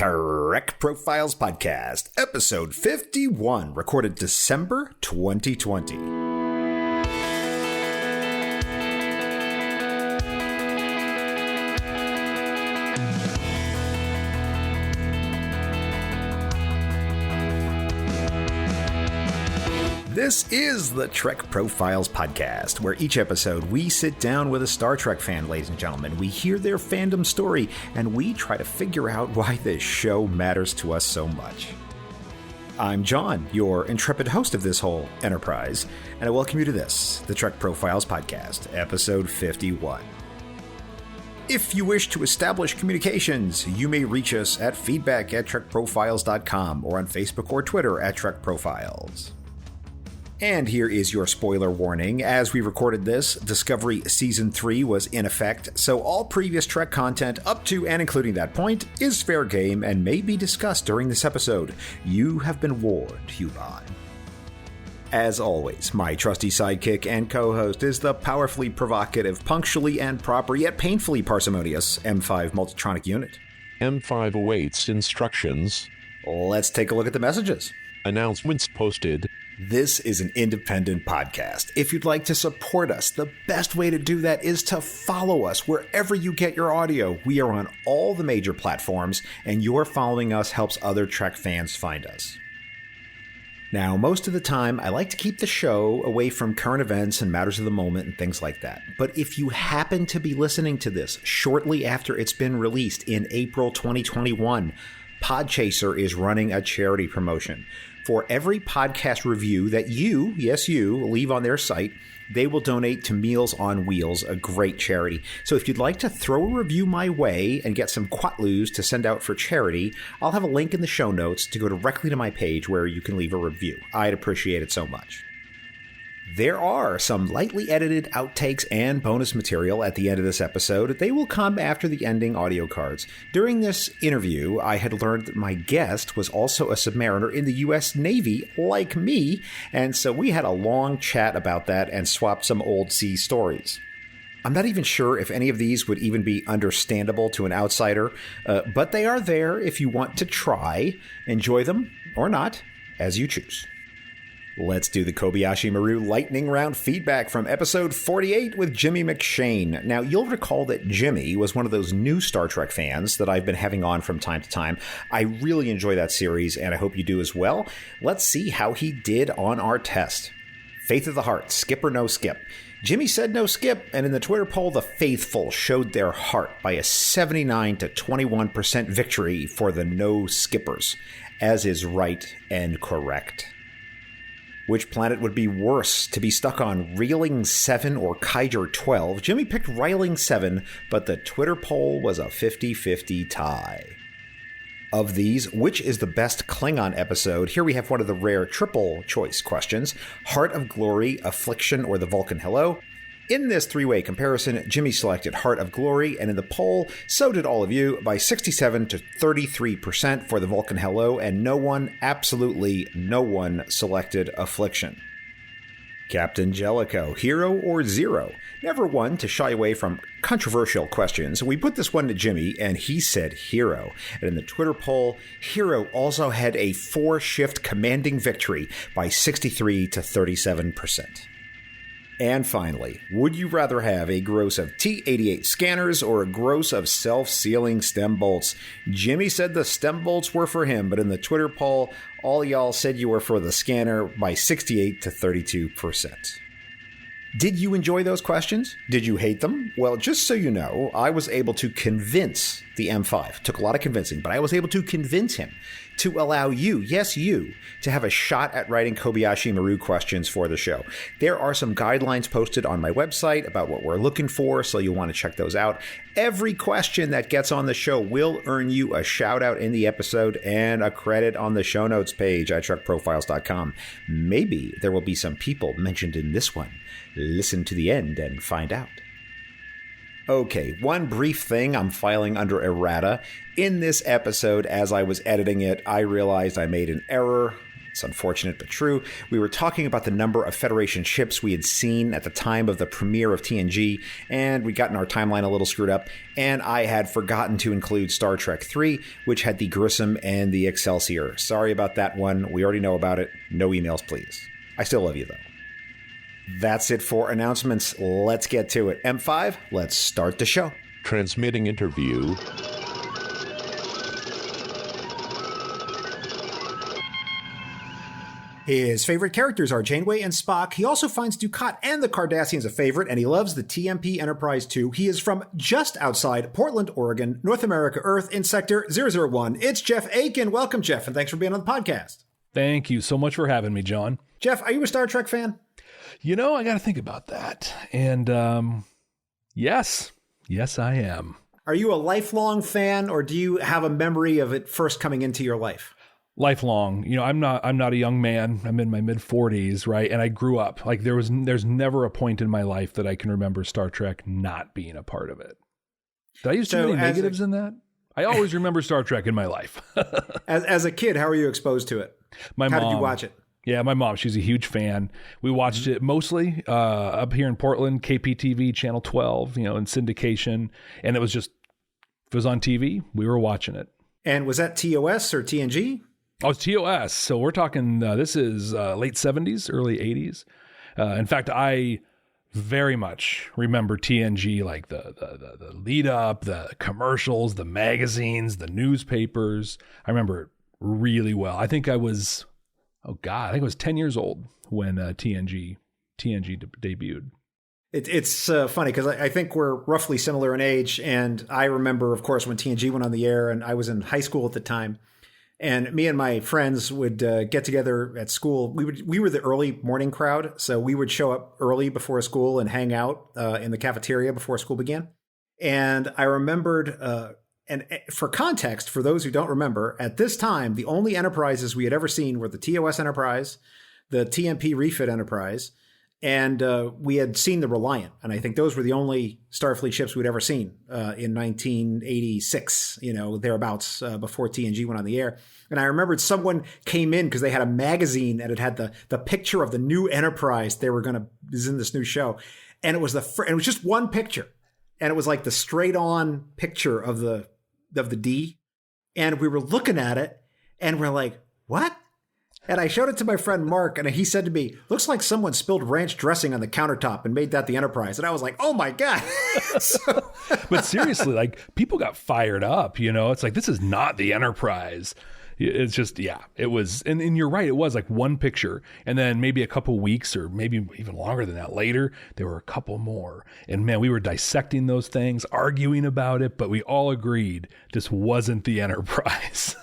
Trek Profiles Podcast, episode 51, recorded December 2020. This is the Trek Profiles Podcast, where each episode we sit down with a Star Trek fan, ladies and gentlemen. We hear their fandom story, and we try to figure out why this show matters to us so much. I'm John, your intrepid host of this whole enterprise, and I welcome you to this, the Trek Profiles Podcast, episode 51. If you wish to establish communications, you may reach us at feedback@trekprofiles.com or on Facebook or Twitter at TrekProfiles. And here is your spoiler warning. As we recorded this, Discovery Season 3 was in effect, so all previous Trek content up to and including that point is fair game and may be discussed during this episode. You have been warned, human. As always, my trusty sidekick and co-host is the powerfully provocative, punctually and proper, yet painfully parsimonious M5 Multitronic unit. M5 awaits instructions. Let's take a look at the messages. Announcements posted. This is an independent podcast. If you'd like to support us, the best way to do that is to follow us wherever you get your audio. We are on all the major platforms, and your following us helps other Trek fans find us. Now, most of the time, I like to keep the show away from current events and matters of the moment and things like that. But if you happen to be listening to this shortly after it's been released in April 2021, Podchaser is running a charity promotion. For every podcast review that you, yes you, leave on their site, they will donate to Meals on Wheels, a great charity. So if you'd like to throw a review my way and get some quatloos to send out for charity, I'll have a link in the show notes to go directly to my page where you can leave a review. I'd appreciate it so much. There are some lightly edited outtakes and bonus material at the end of this episode. They will come after the ending audio cards. During this interview, I had learned that my guest was also a submariner in the U.S. Navy, like me, and so we had a long chat about that and swapped some old sea stories. I'm not even sure if any of these would even be understandable to an outsider, but they are there if you want to try. Enjoy them, or not, as you choose. Let's do the Kobayashi Maru lightning round feedback from episode 48 with Jimmy McShane. Now, you'll recall that Jimmy was one of those new Star Trek fans that I've been having on from time to time. I really enjoy that series, and I hope you do as well. Let's see how he did on our test. Faith of the Heart, skip or no skip? Jimmy said no skip, and in the Twitter poll, the faithful showed their heart by a 79 to 21% victory for the no skippers, as is right and correct. Which planet would be worse, to be stuck on Reeling 7 or Kaiser 12? Jimmy picked Reeling 7, but the Twitter poll was a 50-50 tie. Of these, which is the best Klingon episode? Here we have one of the rare triple choice questions. Heart of Glory, Affliction, or the Vulcan Hello? In this three-way comparison, Jimmy selected Heart of Glory, and in the poll, so did all of you, by 67 to 33% for the Vulcan Hello, and no one, absolutely no one, selected Affliction. Captain Jellicoe, hero or zero? Never one to shy away from controversial questions. We put this one to Jimmy, and he said hero. And in the Twitter poll, hero also had a 4-shift commanding victory by 63 to 37%. And finally, would you rather have a gross of T-88 scanners or a gross of self-sealing stem bolts? Jimmy said the stem bolts were for him, but in the Twitter poll, all y'all said you were for the scanner by 68 to 32%. Did you enjoy those questions? Did you hate them? Well, just so you know, I was able to convince the M5. Took a lot of convincing, but I was able to convince him to allow you, yes you, to have a shot at writing Kobayashi Maru questions for the show. There are some guidelines posted on my website about what we're looking for, so you'll want to check those out. Every question that gets on the show will earn you a shout out in the episode and a credit on the show notes page at TrekProfiles.com. Maybe there will be some people mentioned in this one. Listen to the end and find out. Okay, one brief thing I'm filing under errata. In this episode, as I was editing it, I realized I made an error It's unfortunate but true. We were talking about the number of Federation ships we had seen at the time of the premiere of TNG, and we'd gotten our timeline a little screwed up, and I had forgotten to include Star Trek 3, which had the Grissom and the Excelsior. Sorry about that one. We already know about it. No emails, please. I still love you, though. That's it for announcements. Let's get to it. M5, let's start the show. Transmitting interview. His favorite characters are Janeway and Spock. He also finds Dukat and the Cardassians a favorite, and he loves the TMP Enterprise too. He is from just outside Portland, Oregon, North America, Earth, in Sector 001. It's Jeff Akin. Welcome, Jeff, and thanks for being on the podcast. Thank you so much for having me, John. Jeff, are you a Star Trek fan? You know, I got to think about that. And yes, I am. Are you a lifelong fan, or do you have a memory of it first coming into your life? Lifelong. You know, I'm not a young man. I'm in my mid 40s, right? And I grew up like there's never a point in my life that I can remember Star Trek not being a part of it. Did I use too many negatives in that? I always remember Star Trek in my life. As a kid, how were you exposed to it? How did you watch it? Yeah, my mom, she's a huge fan. We watched it mostly up here in Portland, KPTV, Channel 12, in syndication. And it was on TV. We were watching it. And was that TOS or TNG? Oh, it's TOS. So we're talking, this is late 70s, early 80s. In fact, I very much remember TNG, like the lead up, the commercials, the magazines, the newspapers. I remember it really well. I think I was 10 years old when TNG debuted. It's funny because I think we're roughly similar in age. And I remember, of course, when TNG went on the air, and I was in high school at the time. And me and my friends would get together at school. We were the early morning crowd. So we would show up early before school and hang out in the cafeteria before school began. And I remembered, and for context, for those who don't remember, at this time, the only Enterprises we had ever seen were the TOS Enterprise, the TMP Refit Enterprise, and we had seen the Reliant. And I think those were the only Starfleet ships we'd ever seen in 1986, thereabouts, before TNG went on the air. And I remembered someone came in because they had a magazine and it had the picture of the new Enterprise is in this new show. And it was it was just one picture. And it was like the straight on picture of the D. And we were looking at it and we're like, what? And I showed it to my friend Mark, and he said to me, looks like someone spilled ranch dressing on the countertop and made that the Enterprise. And I was like, oh my God. But seriously, like, people got fired up, It's like, this is not the Enterprise. It's just, yeah, it was. And you're right. It was like one picture. And then maybe a couple weeks or maybe even longer than that later, there were a couple more. And man, we were dissecting those things, arguing about it, but we all agreed this wasn't the Enterprise.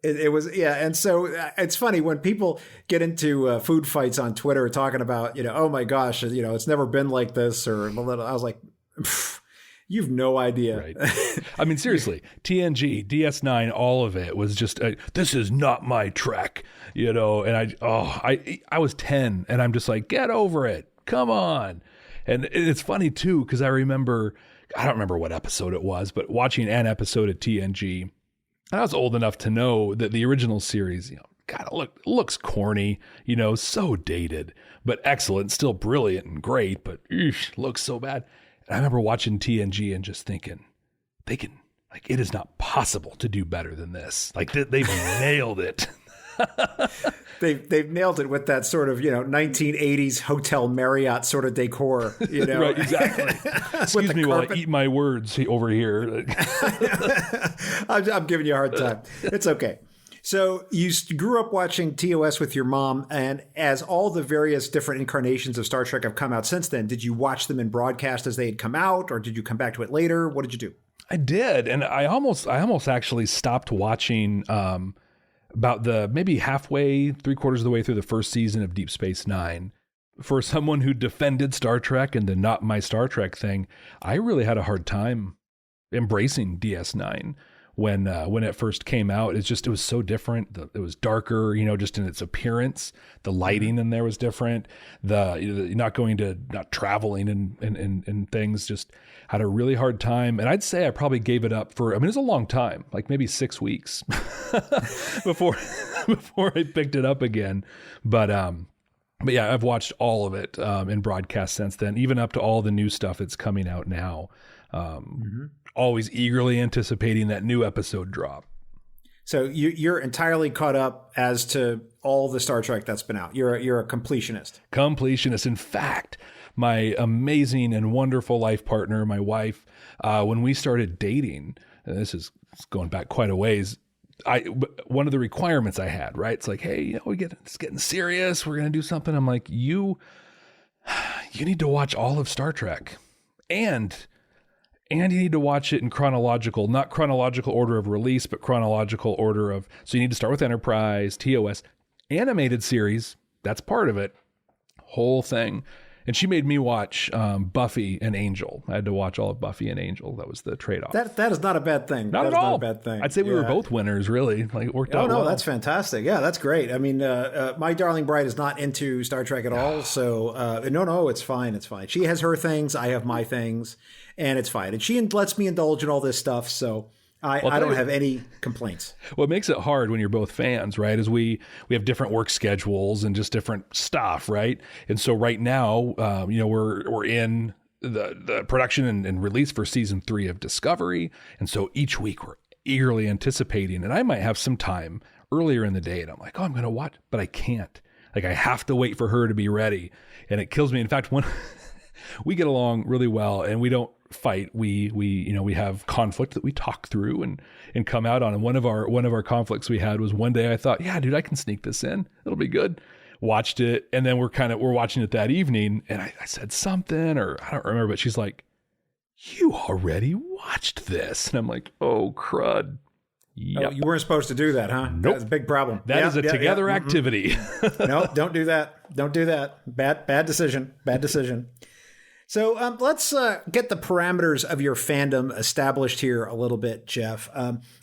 It was, yeah. And so it's funny when people get into food fights on Twitter talking about, oh my gosh, it's never been like this. Or I was like, you've no idea. Right. I mean, seriously, TNG, DS9, all of it was just, this is not my Trek, And I was 10 and I'm just like, get over it. Come on. And it's funny too, because I don't remember what episode it was, but watching an episode of TNG, I was old enough to know that the original series, God, it looks corny, so dated, but excellent, still brilliant and great, but looks so bad. And I remember watching TNG and just thinking, it is not possible to do better than this. Like they've nailed it. They've nailed it with that sort of, 1980s Hotel Marriott sort of decor, Right, exactly. Excuse me while I eat my words over here. I'm giving you a hard time. It's okay. So you grew up watching TOS with your mom, and as all the various different incarnations of Star Trek have come out since then, did you watch them in broadcast as they had come out, or did you come back to it later? What did you do? I did, and I almost actually stopped watching about maybe halfway, 3/4 of the way through the first season of Deep Space Nine. For someone who defended Star Trek and the not my Star Trek thing, I really had a hard time embracing DS9. when it first came out. It was so different. It was darker, just in its appearance. The lighting in there was different. Not traveling and things, just had a really hard time. And I'd say I probably gave it up it was a long time, like maybe 6 weeks before I picked it up again. But yeah, I've watched all of it in broadcast since then, even up to all the new stuff that's coming out now. Always eagerly anticipating that new episode drop. So you're entirely caught up as to all the Star Trek that's been out. You're a completionist. Completionist. In fact, my amazing and wonderful life partner, my wife, when we started dating, and this is going back quite a ways, one of the requirements I had, right? It's like, hey, it's getting serious. We're going to do something. I'm like, you need to watch all of Star Trek, and you need to watch it in not chronological order of release, but chronological order of, so you need to start with Enterprise, TOS, animated series. That's part of it. Whole thing. And she made me watch Buffy and Angel. I had to watch all of Buffy and Angel. That was the trade-off. That is not a bad thing. Not at all. Not a bad thing. I'd say we were both winners, really. Like, it worked out well. No, that's fantastic. Yeah, that's great. I mean, my darling bride is not into Star Trek at all. So, no, it's fine. It's fine. She has her things. I have my things. And it's fine. And she lets me indulge in all this stuff. So I don't have any complaints. What makes it hard when you're both fans, right, is we have different work schedules and just different stuff, right? And so right now, we're in the production and release for season 3 of Discovery. And so each week we're eagerly anticipating, and I might have some time earlier in the day and I'm like, I'm going to watch, but I can't. Like, I have to wait for her to be ready. And it kills me. In fact, when we get along really well and we don't fight, we have conflict that we talk through and come out on. And one of our conflicts we had was one day I thought, yeah, dude, I can sneak this in. It'll be good. Watched it. And then we're watching it that evening. And I said something, or I don't remember, but she's like, you already watched this. And I'm like, oh, crud. Yep. Oh, you weren't supposed to do that, huh? Nope. That's a big problem. That is a together activity. No, don't do that. Don't do that. Bad decision. Bad decision. So let's get the parameters of your fandom established here a little bit, Jeff.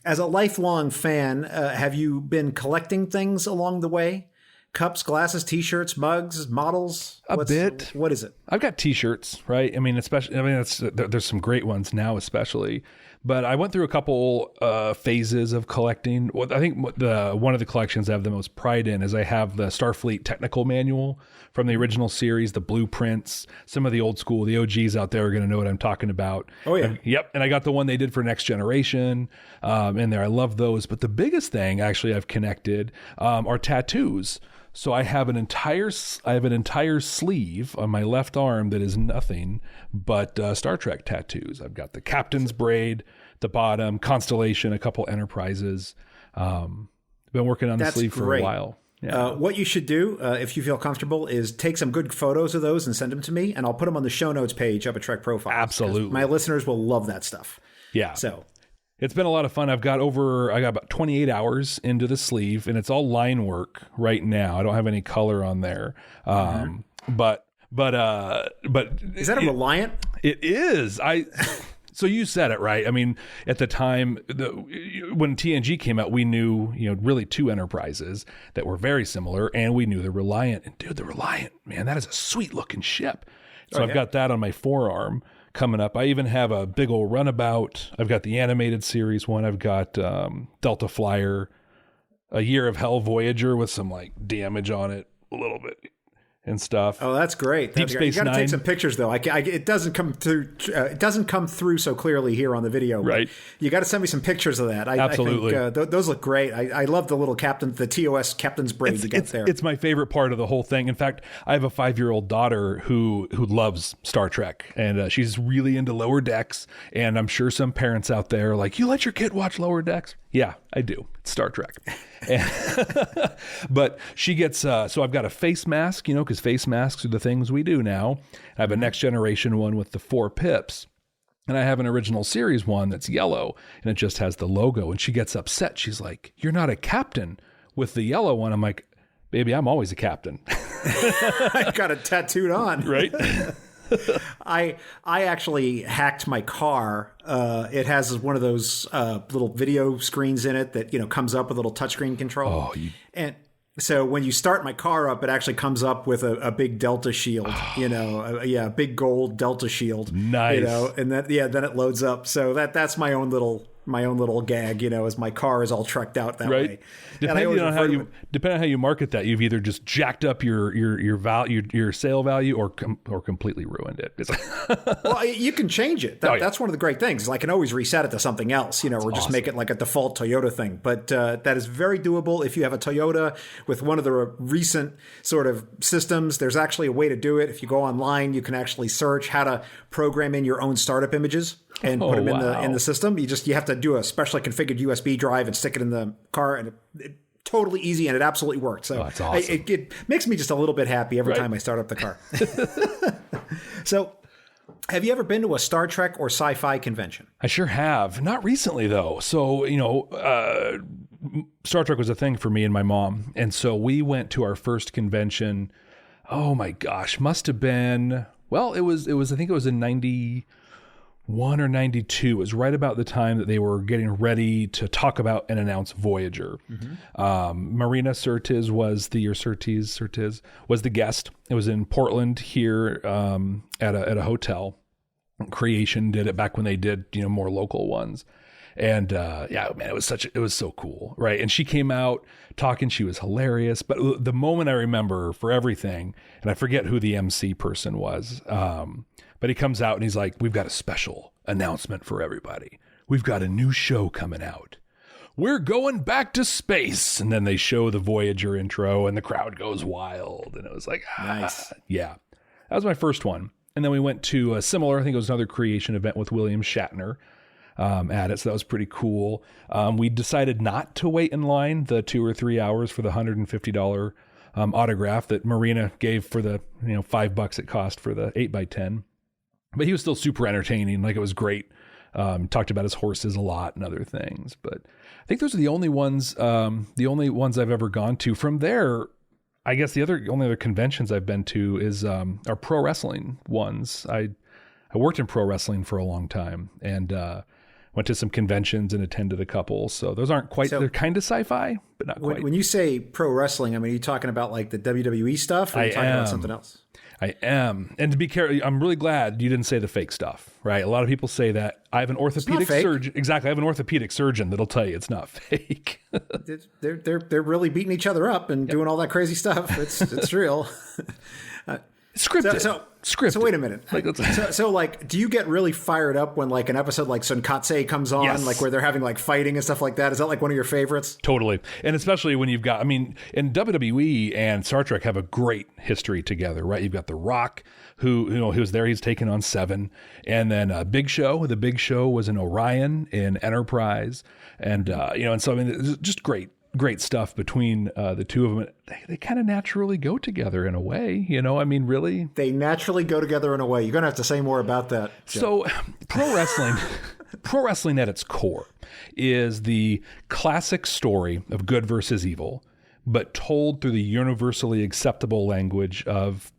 As a lifelong fan, have you been collecting things along the way? Cups, glasses, T-shirts, mugs, models? A bit. What is it? I've got T-shirts, right? There's some great ones now, especially. But I went through a couple phases of collecting. I think one of the collections I have the most pride in is I have the Starfleet technical manual from the original series, the blueprints. Some of the old school, the OGs out there are going to know what I'm talking about. Oh, yeah. Yep. And I got the one they did for Next Generation in there. I love those. But the biggest thing, actually, I've connected are tattoos. So I have an entire sleeve on my left arm that is nothing but Star Trek tattoos. I've got the Captain's Braid, the bottom, Constellation, a couple Enterprises. Been working on the sleeve for a while. Yeah. What you should do, if you feel comfortable, is take some good photos of those and send them to me, and I'll put them on the show notes page up at TrekProfiles. Absolutely. My listeners will love that stuff. Yeah. So it's been a lot of fun. I got about 28 hours into the sleeve, and it's all line work right now. I don't have any color on there. But is that a Reliant? It is. So you said it right. I mean, at the time, when TNG came out, we knew, really 2 Enterprises that were very similar, and we knew the Reliant. And dude, the Reliant, man, that is a sweet looking ship. So I've got that on my forearm coming up. I even have a big old runabout. I've got the animated series one. I've got Delta Flyer, a Year of Hell Voyager with some damage on it a little bit and stuff. Oh, that's great. Deep Space You got to Nine. take some pictures though. It doesn't come through. It doesn't come through so clearly here on the video. Right. You got to send me some pictures of that. Absolutely. I think, those look great. I love the little the TOS Captain's Braid you got there. It's my favorite part of the whole thing. In fact, I have a 5-year-old daughter who loves Star Trek, and she's really into Lower Decks. And I'm sure some parents out there are like, you let your kid watch Lower Decks? Yeah, I do. It's Star Trek. But she gets, so I've got a face mask, because face masks are the things we do now. I have a Next Generation one with the 4 pips. And I have an original series one that's yellow, and it just has the logo. And she gets upset. She's like, you're not a captain with the yellow one. I'm like, baby, I'm always a captain. I got it tattooed on. Right? I actually hacked my car. It has one of those little video screens in it that comes up with a little touchscreen control. And so when you start my car up, it actually comes up with a big Delta shield. A big gold Delta shield. Nice. And then it loads up. So that's my own little gag, as my car is all trucked out that way. Depending on how you market that, you've either just jacked up your value, your sale value, or completely ruined it. Well, you can change it. That's one of the great things. I can always reset it to something else, or just make it like a default Toyota thing. But that is very doable if you have a Toyota with one of the recent sort of systems. There's actually a way to do it. If you go online, you can actually search how to program in your own startup images and put them in the system. You have to do a specially configured USB drive and stick it in the car, and it totally easy, and it absolutely worked. So that's awesome. It makes me just a little bit happy every time I start up the car. So have you ever been to a Star Trek or sci-fi convention? I sure have. Not recently, though. So, Star Trek was a thing for me and my mom. And so we went to our first convention. Oh my gosh, must have been, it was, I think it was in 91 or 92. It was right about the time that they were getting ready to talk about and announce Voyager. Mm-hmm. Marina Sirtis was the guest. It was in Portland here at a hotel. Creation did it back when they did more local ones. And it was so cool, right? And she came out talking. She was hilarious. But the moment I remember for everything, and I forget who the MC person was, but he comes out and he's like, "We've got a special announcement for everybody. We've got a new show coming out. We're going back to space." And then they show the Voyager intro and the crowd goes wild. And it was like, nice. Yeah, that was my first one. And then we went to a similar, I think it was another creation event with William Shatner at it. So that was pretty cool. We decided not to wait in line the 2 or 3 hours for the $150 autograph that Marina gave for the $5 it cost for the 8x10. But he was still super entertaining. Like, it was great. Talked about his horses a lot and other things. But I think those are the only ones I've ever gone to. From there, I guess the only other conventions I've been to is our pro wrestling ones. I worked in pro wrestling for a long time and went to some conventions and attended a couple. So those aren't quite, they're kind of sci-fi, but not quite. When you say pro wrestling, I mean, are you talking about like the WWE stuff, or are you talking about something else? I am. And to be careful, I'm really glad you didn't say the fake stuff, right? A lot of people say that. I have an orthopedic surgeon. Exactly. I have an orthopedic surgeon that'll tell you it's not fake. They're really beating each other up and doing all that crazy stuff. It's real. Scripted. Scripted. So wait a minute. So do you get really fired up when like an episode like Sunkatse comes on, yes, like where they're having like fighting and stuff like that? Is that like one of your favorites? Totally. And especially when you've got, and WWE and Star Trek have a great history together, right? You've got The Rock, who was there. He's taken on Seven. And then Big Show. The Big Show was in Orion in Enterprise. And, and so, it's just great stuff between the two of them. They kind of naturally go together in a way, really. They naturally go together in a way. You're going to have to say more about that, Jeff. So pro wrestling at its core is the classic story of good versus evil, but told through the universally acceptable language of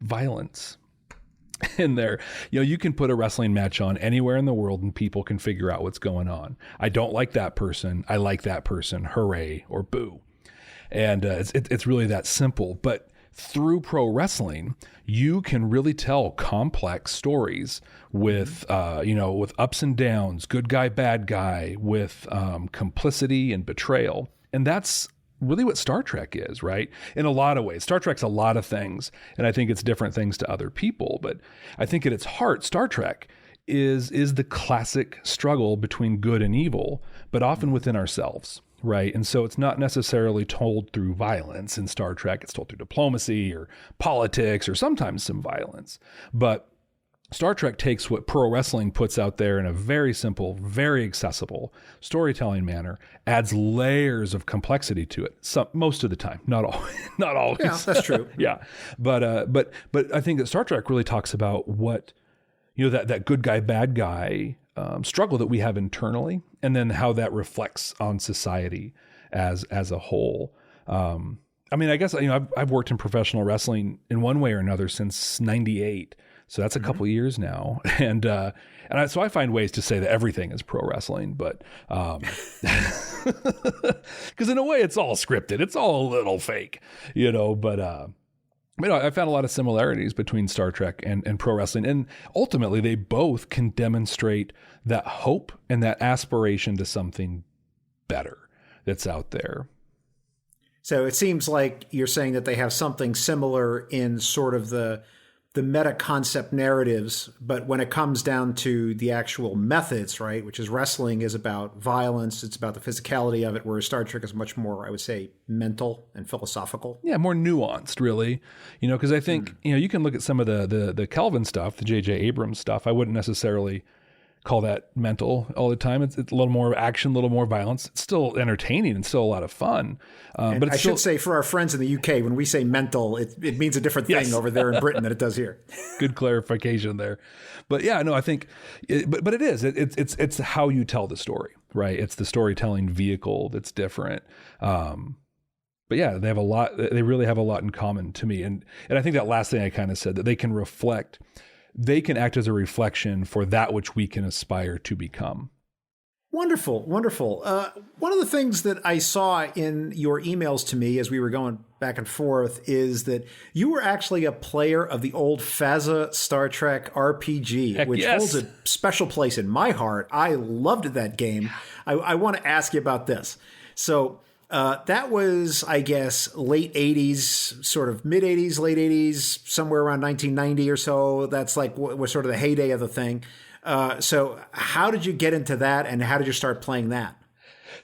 violence. In there, you can put a wrestling match on anywhere in the world and people can figure out what's going on. I don't like that person. I like that person. Hooray or boo. And it's really that simple. But through pro wrestling, you can really tell complex stories with, with ups and downs, good guy, bad guy, with complicity and betrayal. And that's really what Star Trek is, right? In a lot of ways. Star Trek's a lot of things, and I think it's different things to other people. But I think at its heart, Star Trek is the classic struggle between good and evil, but often within ourselves, right? And so it's not necessarily told through violence in Star Trek. It's told through diplomacy or politics or sometimes some violence. But Star Trek takes what pro wrestling puts out there in a very simple, very accessible storytelling manner, adds layers of complexity to it. Most of the time, not always. Yeah, that's true. Yeah, but I think that Star Trek really talks about what that good guy, bad guy struggle that we have internally, and then how that reflects on society as a whole. I guess I've worked in professional wrestling in one way or another since '98. So that's a couple years now. So I find ways to say that everything is pro wrestling, but because in a way it's all scripted. It's all a little fake, but I found a lot of similarities between Star Trek and pro wrestling. And ultimately, they both can demonstrate that hope and that aspiration to something better that's out there. So it seems like you're saying that they have something similar in sort of the meta concept narratives, but when it comes down to the actual methods, right, which is wrestling is about violence, it's about the physicality of it, whereas Star Trek is much more, I would say, mental and philosophical. Yeah, more nuanced, really. Because I think, you can look at some of the Kelvin stuff, the J.J. Abrams stuff. I wouldn't necessarily call that mental all the time. It's a little more action, a little more violence. It's still entertaining and still a lot of fun. But I should say for our friends in the UK, when we say mental, it means a different thing over there in Britain than it does here. Good clarification there. But yeah, no, I think, but it is. It's how you tell the story, right? It's the storytelling vehicle that's different. But yeah, they really have a lot in common to me. And I think that last thing I kind of said, that they can act as a reflection for that which we can aspire to become. Wonderful, wonderful. One of the things that I saw in your emails to me as we were going back and forth is that you were actually a player of the old FASA Star Trek RPG, which holds a special place in my heart. I loved that game. I want to ask you about this. So that was, I guess, late 80s, sort of mid 80s, late 80s, somewhere around 1990 or so. That's like was sort of the heyday of the thing. So how did you get into that, and how did you start playing that?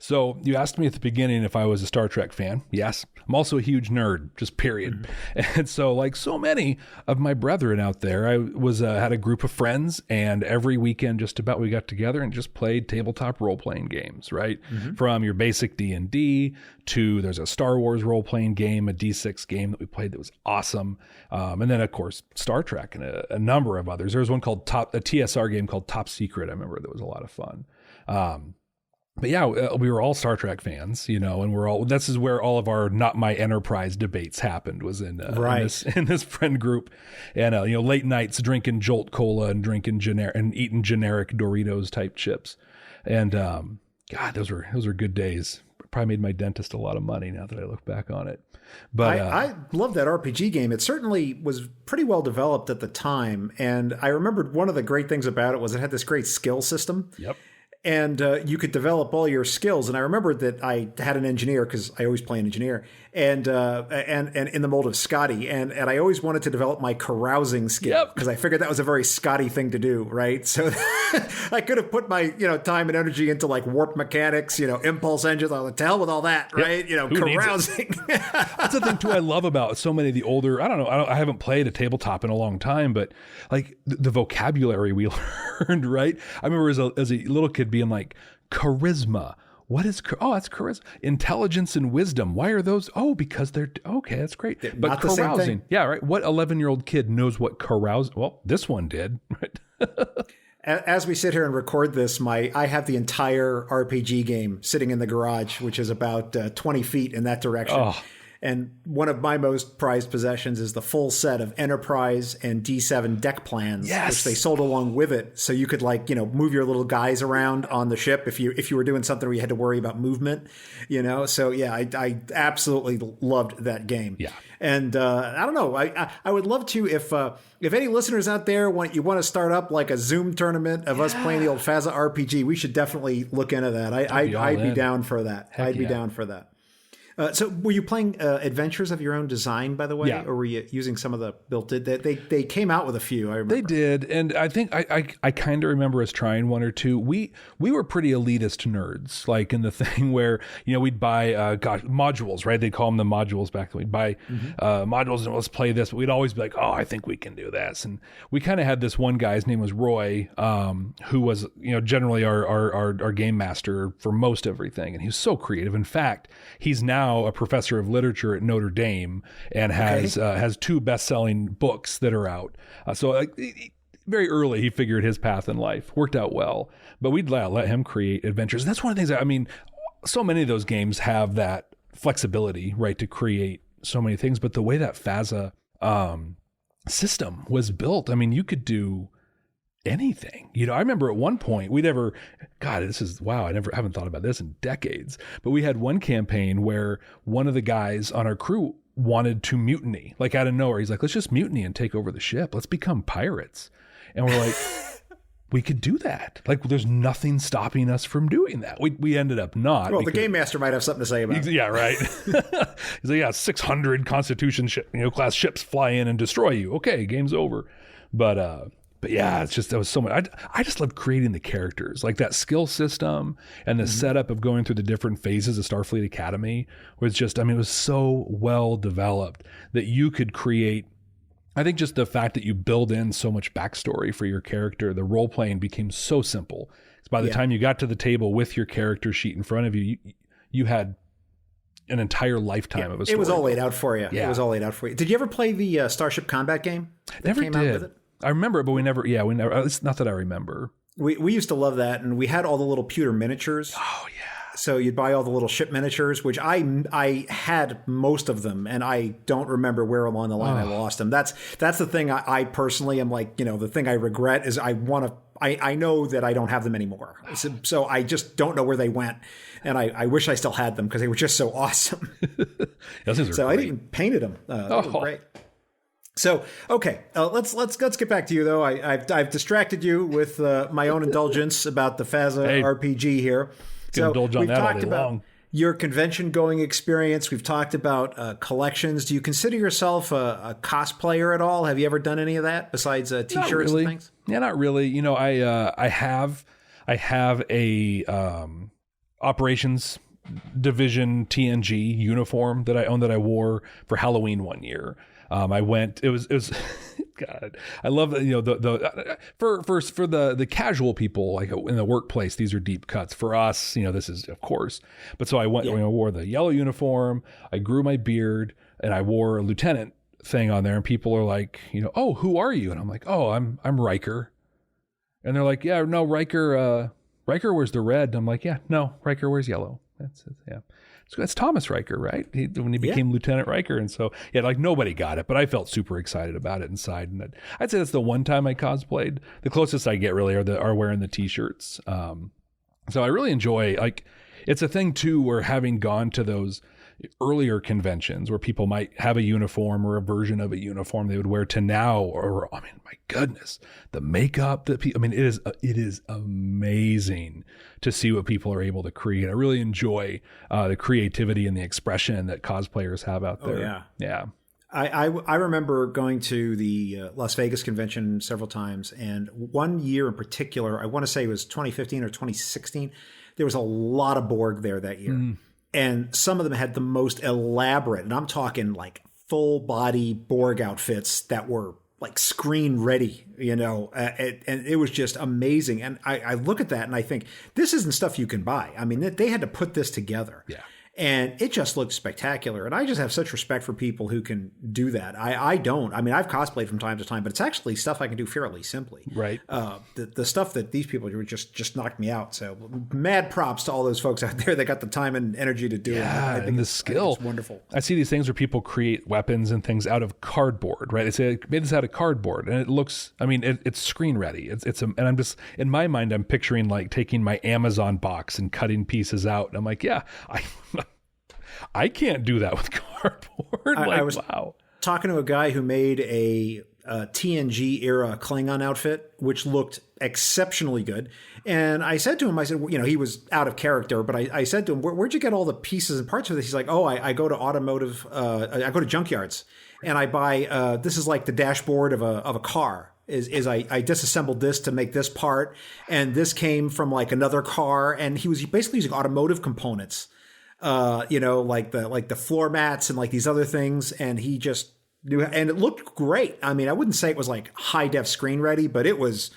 So you asked me at the beginning if I was a Star Trek fan. Yes. I'm also a huge nerd, just period. Mm-hmm. And so like so many of my brethren out there, I was had a group of friends, and every weekend just about we got together and just played tabletop role-playing games, right? Mm-hmm. From your basic D&D to there's a Star Wars role-playing game, a D6 game that we played that was awesome. And then, of course, Star Trek and a number of others. There was one called a TSR game called Top Secret. I remember that was a lot of fun. But yeah, we were all Star Trek fans, and this is where all of our Not My Enterprise debates happened, was in this friend group. And, late nights drinking Jolt Cola and eating generic Doritos type chips. And, God, those were good days. Probably made my dentist a lot of money now that I look back on it. But I love that RPG game. It certainly was pretty well developed at the time. And I remembered one of the great things about it was it had this great skill system. Yep. And you could develop all your skills. And I remembered that I had an engineer, because I always play an engineer, and in the mold of Scotty. And I always wanted to develop my carousing skill, because I figured that was a very Scotty thing to do, right? So I could have put my time and energy into like warp mechanics, impulse engines, to hell with all that, right? Carousing. That's the thing too I love about so many of the older, I haven't played a tabletop in a long time, but like the vocabulary we learned, right? I remember as a little kid being like, charisma. What is, that's charisma. Intelligence and wisdom. Why are those? Oh, because they're, okay, that's great. But not carousing. Yeah, right. What 11-year-old kid knows what carouse? Well, this one did, right? As we sit here and record this, I have the entire RPG game sitting in the garage, which is about 20 feet in that direction. Oh. And one of my most prized possessions is the full set of Enterprise and D7 deck plans, which they sold along with it. So you could move your little guys around on the ship if you were doing something where you had to worry about movement, So yeah, I absolutely loved that game. Yeah. And I don't know, I would love to, if any listeners out there want to start up like a Zoom tournament of us playing the old FASA RPG, we should definitely look into that. I'd be down for that. I'd be down for that. So were you playing adventures of your own design, by the way? Yeah. Or were you using some of the built-in? They came out with a few, I remember. They did. And I think I kind of remember us trying one or two. We were pretty elitist nerds, like in the thing where, we'd buy, modules, right? They'd call them the modules back then. We'd buy modules and let's play this. But we'd always be like, oh, I think we can do this. And we kind of had this one guy, his name was Roy, who was, generally our game master for most everything. And he was so creative. In fact, he's now a professor of literature at Notre Dame and has two best-selling books that are out. So very early, he figured his path in life worked out well, but we'd let him create adventures. And that's one of the things so many of those games have that flexibility, right, to create so many things. But the way that FASA system was built. I mean, you could do anything. You know, I remember at one point I haven't thought about this in decades, but we had one campaign where one of the guys on our crew wanted to mutiny, like out of nowhere. He's like, let's just mutiny and take over the ship. Let's become pirates. And we're like, we could do that. Like, there's nothing stopping us from doing that. We ended up not. Well, the game master might have something to say about it. Yeah, right. He's like, yeah, 600 Constitution class ships fly in and destroy you. Okay, game's over. But yeah, that was so much. I just love creating the characters, like that skill system and the setup of going through the different phases of Starfleet Academy was just, I mean, it was so well developed that you could create. I think just the fact that you build in so much backstory for your character, the role playing became so simple. By the time you got to the table with your character sheet in front of you, you had an entire lifetime of a story. It was all laid out for you. Yeah. It was all laid out for you. Did you ever play the Starship Combat game? Never did. I remember, but we never. It's not that I remember. We used to love that, and we had all the little pewter miniatures. Oh yeah. So you'd buy all the little ship miniatures, which I had most of them, and I don't remember where along the line I lost them. That's the thing I personally am like, the thing I regret is I know that I don't have them anymore. So I just don't know where they went. And I wish I still had them because they were just so awesome. So I even painted them. They were great. So, okay, let's get back to you, though. I've distracted you with my own indulgence about the FASA RPG here. So we've talked about your convention going experience. We've talked about collections. Do you consider yourself a cosplayer at all? Have you ever done any of that besides T-shirts and things? Yeah, not really. I have a operations division TNG uniform that I own that I wore for Halloween one year. It was God, I love for the casual people, like in the workplace, these are deep cuts. For us, this is of course, but so I went, I wore the yellow uniform, I grew my beard, and I wore a lieutenant thing on there, and people are like, oh, who are you? And I'm like, oh, I'm Riker. And they're like, yeah, no, Riker wears the red. And I'm like, yeah, no, Riker wears yellow. That's it. Yeah. So that's Thomas Riker, right? When he became Lieutenant Riker. And so, like nobody got it, but I felt super excited about it inside. And I'd say that's the one time I cosplayed. The closest I get really are wearing the T-shirts. So I really enjoy, it's a thing too, where having gone to those earlier conventions where people might have a uniform or a version of a uniform they would wear to now, or, I mean, my goodness, the makeup that people, I mean, it is amazing to see what people are able to create. I really enjoy the creativity and the expression that cosplayers have out there. Oh, yeah. I remember going to the Las Vegas convention several times, and one year in particular, I want to say it was 2015 or 2016, there was a lot of Borg there that year. And some of them had the most elaborate, and I'm talking like full body Borg outfits that were like screen ready, and it was just amazing. And I look at that and I think, this isn't stuff you can buy. I mean, they had to put this together. Yeah. And it just looked spectacular. And I just have such respect for people who can do that. I don't. I mean, I've cosplayed from time to time, but it's actually stuff I can do fairly simply. Right. The stuff that these people do just knocked me out. So mad props to all those folks out there that got the time and energy to do it. I think and the skill. It's wonderful. I see these things where people create weapons and things out of cardboard, right? They say, made this out of cardboard. And it looks, I mean, it's screen ready. And I'm just, in my mind, I'm picturing like taking my Amazon box and cutting pieces out. And I'm like, yeah, I can't do that with cardboard. I was talking to a guy who made a TNG era Klingon outfit, which looked exceptionally good. And I said to him, he was out of character, but I said to him, where'd you get all the pieces and parts for this? He's like, oh, I go to automotive, I go to junkyards and I buy, this is like the dashboard of a car. I disassembled this to make this part. And this came from like another car. And he was basically using automotive components. Like the floor mats and like these other things. And he just knew, and it looked great. I mean, I wouldn't say it was like high def screen ready, but it was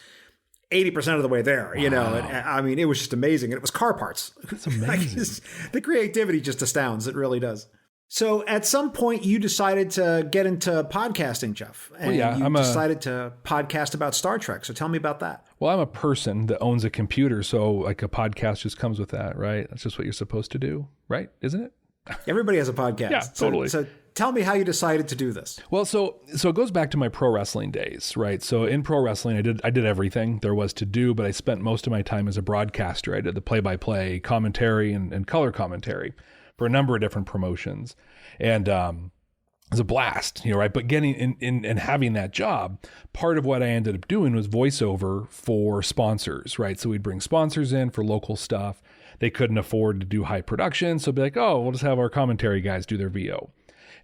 80% of the way there, And, I mean, it was just amazing. And it was car parts. That's amazing. The creativity just astounds. It really does. So at some point you decided to get into podcasting, Jeff, and you decided to podcast about Star Trek. So tell me about that. Well, I'm a person that owns a computer. So like a podcast just comes with that, right? That's just what you're supposed to do, right? Isn't it? Everybody has a podcast. Yeah, totally. So tell me how you decided to do this. Well, so it goes back to my pro wrestling days, right? So in pro wrestling, I did everything there was to do, but I spent most of my time as a broadcaster. I did the play-by-play commentary and color commentary for a number of different promotions. And it was a blast, right? But getting in and having that job, part of what I ended up doing was voiceover for sponsors, right? So we'd bring sponsors in for local stuff. They couldn't afford to do high production. So it'd be like, oh, we'll just have our commentary guys do their VO.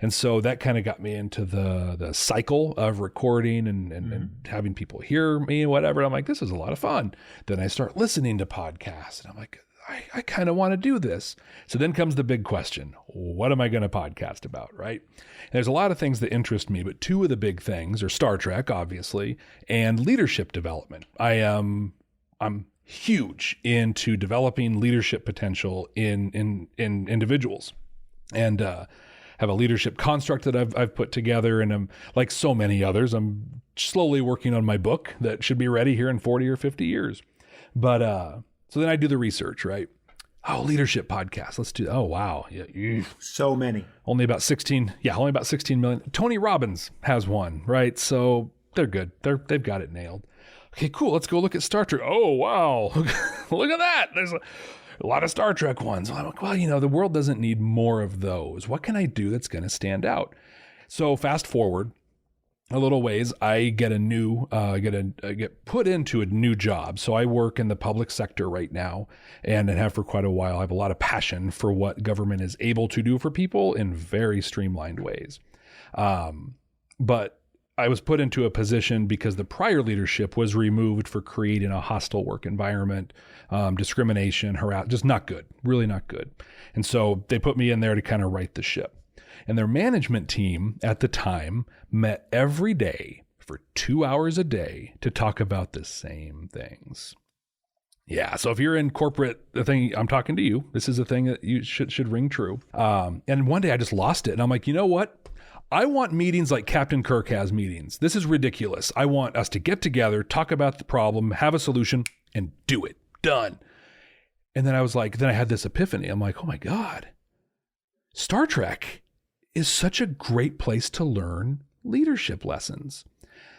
And so that kind of got me into the cycle of recording and having people hear me and whatever. I'm like, this is a lot of fun. Then I start listening to podcasts and I'm like, I kind of want to do this. So then comes the big question. What am I going to podcast about, right? And there's a lot of things that interest me, but two of the big things are Star Trek, obviously, and leadership development. I'm huge into developing leadership potential in individuals, and have a leadership construct that I've put together. And I'm like so many others, I'm slowly working on my book that should be ready here in 40 or 50 years. But so then I do the research, right? Oh, leadership podcast. Let's do. Oh, wow. Yeah. So many. Only about 16 million. Tony Robbins has one, right? So they're good. They've got it nailed. Okay, cool. Let's go look at Star Trek. Oh, wow. Look at that. There's a lot of Star Trek ones. I'm like, well, the world doesn't need more of those. What can I do that's going to stand out? So fast forward a little ways, I get get put into a new job. So I work in the public sector right now and have for quite a while. I have a lot of passion for what government is able to do for people in very streamlined ways. But I was put into a position because the prior leadership was removed for creating a hostile work environment, discrimination, harassment, just not good, really not good. And so they put me in there to kind of right the ship. And their management team at the time met every day for 2 hours a day to talk about the same things. Yeah. So if you're in corporate, the thing, I'm talking to you, this is a thing that you should ring true. And one day I just lost it. And I'm like, you know what? I want meetings like Captain Kirk has meetings. This is ridiculous. I want us to get together, talk about the problem, have a solution, and do it. Done. And then I had this epiphany. I'm like, oh my God, Star Trek is such a great place to learn leadership lessons.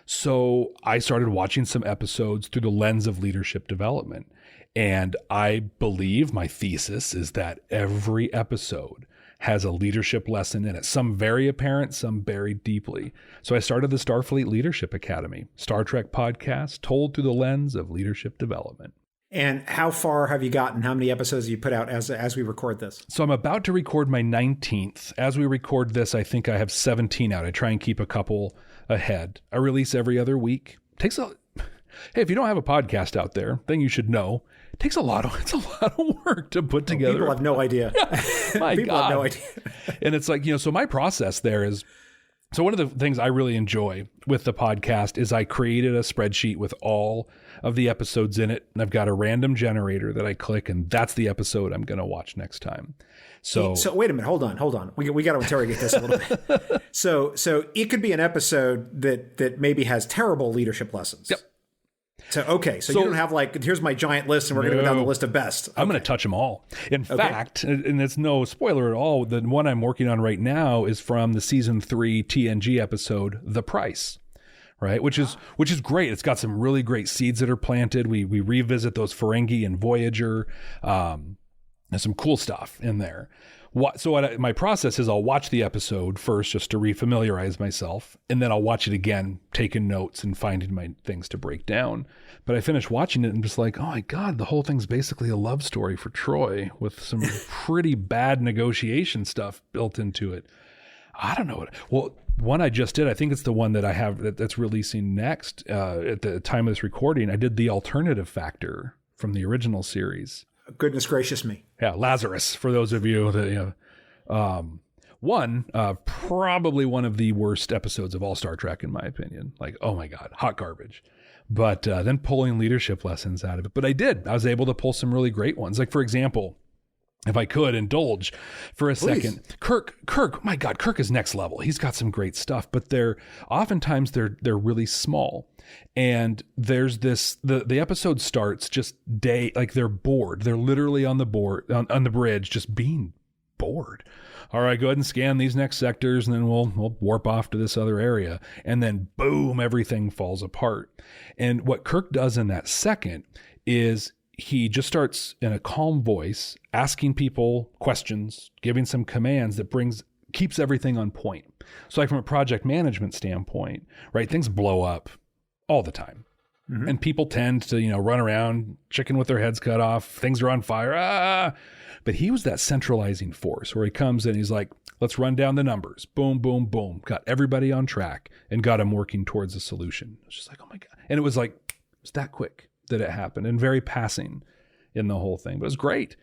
So I started watching some episodes through the lens of leadership development. And I believe my thesis is that every episode has a leadership lesson in it, some very apparent, some buried deeply. So I started the Starfleet Leadership Academy, Star Trek podcast told through the lens of leadership development. And how far have you gotten? How many episodes have you put out as we record this? So I'm about to record my 19th. As we record this, I think I have 17 out. I try and keep a couple ahead. I release every other week. Hey, if you don't have a podcast out there, thing you should know, it's a lot of work to put together. People have no idea. My People God. have no idea. And it's like, so my process there is, so one of the things I really enjoy with the podcast is I created a spreadsheet with all of the episodes in it. And I've got a random generator that I click, and that's the episode I'm going to watch next time. So wait a minute. Hold on. We got to interrogate this a little bit. So it could be an episode that maybe has terrible leadership lessons. Yep. So you don't have like, here's my giant list and we're going to go down the list of best. Okay. I'm going to touch them all. In fact, and it's no spoiler at all, the one I'm working on right now is from the season 3 TNG episode, The Price, right? Which is great. It's got some really great seeds that are planted. We revisit those Ferengi and Voyager, and some cool stuff in there. My process is I'll watch the episode first just to refamiliarize myself, and then I'll watch it again, taking notes and finding my things to break down. But I finish watching it and I'm just like, oh my God, the whole thing's basically a love story for Troy with some pretty bad negotiation stuff built into it. I don't know. One I just did, I think it's the one that I have that's releasing next at the time of this recording. I did the alternative factor from the original series. Goodness gracious me. Yeah, Lazarus, for those of you that, probably one of the worst episodes of all Star Trek, in my opinion. Like, oh my God, hot garbage. But then pulling leadership lessons out of it. But I was able to pull some really great ones. Like, for example, if I could indulge for a second, Kirk, my God, Kirk is next level. He's got some great stuff, but oftentimes they're really small. And there's this, the episode starts just like they're bored. They're literally on the board, on the bridge, just being bored. All right, go ahead and scan these next sectors, and then we'll warp off to this other area. And then boom, everything falls apart. And what Kirk does in that second is he just starts in a calm voice, asking people questions, giving some commands that keeps everything on point. So like from a project management standpoint, right, things blow up all the time. Mm-hmm. And people tend to, run around, chicken with their heads cut off, things are on fire. But he was that centralizing force where he comes in, he's like, let's run down the numbers. Boom, boom, boom. Got everybody on track and got them working towards a solution. It's just like, oh my God. And it was like, it's that quick that it happened and very passing in the whole thing. But it was great.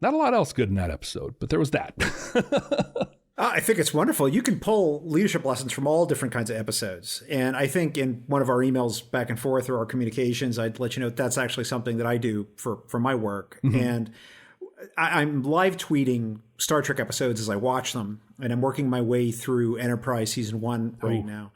Not a lot else good in that episode, but there was that. I think it's wonderful. You can pull leadership lessons from all different kinds of episodes. And I think in one of our emails back and forth or our communications, I'd let you know that's actually something that I do for my work. Mm-hmm. And I'm live tweeting Star Trek episodes as I watch them. And I'm working my way through Enterprise Season 1 right now.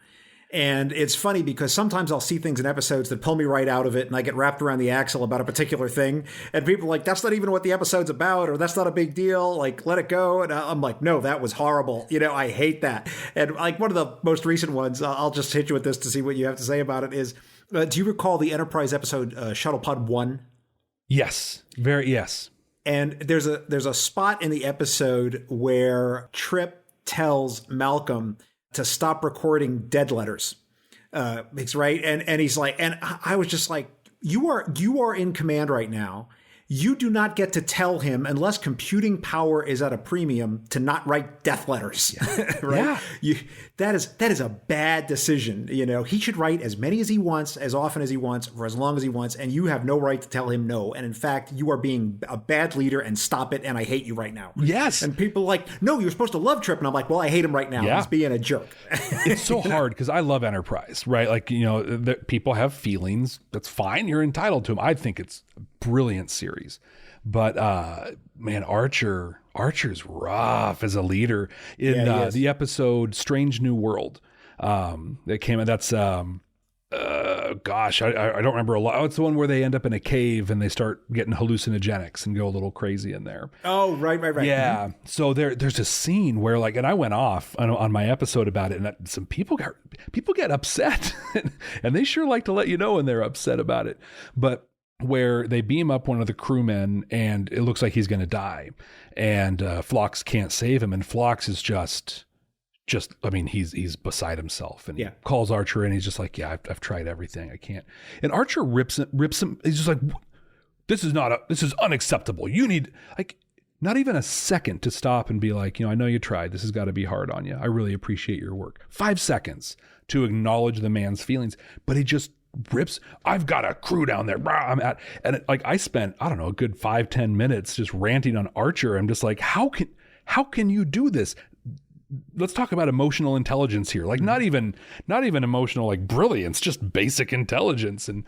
And it's funny because sometimes I'll see things in episodes that pull me right out of it, and I get wrapped around the axle about a particular thing. And people are like, that's not even what the episode's about, or that's not a big deal. Like, let it go. And I'm like, no, that was horrible. I hate that. And like one of the most recent ones, I'll just hit you with this to see what you have to say about it is, do you recall the Enterprise episode Shuttle Pod 1? Yes. Yes. And there's a spot in the episode where Trip tells Malcolm to stop recording dead letters. It's right. And he's like, and I was just like, you are in command right now. You do not get to tell him, unless computing power is at a premium, to not write death letters. Right? Yeah. That is a bad decision. He should write as many as he wants, as often as he wants, for as long as he wants. And you have no right to tell him no. And in fact, you are being a bad leader, and stop it. And I hate you right now. Yes. And people are like, no, you're supposed to love Trip. And I'm like, well, I hate him right now. Yeah. He's being a jerk. It's so hard because I love Enterprise, right? Like, people have feelings. That's fine. You're entitled to them. I think it's a brilliant series. But man, Archer's rough as a leader in the episode Strange New World that came out. That's gosh, I don't remember a lot. Oh, it's the one where they end up in a cave and they start getting hallucinogenics and go a little crazy in there. Oh, right. Yeah. Mm-hmm. So there's a scene where and I went off on my episode about it, and some people get upset and they sure like to let you know when they're upset about it. But where they beam up one of the crewmen and it looks like he's going to die, and Phlox can't save him, and Phlox is just he's beside himself, and he calls Archer, and he's just like, I've tried everything, I can't. And Archer rips him. He's just like, this is unacceptable. You need not even a second to stop and be like, I know you tried. This has got to be hard on you. I really appreciate your work. 5 seconds to acknowledge the man's feelings, but he just rips. I've got a crew down there. And I spent, I don't know, a good 5-10 minutes just ranting on Archer. I'm just like, how can you do this? Let's talk about emotional intelligence here. Not even emotional brilliance, just basic intelligence. And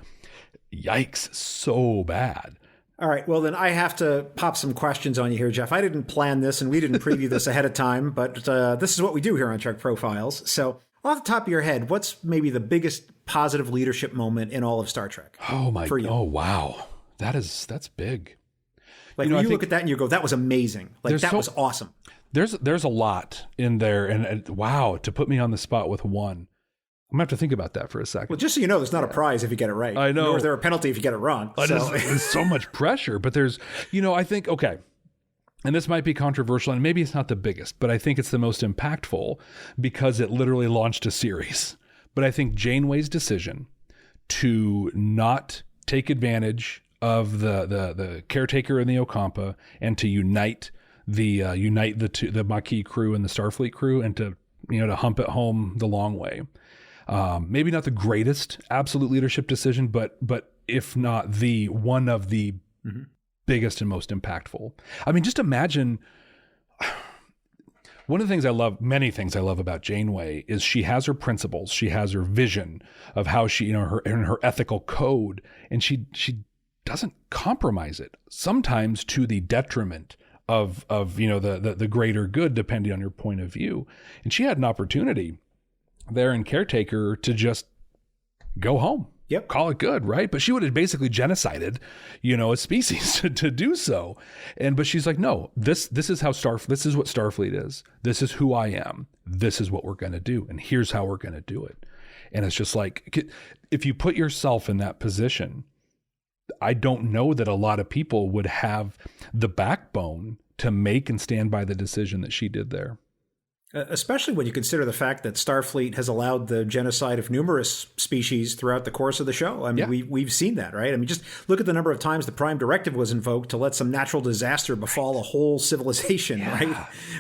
yikes, so bad. All right. Well, then I have to pop some questions on you here, Jeff. I didn't plan this and we didn't preview this ahead of time, but this is what we do here on Trek Profiles. So off the top of your head, what's maybe the biggest positive leadership moment in all of Star Trek? Oh my! Oh wow, that's big. When you look at that and you go, "That was amazing! That was awesome." There's a lot in there, and wow, to put me on the spot with one, I'm gonna have to think about that for a second. Well, just so you know, there's not a prize if you get it right. I know. Nor is there a penalty if you get it wrong. There's so much pressure, but there's, I think okay. And this might be controversial, and maybe it's not the biggest, but I think it's the most impactful because it literally launched a series. But I think Janeway's decision to not take advantage of the caretaker and the Ocampa, and to unite the Maquis crew and the Starfleet crew, and to hump it home the long way. Maybe not the greatest absolute leadership decision, but if not the one of the biggest and most impactful. I mean, just imagine. One of the things I love, many things I love about Janeway, is she has her principles. She has her vision of how she, her ethical code, and she doesn't compromise it. Sometimes to the detriment of the greater good, depending on your point of view. And she had an opportunity there in Caretaker to just go home. Yep. Call it good, right? But she would have basically genocided, a species to do so. But she's like, no, this is how this is what Starfleet is. This is who I am. This is what we're going to do. And here's how we're going to do it. And it's just like, if you put yourself in that position, I don't know that a lot of people would have the backbone to make and stand by the decision that she did there. Especially when you consider the fact that Starfleet has allowed the genocide of numerous species throughout the course of the show. I mean, we've seen that, right? I mean, just look at the number of times the Prime Directive was invoked to let some natural disaster befall a whole civilization, right?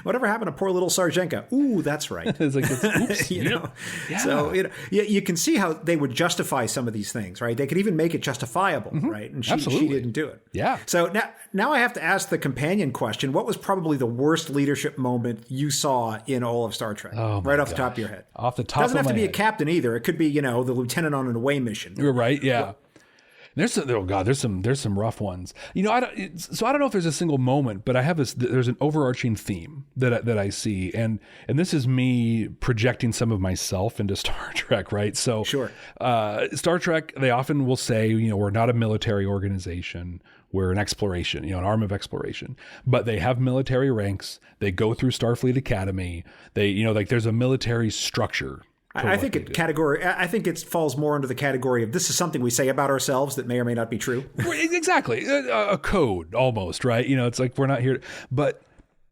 Whatever happened to poor little Sarjenka? Ooh, that's right. It's like, oops, So you can see how they would justify some of these things, right? They could even make it justifiable, right? And she didn't do it. Yeah. So now I have to ask the companion question: what was probably the worst leadership moment you saw in all of Star Trek, right off the top of your head? Off the top of my head. Doesn't have to be a captain either. It could be, the lieutenant on an away mission. You're right. Yeah. There's some rough ones. I don't know if there's a single moment, but I have there's an overarching theme that I see. And this is me projecting some of myself into Star Trek, right? So sure. Star Trek, they often will say, we're not a military organization. We're an exploration, an arm of exploration, but they have military ranks. They go through Starfleet Academy. They, there's a military structure. I think it falls more under the category of this is something we say about ourselves that may or may not be true. Exactly. A code almost, right? It's like, we're not here. But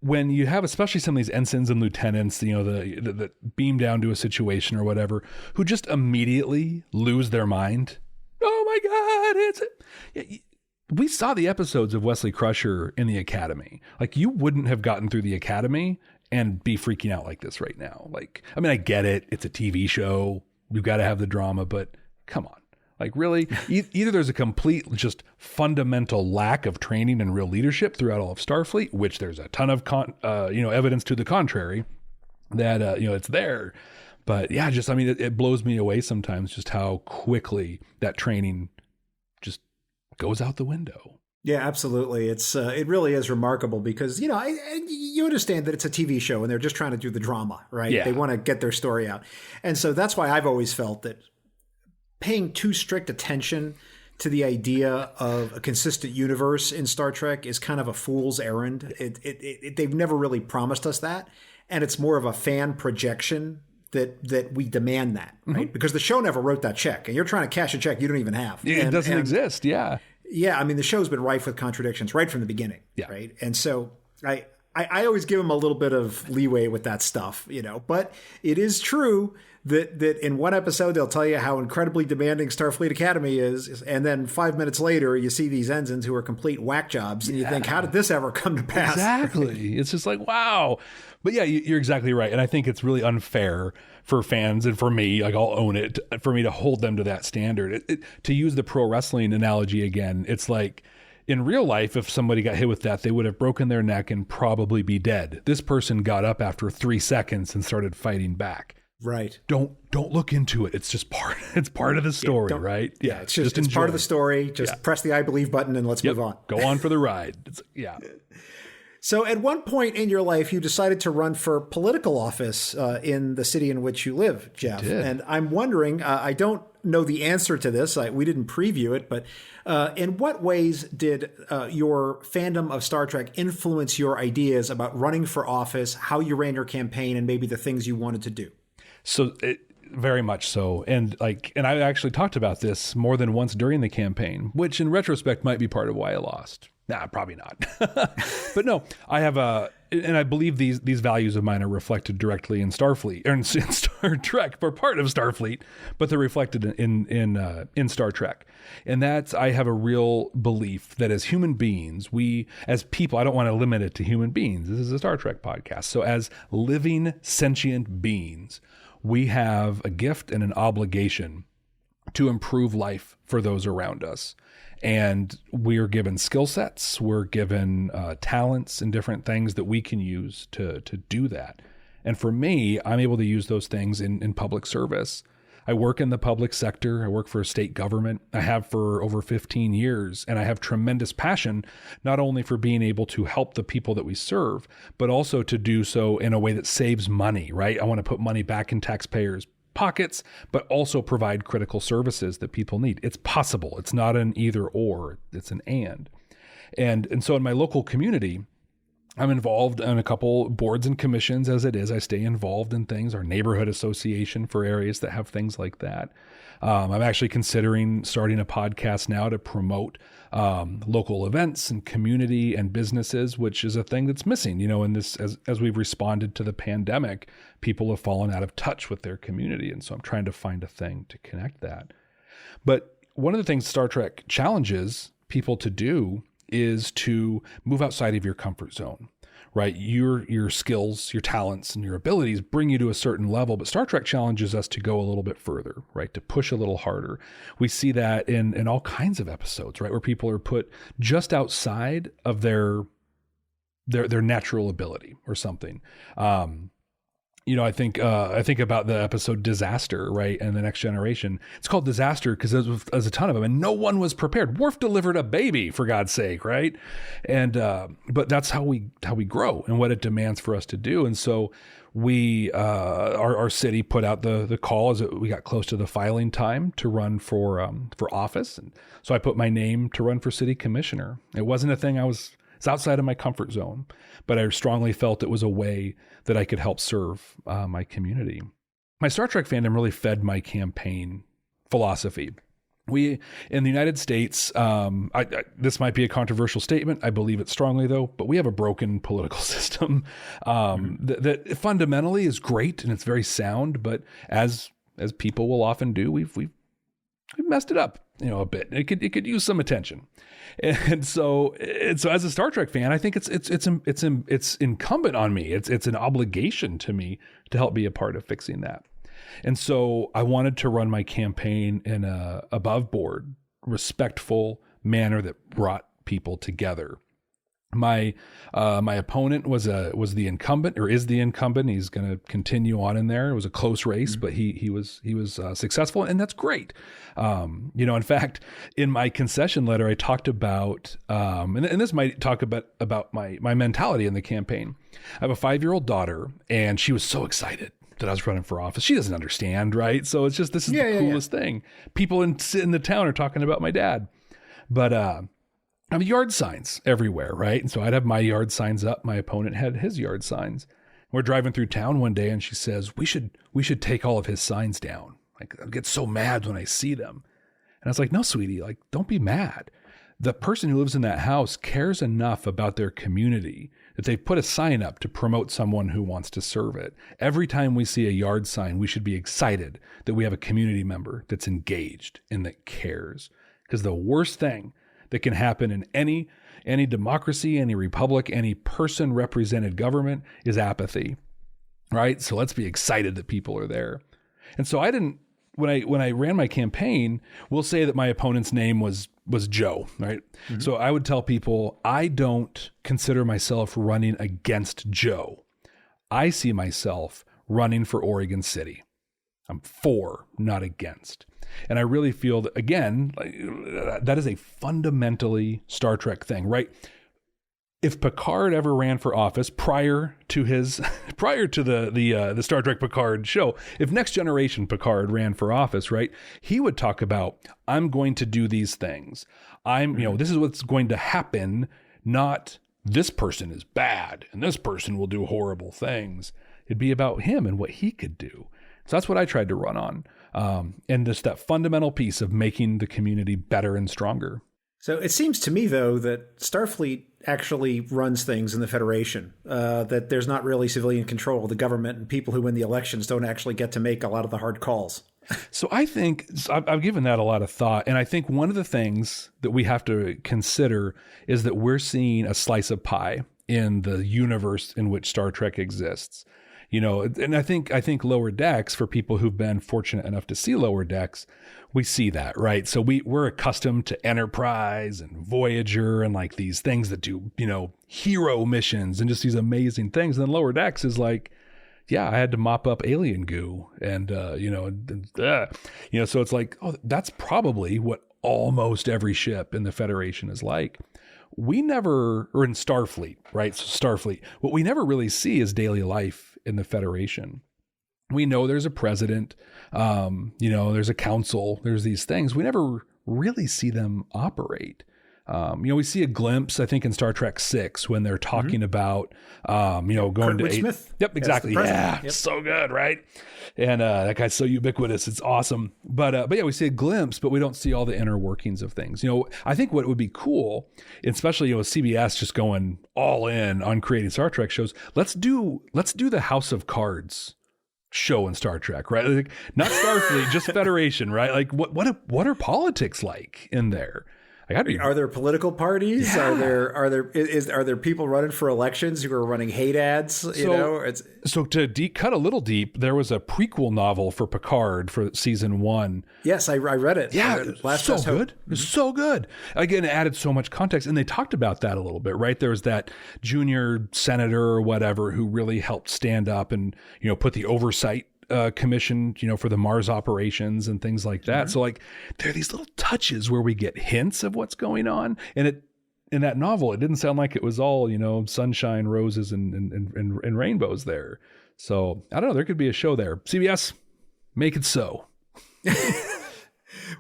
when you have, especially some of these ensigns and lieutenants, the beam down to a situation or whatever, who just immediately lose their mind. Oh my God, we saw the episodes of Wesley Crusher in the Academy. Like, you wouldn't have gotten through the Academy and be freaking out like this right now. Like, I mean, I get it. It's a TV show. You've got to have the drama, but come on. Like, really? Either there's a complete, just fundamental lack of training and real leadership throughout all of Starfleet, which there's a ton of, evidence to the contrary that, it's there. But yeah, it blows me away sometimes just how quickly that training just goes out the window. Yeah, absolutely. It really is remarkable because, you understand that it's a TV show and they're just trying to do the drama, right? Yeah. They want to get their story out. And so that's why I've always felt that paying too strict attention to the idea of a consistent universe in Star Trek is kind of a fool's errand. They've never really promised us that. And it's more of a fan projection that we demand that, right? Because the show never wrote that check and you're trying to cash a check you don't even have. It doesn't exist. Yeah. Yeah, I mean, the show's been rife with contradictions right from the beginning, right? And so I always give them a little bit of leeway with that stuff, But it is true that in one episode, they'll tell you how incredibly demanding Starfleet Academy is. And then 5 minutes later, you see these ensigns who are complete whack jobs. And you think, how did this ever come to pass? Exactly. It's just like, wow. But yeah, you're exactly right. And I think it's really unfair for fans and for me, like, I'll own it, for me to hold them to that standard. To use the pro wrestling analogy again, it's like, in real life, if somebody got hit with that, they would have broken their neck and probably be dead. This person got up after 3 seconds and started fighting back. Right. Don't look into it. It's just it's part of the story, right? Yeah, it's just part of the story. Just press the I believe button and let's move on. Go on for the ride. So at one point in your life, you decided to run for political office in the city in which you live, Jeff. And I'm wondering, I don't know the answer to this. We didn't preview it, but in what ways did your fandom of Star Trek influence your ideas about running for office, how you ran your campaign, and maybe the things you wanted to do? So very much so. And I actually talked about this more than once during the campaign, which in retrospect might be part of why I lost. Nah, probably not. But no, I have and I believe these values of mine are reflected directly in Starfleet or in Star Trek. We're part of Starfleet, but they're reflected in Star Trek. And I have a real belief that as human beings, we as people, I don't want to limit it to human beings. This is a Star Trek podcast. So as living sentient beings, we have a gift and an obligation to improve life for those around us. And we're given skill sets, we're given talents and different things that we can use to do that. And for me, I'm able to use those things in public service. I work in the public sector. I work for a state government. I have for over 15 years, and I have tremendous passion, not only for being able to help the people that we serve, but also to do so in a way that saves money, right? I want to put money back in taxpayers' pockets, but also provide critical services that people need. It's possible. It's not an either or, it's an and. And so in my local community, I'm involved in a couple boards and commissions as it is. I stay involved in things, our neighborhood association for areas that have things like that. I'm actually considering starting a podcast now to promote local events and community and businesses, which is a thing that's missing. In this, as we've responded to the pandemic, people have fallen out of touch with their community. And so I'm trying to find a thing to connect that. But one of the things Star Trek challenges people to do is to move outside of your comfort zone, right? Your skills, your talents, and your abilities bring you to a certain level, but Star Trek challenges us to go a little bit further, right? To push a little harder. We see that in all kinds of episodes, right? Where people are put just outside of their natural ability or something. I think about the episode Disaster, right? And the Next Generation. It's called Disaster because there's a ton of them and no one was prepared. Worf delivered a baby, for God's sake, right? And but that's how we grow and what it demands for us to do. And so we our city put out the call as we got close to the filing time to run for office. And so I put my name to run for city commissioner. It wasn't a thing it's outside of my comfort zone, but I strongly felt it was a way that I could help serve my community. My Star Trek fandom really fed my campaign philosophy. We, in the United States, this might be a controversial statement. I believe it strongly, though, but we have a broken political system that fundamentally is great and it's very sound, but as people will often do, we've messed it up, a bit. It could use some attention. And so as a Star Trek fan, I think it's incumbent on me. It's an obligation to me to help be a part of fixing that. And so I wanted to run my campaign in a above board, respectful manner that brought people together. My opponent was the incumbent, or is the incumbent. He's going to continue on in there. It was a close race, but he was successful, and that's great. In fact, in my concession letter, I talked about, and this might talk about my mentality in the campaign. I have a 5-year-old daughter, and she was so excited that I was running for office. She doesn't understand, right? So it's just, this is the coolest thing. People in the town are talking about my dad, but I have yard signs everywhere, right? And so I'd have my yard signs up. My opponent had his yard signs. We're driving through town one day and she says, we should take all of his signs down. Like, I get so mad when I see them. And I was like, no, sweetie, don't be mad. The person who lives in that house cares enough about their community that they've put a sign up to promote someone who wants to serve it. Every time we see a yard sign, we should be excited that we have a community member that's engaged and that cares. Because the worst thing that can happen in any democracy, any republic, any person-represented government is apathy, right? So let's be excited that people are there. And so when I ran my campaign, we'll say that my opponent's name was Joe, right? Mm-hmm. So I would tell people, I don't consider myself running against Joe. I see myself running for Oregon City. I'm for, not against. And I really feel that, again, that is a fundamentally Star Trek thing, right? If Picard ever ran for office prior to the Star Trek Picard show, if Next Generation Picard ran for office, right, he would talk about, I'm going to do these things. This is what's going to happen, not this person is bad and this person will do horrible things. It'd be about him and what he could do. So that's what I tried to run on. And just that fundamental piece of making the community better and stronger. So it seems to me, though, that Starfleet actually runs things in the Federation, that there's not really civilian control. The government and people who win the elections don't actually get to make a lot of the hard calls. So I think I've given that a lot of thought. And I think one of the things that we have to consider is that we're seeing a slice of pie in the universe in which Star Trek exists. And I think Lower Decks, for people who've been fortunate enough to see Lower Decks, we see that, right? So we're accustomed to Enterprise and Voyager and like these things that do, hero missions and just these amazing things. And then Lower Decks is like, yeah, I had to mop up alien goo and, so it's like, oh, that's probably what almost every ship in the Federation is like. We never, or in Starfleet, right? So Starfleet, what we never really see is daily life in the Federation. We know there's a president, there's a council, there's these things. We never really see them operate. We see a glimpse, I think, in Star Trek 6 when they're talking about, going Kurtwood to Smith. Yep, exactly. Yeah, yep. So good, right? And that guy's so ubiquitous. It's awesome. But yeah, we see a glimpse, but we don't see all the inner workings of things. I think what would be cool, especially with CBS just going all in on creating Star Trek shows. Let's do the House of Cards show in Star Trek, right? Like, not Starfleet, just Federation, right? Like what are politics like in there? Are there political parties? Yeah. Are there people running for elections who are running hate ads? So to cut a little deep, there was a prequel novel for Picard for season 1. Yes, I read it. Yeah, I read it. Last so Best Hope. good. It was so good. Again, it added so much context, and they talked about that a little bit, right? There was that junior senator or whatever who really helped stand up and put the oversight commission, for the Mars operations and things like that. So like there are these little touches where we get hints of what's going on. And in that novel, it didn't sound like it was all, sunshine, roses and rainbows there. So I don't know, there could be a show there. CBS, make it so.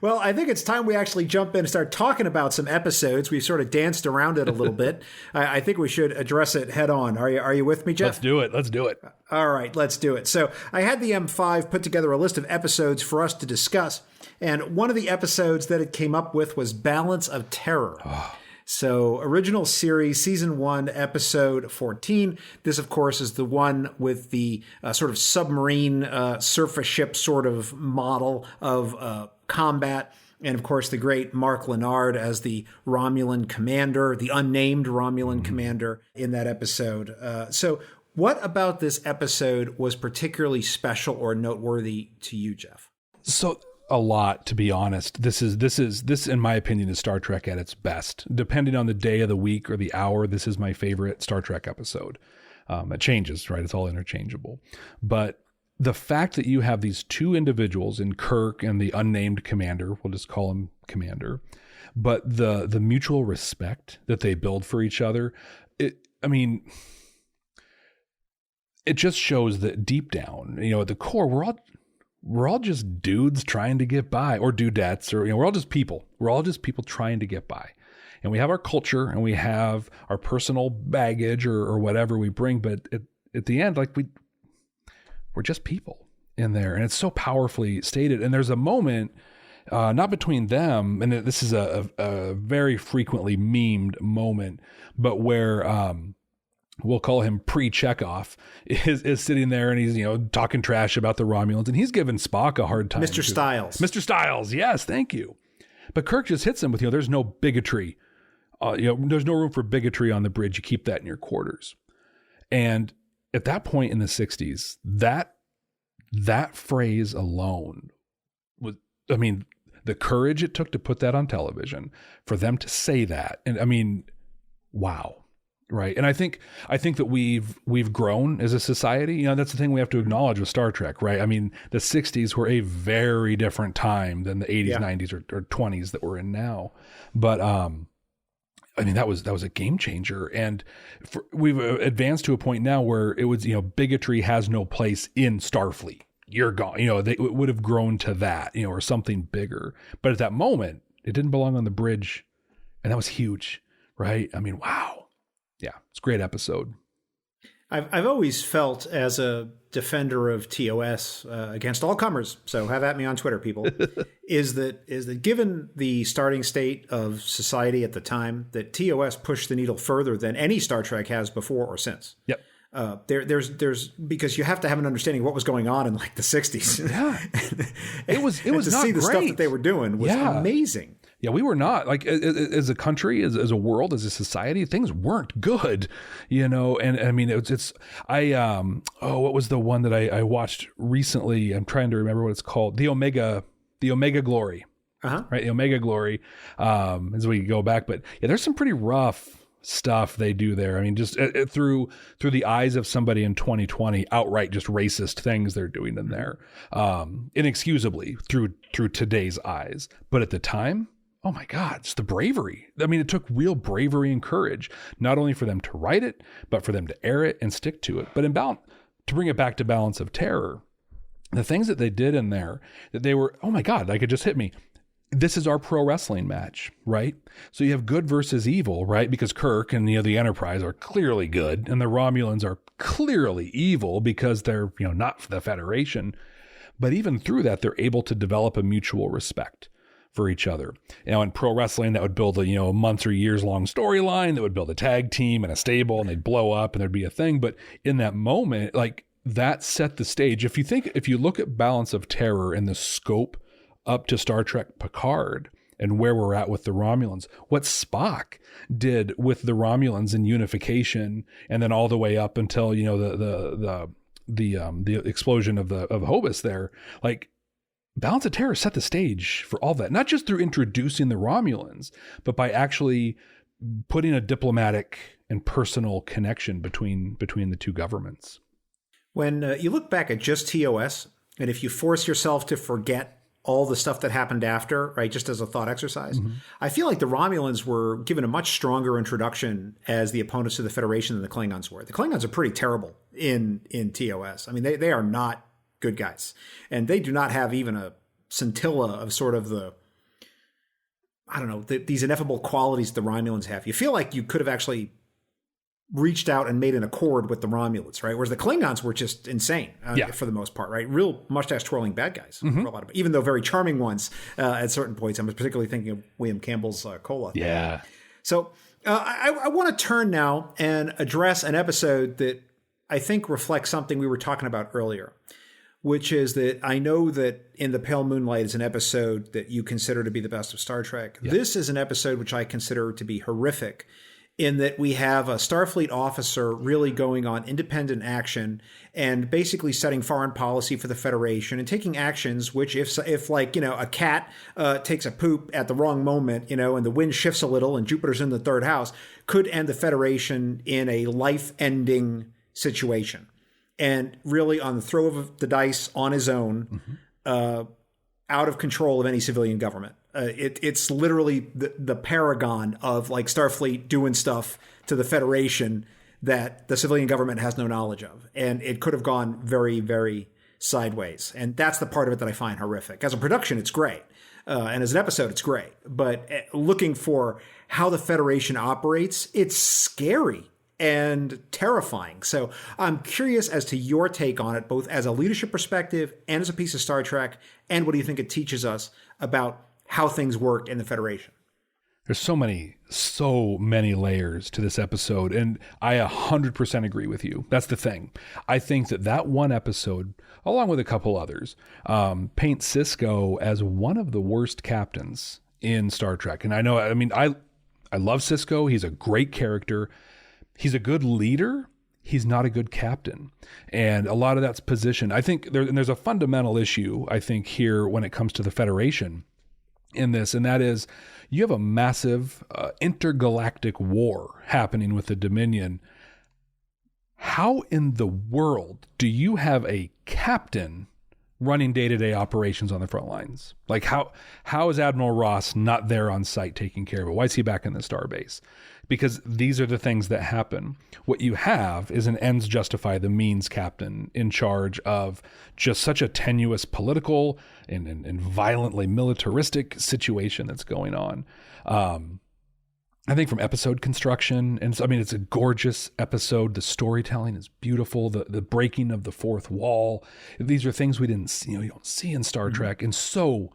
Well, I think it's time we actually jump in and start talking about some episodes. We've sort of danced around it a little bit. I think we should address it head on. Are you with me, Jeff? Let's do it. All right, let's do it. So I had the M5 put together a list of episodes for us to discuss. And one of the episodes that it came up with was Balance of Terror. Oh. So original series, season 1, episode 14. This, of course, is the one with the sort of submarine surface ship sort of model of combat. And, of course, the great Mark Lenard as the Romulan commander, the unnamed Romulan commander in that episode. So what about this episode was particularly special or noteworthy to you, Jeff? So a lot, to be honest. This in my opinion is Star Trek at its best. Depending on the day of the week or the hour, this is my favorite Star Trek episode. It changes, right? It's all interchangeable. But the fact that you have these two individuals in Kirk and the unnamed commander, we'll just call him Commander, but the mutual respect that they build for each other, it just shows that deep down, at the core, we're all just dudes trying to get by, or dudettes, or we're all just people. We're all just people trying to get by. And we have our culture and we have our personal baggage or whatever we bring, but at the end, like we're just people in there. And it's so powerfully stated. And there's a moment, not between them, and this is a very frequently memed moment, but where we'll call him pre-Chekhov, is sitting there and he's, talking trash about the Romulans, and he's giving Spock a hard time. Mr. Styles. Mr. Styles, yes, thank you. But Kirk just hits him with, there's no bigotry. There's no room for bigotry on the bridge. You keep that in your quarters. And at that point in the 60s, that phrase alone was, the courage it took to put that on television, for them to say that. And wow. Right. And I think that we've grown as a society. That's the thing we have to acknowledge with Star Trek, right? The 60s were a very different time than the 80s, 90s or 20s that we're in now. But that was a game changer. And we've advanced to a point now where it was, bigotry has no place in Starfleet. You're gone. They would have grown to that, or something bigger. But at that moment, it didn't belong on the bridge. And that was huge, right? Wow. Yeah, it's a great episode. I've always felt, as a defender of TOS against all comers, so have at me on Twitter, people, is that given the starting state of society at the time, that TOS pushed the needle further than any Star Trek has before or since. Yep. There's because you have to have an understanding of what was going on in like the 60s. Yeah. It was to not see the great stuff that they were doing was amazing. Yeah, we were not, like, as a country, as a world, as a society, things weren't good, and what was the one that I watched recently? I'm trying to remember what it's called. The Omega Glory. Uh-huh. Right. The Omega Glory, as we go back, but yeah, there's some pretty rough stuff they do there. Just through the eyes of somebody in 2020, outright just racist things they're doing in there, inexcusably through today's eyes. But at the time, oh my God, it's the bravery. It took real bravery and courage, not only for them to write it, but for them to air it and stick to it. But to bring it back to Balance of Terror, the things that they did in there, that they were, oh my God, like it just hit me. This is our pro wrestling match, right? So you have good versus evil, right? Because Kirk and the Enterprise are clearly good, and the Romulans are clearly evil because they're, not for the Federation. But even through that, they're able to develop a mutual respect for each other. In pro wrestling, that would build a months or years long storyline that would build a tag team and a stable, and they'd blow up and there'd be a thing. But in that moment, like, that set the stage. If you look at Balance of Terror and the scope up to Star Trek Picard and where we're at with the Romulans, what Spock did with the Romulans in unification, and then all the way up until the explosion of Hobus there, like, Balance of Terror set the stage for all that, not just through introducing the Romulans, but by actually putting a diplomatic and personal connection between the two governments. When you look back at just TOS, and if you force yourself to forget all the stuff that happened after, right, just as a thought exercise, I feel like the Romulans were given a much stronger introduction as the opponents of the Federation than the Klingons were. The Klingons are pretty terrible in TOS. I mean, they are not good guys, and they do not have even a scintilla of sort of these ineffable qualities the Romulans have. You feel like you could have actually reached out and made an accord with the Romulans, right? Whereas the Klingons were just insane for the most part, right? Real mustache twirling bad guys, for a lot of, even though very charming ones at certain points. I'm particularly thinking of William Campbell's Kola. Yeah. So I want to turn now and address an episode that I think reflects something we were talking about earlier, which is that I know that In the Pale Moonlight is an episode that you consider to be the best of Star Trek. Yeah. This is an episode which I consider to be horrific, in that we have a Starfleet officer really going on independent action and basically setting foreign policy for the Federation and taking actions which, if a cat takes a poop at the wrong moment, and the wind shifts a little and Jupiter's in the third house, could end the Federation in a life-ending situation. And really on the throw of the dice on his own, out of control of any civilian government. It's literally the paragon of like Starfleet doing stuff to the Federation that the civilian government has no knowledge of. And it could have gone very, very sideways. And that's the part of it that I find horrific. As a production, it's great. And as an episode, it's great. But looking for how the Federation operates, it's scary and terrifying. So I'm curious as to your take on it, both as a leadership perspective and as a piece of Star Trek. And what do you think it teaches us about how things work in the Federation? There's so many layers to this episode, and I 100% agree with you. That's the thing. I think that one episode, along with a couple others, paints Sisko as one of the worst captains in Star Trek. And I love Sisko. He's a great character. He's a good leader. He's not a good captain. And a lot of that's position. I think there's a fundamental issue, I think, here when it comes to the Federation in this, and that is you have a massive intergalactic war happening with the Dominion. How in the world do you have a captain running day-to-day operations on the front lines? Like how is Admiral Ross not there on site taking care of it? Why is he back in the starbase? Because these are the things that happen. What you have is an ends justify the means captain in charge of just such a tenuous political and violently militaristic situation that's going on. I think from episode construction, and it's a gorgeous episode. The storytelling is beautiful. The breaking of the fourth wall. These are things we didn't see, you don't see in Star Trek, and so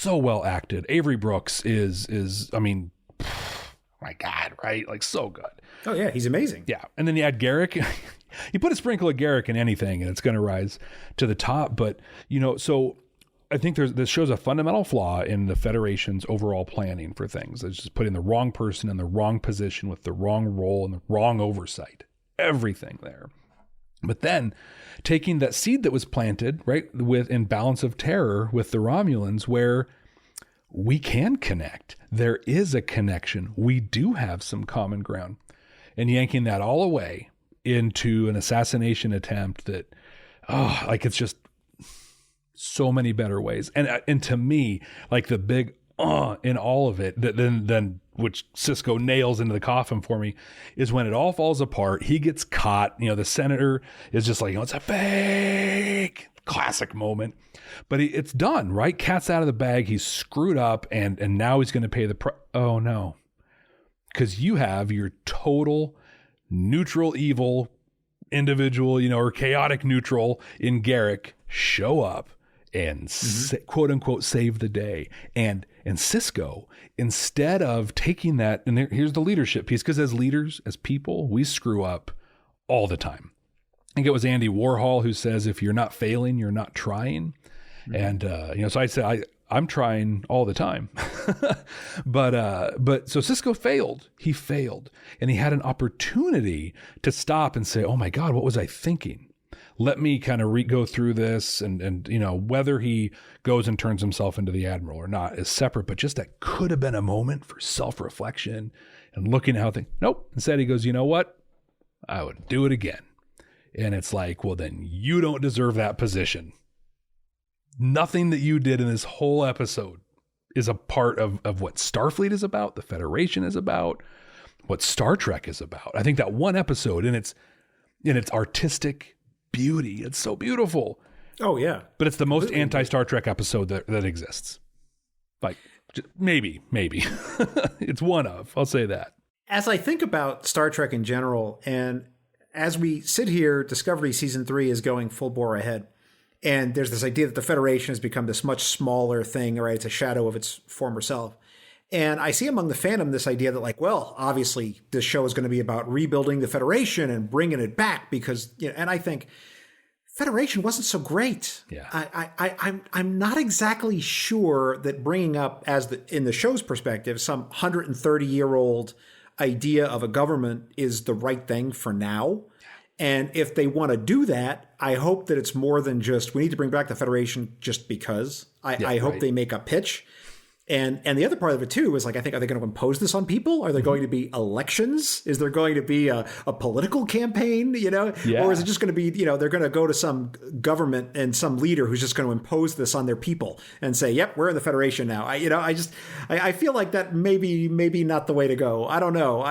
well acted. Avery Brooks is my God, right? Like, so good. Oh yeah, he's amazing. Yeah, and then you add Garrick. You put a sprinkle of Garrick in anything, and it's going to rise to the top. But so I think this shows a fundamental flaw in the Federation's overall planning for things. It's just putting the wrong person in the wrong position with the wrong role and the wrong oversight. Everything there. But then taking that seed that was planted, right, in Balance of Terror with the Romulans, where we can connect. There is a connection. We do have some common ground. And yanking that all away into an assassination attempt that, it's just so many better ways. And to me, like the big in all of it, than which Sisko nails into the coffin for me, is when it all falls apart. He gets caught. The senator is just like, it's a fake. Classic moment. But it's done, right? Cat's out of the bag. He's screwed up, and now he's going to pay the price. Oh, no. Because you have your total neutral evil individual, or chaotic neutral in Garrick show up and quote unquote save the day. And Sisko, instead of taking that, and here's the leadership piece, because as leaders, as people, we screw up all the time. I think it was Andy Warhol who says, if you're not failing, you're not trying. And, so I say, I'm trying all the time. but so Sisko failed. He failed. And he had an opportunity to stop and say, oh my God, what was I thinking? Let me kind of go through this, and whether he goes and turns himself into the Admiral or not is separate, but just that could have been a moment for self-reflection and looking at how things, nope. Instead he goes, you know what? I would do it again. And it's like, well, then you don't deserve that position. Nothing that you did in this whole episode is a part of what Starfleet is about, the Federation is about, what Star Trek is about. I think that one episode in its artistic beauty, it's so beautiful. Oh, yeah. But it's the most anti-Star Trek episode that exists. Like, maybe. It's one of, I'll say that. As I think about Star Trek in general, and as we sit here, Discovery Season 3 is going full bore ahead. And there's this idea that the Federation has become this much smaller thing, right? It's a shadow of its former self. And I see among the fandom this idea that, like, well, obviously this show is going to be about rebuilding the Federation and bringing it back because, and I think Federation wasn't so great. Yeah. I'm not exactly sure that bringing up, in the show's perspective, some 130-year-old idea of a government is the right thing for now. And if they want to do that, I hope that it's more than just, we need to bring back the Federation just because. I hope they make a pitch. And the other part of it too is, like, I think, are they going to impose this on people? Are there going to be elections? Is there going to be a political campaign, Or is it just going to be, they're going to go to some government and some leader who's just going to impose this on their people and say, yep, we're in the Federation now. I feel like that maybe not the way to go. I don't know.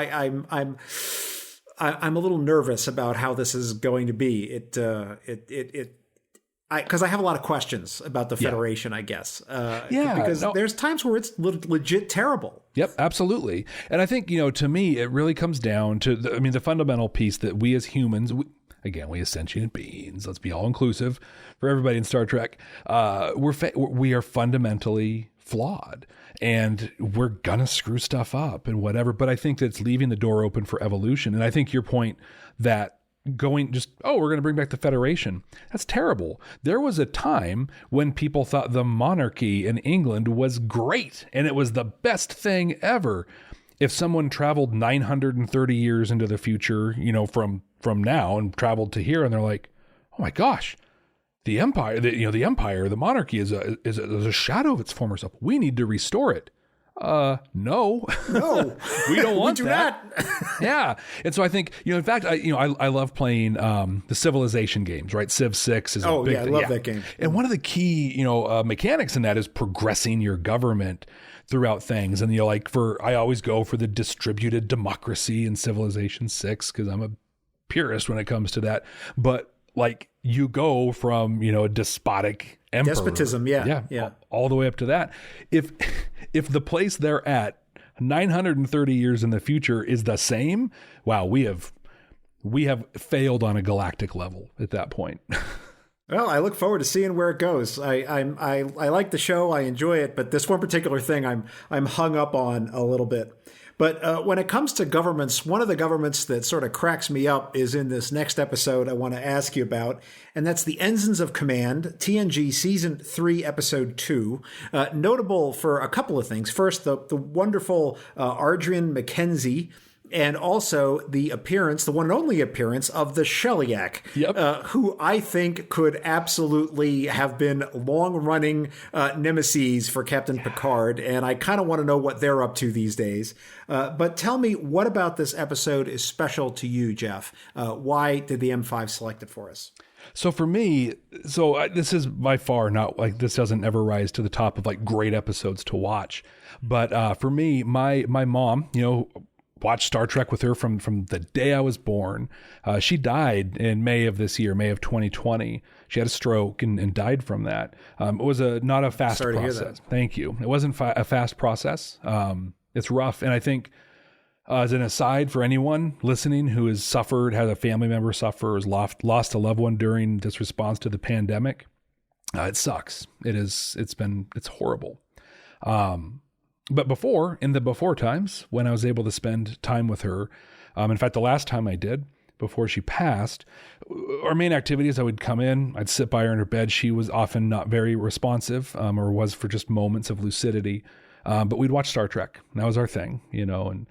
I'm a little nervous about how this is going to be. Because I have a lot of questions about the Federation, I guess. Because there's times where it's legit terrible. Yep, absolutely. And I think, to me, it really comes down to, the fundamental piece that we as humans, we as sentient beings, let's be all inclusive for everybody in Star Trek, we are fundamentally flawed. And we're going to screw stuff up and whatever. But I think that's leaving the door open for evolution. And I think your point that we're going to bring back the Federation, that's terrible. There was a time when people thought the monarchy in England was great and it was the best thing ever. If someone traveled 930 years into the future, from now, and traveled to here, and they're like, oh my gosh, the empire, the monarchy is a shadow of its former self. We need to restore it. No, we don't want that. Yeah. And so I think, in fact, I love playing, the Civilization games, right? Civ 6 is a big thing. I love that game. And one of the key, mechanics in that is progressing your government throughout things. And I always go for the distributed democracy in Civilization 6 because I'm a purist when it comes to that. But you go from, a despotic emperor. Despotism, yeah. All the way up to that. If the place they're at 930 years in the future is the same, wow, we have failed on a galactic level at that point. Well, I look forward to seeing where it goes. I like the show, I enjoy it, but this one particular thing I'm hung up on a little bit. But when it comes to governments, one of the governments that sort of cracks me up is in this next episode I want to ask you about, and that's the Ensigns of Command, TNG Season 3, Episode 2. Notable for a couple of things. First, the wonderful Ardrian Mackenzie and also the appearance, the one and only appearance of the Shellyak, who I think could absolutely have been long-running nemesis for Captain Picard, and I kind of want to know what they're up to these days. But tell me, what about this episode is special to you, Jeff? Why did the M5 select it for us? So for me, this is by far not like, this doesn't ever rise to the top of like great episodes to watch. But for me, my mom, watched Star Trek with her from the day I was born. She died in May of this year, May of 2020. She had a stroke and died from that. It was not a fast Sorry process. to hear that. Thank you. It wasn't a fast process. It's rough. And I think, as an aside for anyone listening who has suffered, had a family member suffer, or has lost a loved one during this response to the pandemic, it sucks. It's horrible. But in the before times, when I was able to spend time with her, in fact, the last time I did, before she passed, our main activities, I would come in, I'd sit by her in her bed. She was often not very responsive, or was for just moments of lucidity. But we'd watch Star Trek. That was our thing, and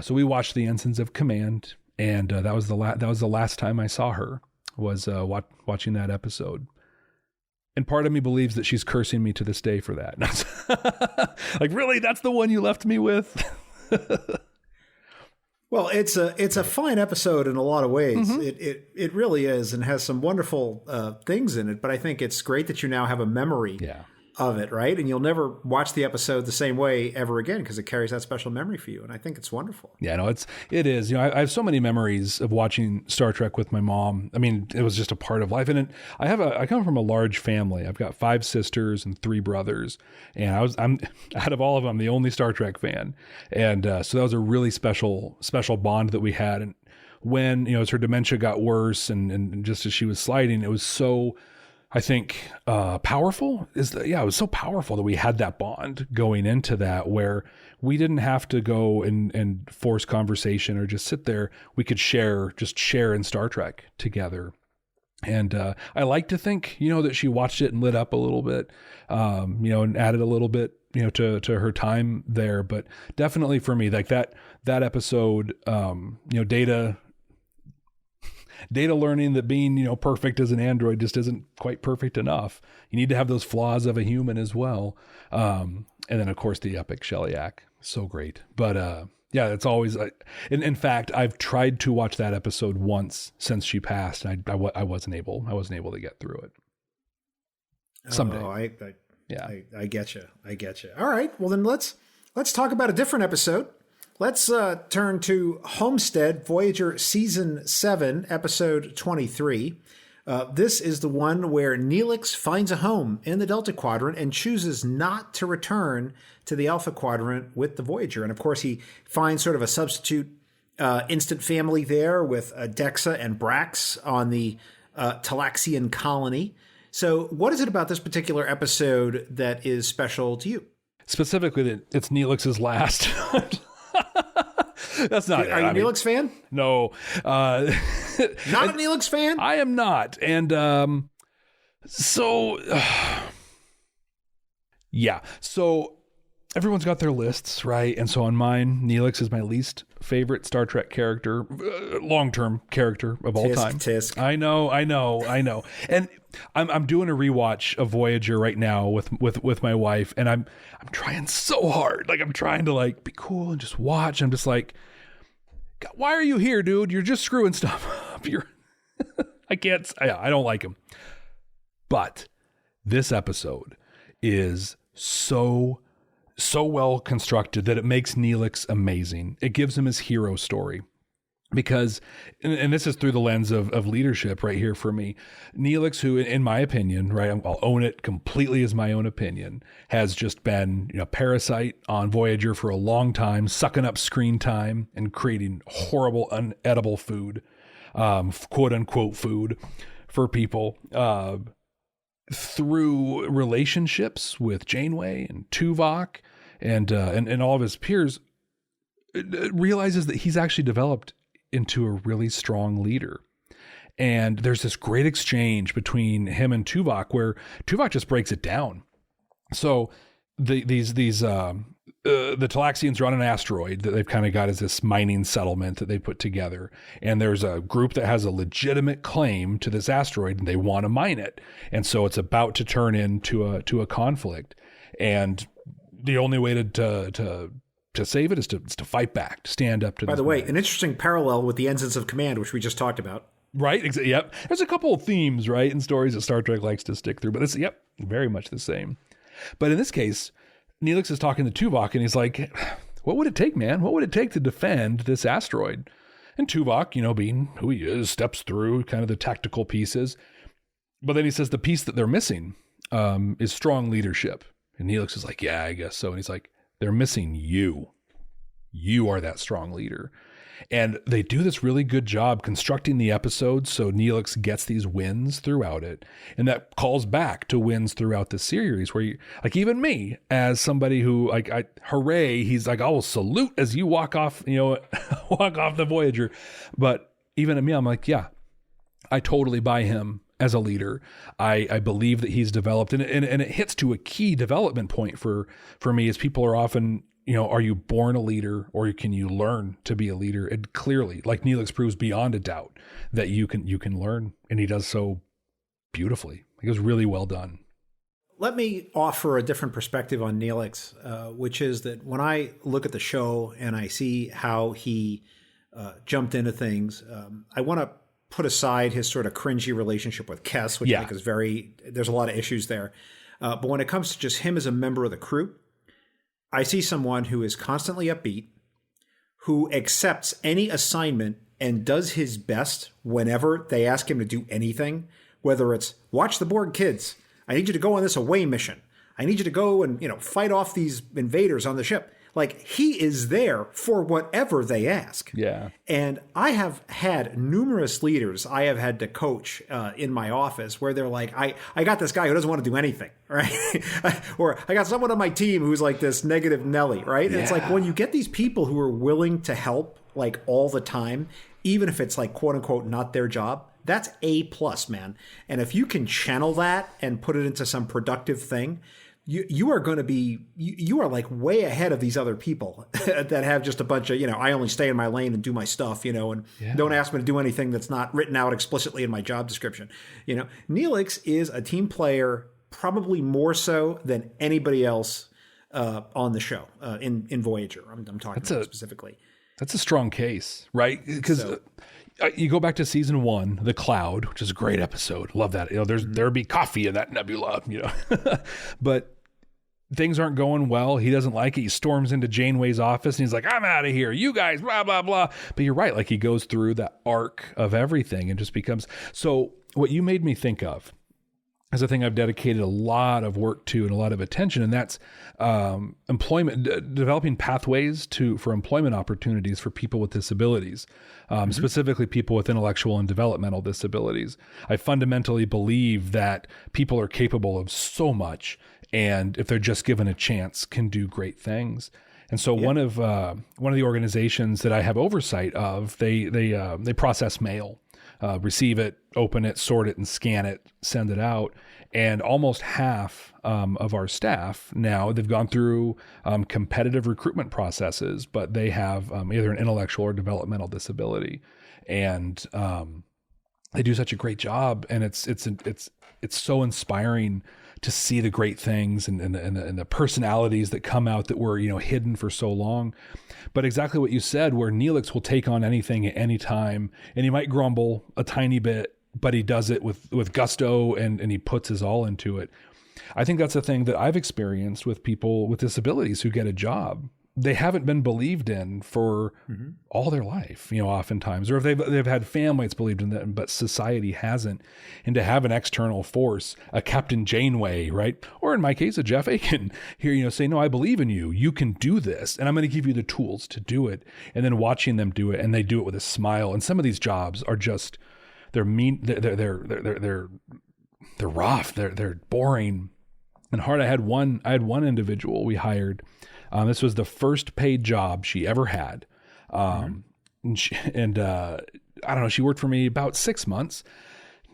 so we watched the Ensigns of Command, and that was the last time I saw her, was watching that episode. And part of me believes that she's cursing me to this day for that. Like, really, that's the one you left me with? Well, it's a fine episode in a lot of ways. Mm-hmm. It really is, and has some wonderful things in it. But I think it's great that you now have a memory of it, right? And you'll never watch the episode the same way ever again because it carries that special memory for you. And I think it's wonderful. Yeah, no, it is. I have so many memories of watching Star Trek with my mom. I mean, it was just a part of life. And I come from a large family. I've got 5 sisters and 3 brothers, and I'm out of all of them the only Star Trek fan. And so that was a really special bond that we had. And when as her dementia got worse, and just as she was sliding, it was so, I think, powerful. It was so powerful that we had that bond going into that, where we didn't have to go and force conversation or just sit there. We could share in Star Trek together. And I like to think, that she watched it and lit up a little bit, and added a little bit, to her time there. But definitely for me, like that episode, Data learning that being, perfect as an android just isn't quite perfect enough. You need to have those flaws of a human as well. And then, of course, the epic Shellyak. So great. But it's always, in fact, I've tried to watch that episode once since she passed. And I wasn't able to get through it. Someday. Oh, I get you. All right. Well, then let's talk about a different episode. Let's turn to Homestead, Voyager Season 7, Episode 23. This is the one where Neelix finds a home in the Delta Quadrant and chooses not to return to the Alpha Quadrant with the Voyager. And, of course, he finds sort of a substitute instant family there with Dexa and Brax on the Talaxian colony. So what is it about this particular episode that is special to you? Specifically, that it's Neelix's last... That's not. Are you a Neelix fan? No, not a Neelix fan. I am not, and so everyone's got their lists, right? And so on mine, Neelix is my least favorite Star Trek character, long-term character of all time. Tisk. I know, and I'm doing a rewatch of Voyager right now with my wife, and I'm trying so hard. Like, I'm trying to be cool and just watch. I'm just like, God, why are you here, dude? You're just screwing stuff up. I don't like him. But this episode is so well constructed that it makes Neelix amazing. It gives him his hero story. Because, and this is through the lens of leadership right here for me, Neelix, who, in my opinion, right, I'll own it completely as my own opinion, has just been, parasite on Voyager for a long time, sucking up screen time and creating horrible, unedible food, quote unquote food for people, through relationships with Janeway and Tuvok and all of his peers, realizes that he's actually developed into a really strong leader. And there's this great exchange between him and Tuvok where Tuvok just breaks it down. So these the Talaxians are on an asteroid that they've kind of got as this mining settlement that they put together. And there's a group that has a legitimate claim to this asteroid and they want to mine it. And so it's about to turn into a conflict. And the only way to save it is to fight back, to stand up to. By the way, an interesting parallel with the Ensigns of Command, which we just talked about. Right. Yep. There's a couple of themes, right, in stories that Star Trek likes to stick through, but it's, yep, very much the same. But in this case, Neelix is talking to Tuvok and he's like, what would it take, man? What would it take to defend this asteroid? And Tuvok, being who he is, steps through kind of the tactical pieces. But then he says the piece that they're missing is strong leadership. And Neelix is like, yeah, I guess so. And he's like, they're missing you. You are that strong leader. And they do this really good job constructing the episodes so Neelix gets these wins throughout it. And that calls back to wins throughout the series where you, like even me as somebody who hooray, he's like, I will salute as you walk off, walk off the Voyager. But even at me, I'm like, yeah, I totally buy him as a leader. I believe that he's developed and it hits to a key development point for me as people are often, are you born a leader or can you learn to be a leader? And clearly, like Neelix proves beyond a doubt that you can learn, and he does so beautifully. It was really well done. Let me offer a different perspective on Neelix, which is that when I look at the show and I see how he jumped into things, I want to put aside his sort of cringy relationship with Kes, which I think is there's a lot of issues there. But when it comes to just him as a member of the crew, I see someone who is constantly upbeat, who accepts any assignment and does his best whenever they ask him to do anything, whether it's watch the Borg kids. I need you to go on this away mission. I need you to go and, fight off these invaders on the ship. Like, he is there for whatever they ask. Yeah. And I have had numerous leaders I have had to coach in my office where they're like, I got this guy who doesn't want to do anything, right? Or I got someone on my team who's like this negative Nelly, right? And it's like when you get these people who are willing to help like all the time, even if it's like quote unquote not their job, that's A+, man. And if you can channel that and put it into some productive thing, you are going to be, you are like way ahead of these other people that have just a bunch of, I only stay in my lane and do my stuff, and don't ask me to do anything that's not written out explicitly in my job description. Neelix is a team player, probably more so than anybody else on the show in Voyager. I'm talking about specifically. That's a strong case, right? Because you go back to season 1, The Cloud, which is a great episode. Love that. There'd be coffee in that nebula, but things aren't going well. He doesn't like it. He storms into Janeway's office and he's like, I'm out of here. You guys, blah, blah, blah. But you're right. Like he goes through the arc of everything and just becomes. So what you made me think of is a thing I've dedicated a lot of work to and a lot of attention. And that's employment, developing pathways for employment opportunities for people with disabilities, specifically people with intellectual and developmental disabilities. I fundamentally believe that people are capable of so much, and if they're just given a chance, can do great things. And so one of the organizations that I have oversight of, they process mail, receive it, open it, sort it, and scan it, send it out. And almost half of our staff now, they've gone through competitive recruitment processes, but they have either an intellectual or developmental disability, and they do such a great job. And it's so inspiring to see the great things and the personalities that come out that were, hidden for so long. But exactly what you said, where Neelix will take on anything at any time, and he might grumble a tiny bit, but he does it with gusto and he puts his all into it. I think that's a thing that I've experienced with people with disabilities who get a job. They haven't been believed in for all their life, oftentimes, or if they've had family that's believed in them, but society hasn't. And to have an external force, a Captain Janeway, right? Or in my case, a Jeff Akin here, say, no, I believe in you. You can do this, and I'm going to give you the tools to do it. And then watching them do it, and they do it with a smile. And some of these jobs are just, they're mean, they're rough, they're boring and hard. I had one individual we hired. This was the first paid job she ever had. And I don't know, she worked for me about 6 months.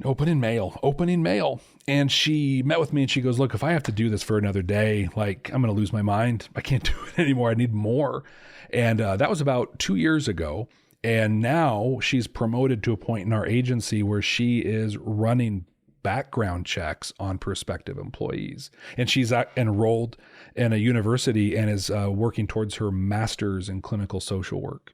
opening mail. And she met with me and she goes, look, if I have to do this for another day, like I'm going to lose my mind. I can't do it anymore. I need more. And that was about 2 years ago. And now she's promoted to a point in our agency where she is running background checks on prospective employees. And she's enrolled in a university and is working towards her master's in clinical social work.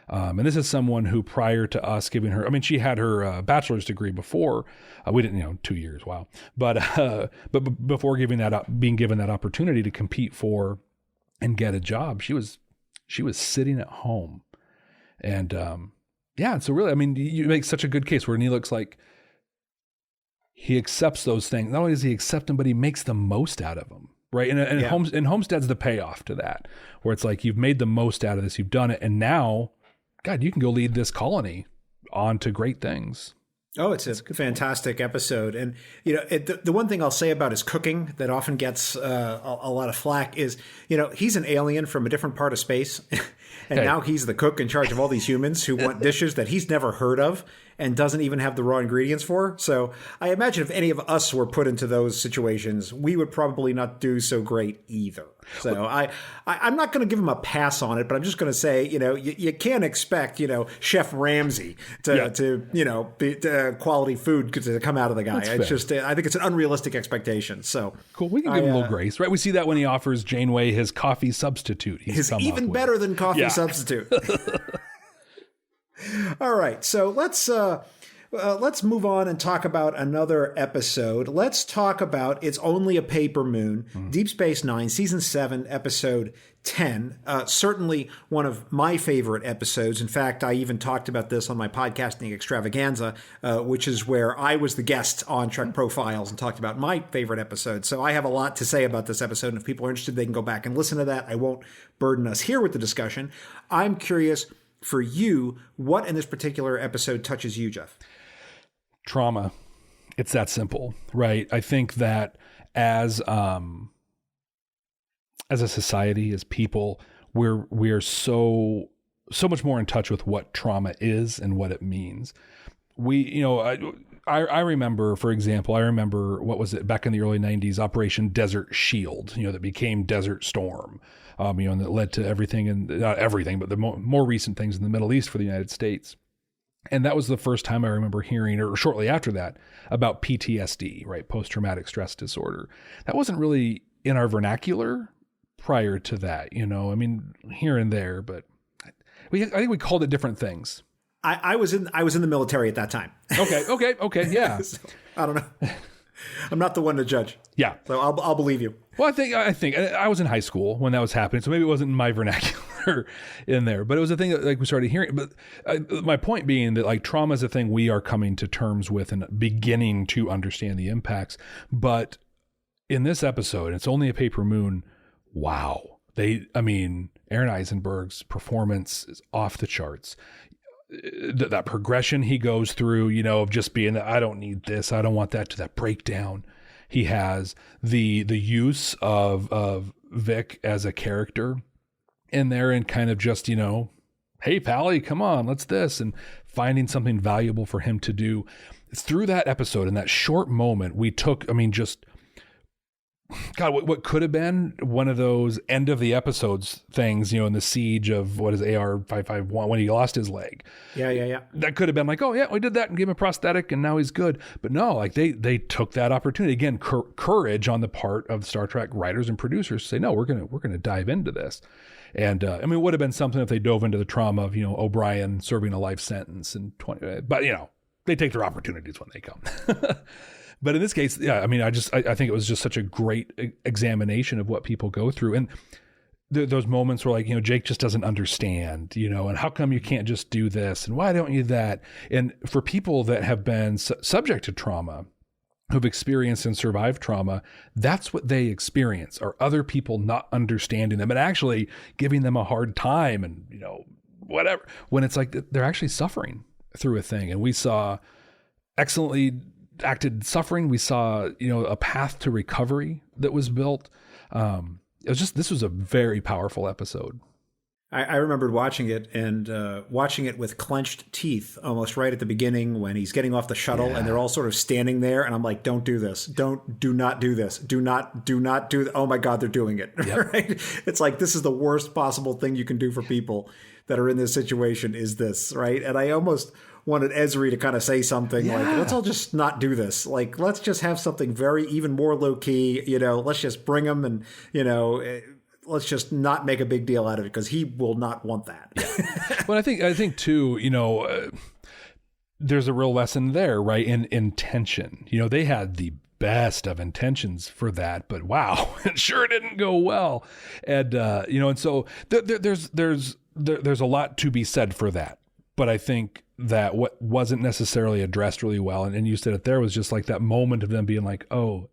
And this is someone who, prior to us giving her, I mean, she had her bachelor's degree before. We didn't, 2 years, wow. But before being given that opportunity to compete for and get a job, she was sitting at home. And so really, I mean, you make such a good case where Neelix, like, he accepts those things. Not only does he accept them, but he makes the most out of them. Right. And Homestead's the payoff to that, where it's like, you've made the most out of this, you've done it. And now, God, you can go lead this colony on to great things. Oh, it's a fantastic episode. And, the one thing I'll say about his cooking that often gets a lot of flack is, he's an alien from a different part of space. And now he's the cook in charge of all these humans who want dishes that he's never heard of and doesn't even have the raw ingredients for. So I imagine if any of us were put into those situations, we would probably not do so great either. So I'm not going to give him a pass on it, but I'm just going to say, you can't expect, Chef Ramsay to quality food to come out of the guy. It's just, I think it's an unrealistic expectation. So cool. We can give him a little grace, right? We see that when he offers Janeway his coffee substitute. He's even better than coffee substitute. All right, so let's move on and talk about another episode. Let's talk about It's Only a Paper Moon, Deep Space Nine, Season 7, Episode 10. Certainly one of my favorite episodes. In fact, I even talked about this on my podcasting extravaganza, which is where I was the guest on Trek Profiles and talked about my favorite episode. So I have a lot to say about this episode. And if people are interested, they can go back and listen to that. I won't burden us here with the discussion. I'm curious, for you, what in this particular episode touches you, Jeff? Trauma. It's that simple, right? I think that as a society, as people, we're so much more in touch with what trauma is and what it means. I remember, for example, what was it back in the early 90s, Operation Desert Shield, that became Desert Storm, and that led to everything, and not everything, but the more recent things in the Middle East for the United States. And that was the first time I remember hearing, or shortly after that, about PTSD, right? Post-traumatic stress disorder. That wasn't really in our vernacular prior to that, I mean, here and there, but I think we called it different things. I was in the military at that time. Okay. Yeah. So, I don't know. I'm not the one to judge. Yeah. So I'll believe you. Well, I think I was in high school when that was happening, so maybe it wasn't in my vernacular in there, but it was a thing that we started hearing. But my point being that trauma is a thing we are coming to terms with and beginning to understand the impacts. But in this episode, It's Only a Paper Moon. Wow. Aaron Eisenberg's performance is off the charts. That progression he goes through, of just being that I don't need this, I don't want that, to that breakdown. He has the use of Vic as a character in there and kind of just, hey, Pally, come on, let's this, and finding something valuable for him to do. Through that episode, in that short moment, we took, God, what could have been one of those end of the episodes things, in the siege of what is AR-551 when he lost his leg. Yeah. That could have been like, oh yeah, we did that and gave him a prosthetic and now he's good. But no, they took that opportunity. Again, courage on the part of Star Trek writers and producers to say, no, we're gonna dive into this. And it would have been something if they dove into the trauma of O'Brien serving a life sentence in 20. But they take their opportunities when they come. But in this case, yeah, I think it was just such a great examination of what people go through. And those moments where Jake just doesn't understand, and how come you can't just do this? And why don't you that? And for people that have been subject to trauma, who've experienced and survived trauma, that's what they experience, are other people not understanding them and actually giving them a hard time and, whatever, when it's like they're actually suffering through a thing. And we saw excellently acted suffering. We saw, a path to recovery that was built. This was a very powerful episode. I remembered watching it and watching it with clenched teeth almost right at the beginning when he's getting off the shuttle and they're all sort of standing there. And I'm like, don't do this. Do not do this. Do not do. Oh my God, they're doing it. Yep. Right. It's like, this is the worst possible thing you can do for people that are in this situation is this. Right. And I almost wanted Ezri to kind of say something like, let's all just not do this. Like, let's just have something even more low key, let's just bring them and, let's just not make a big deal out of it because he will not want that. Well, I think too, there's a real lesson there, right? In intention. They had the best of intentions for that, but wow, it sure didn't go well. And, and so there's a lot to be said for that. But I think that what wasn't necessarily addressed really well, and you said it there, was just like that moment of them being like, oh,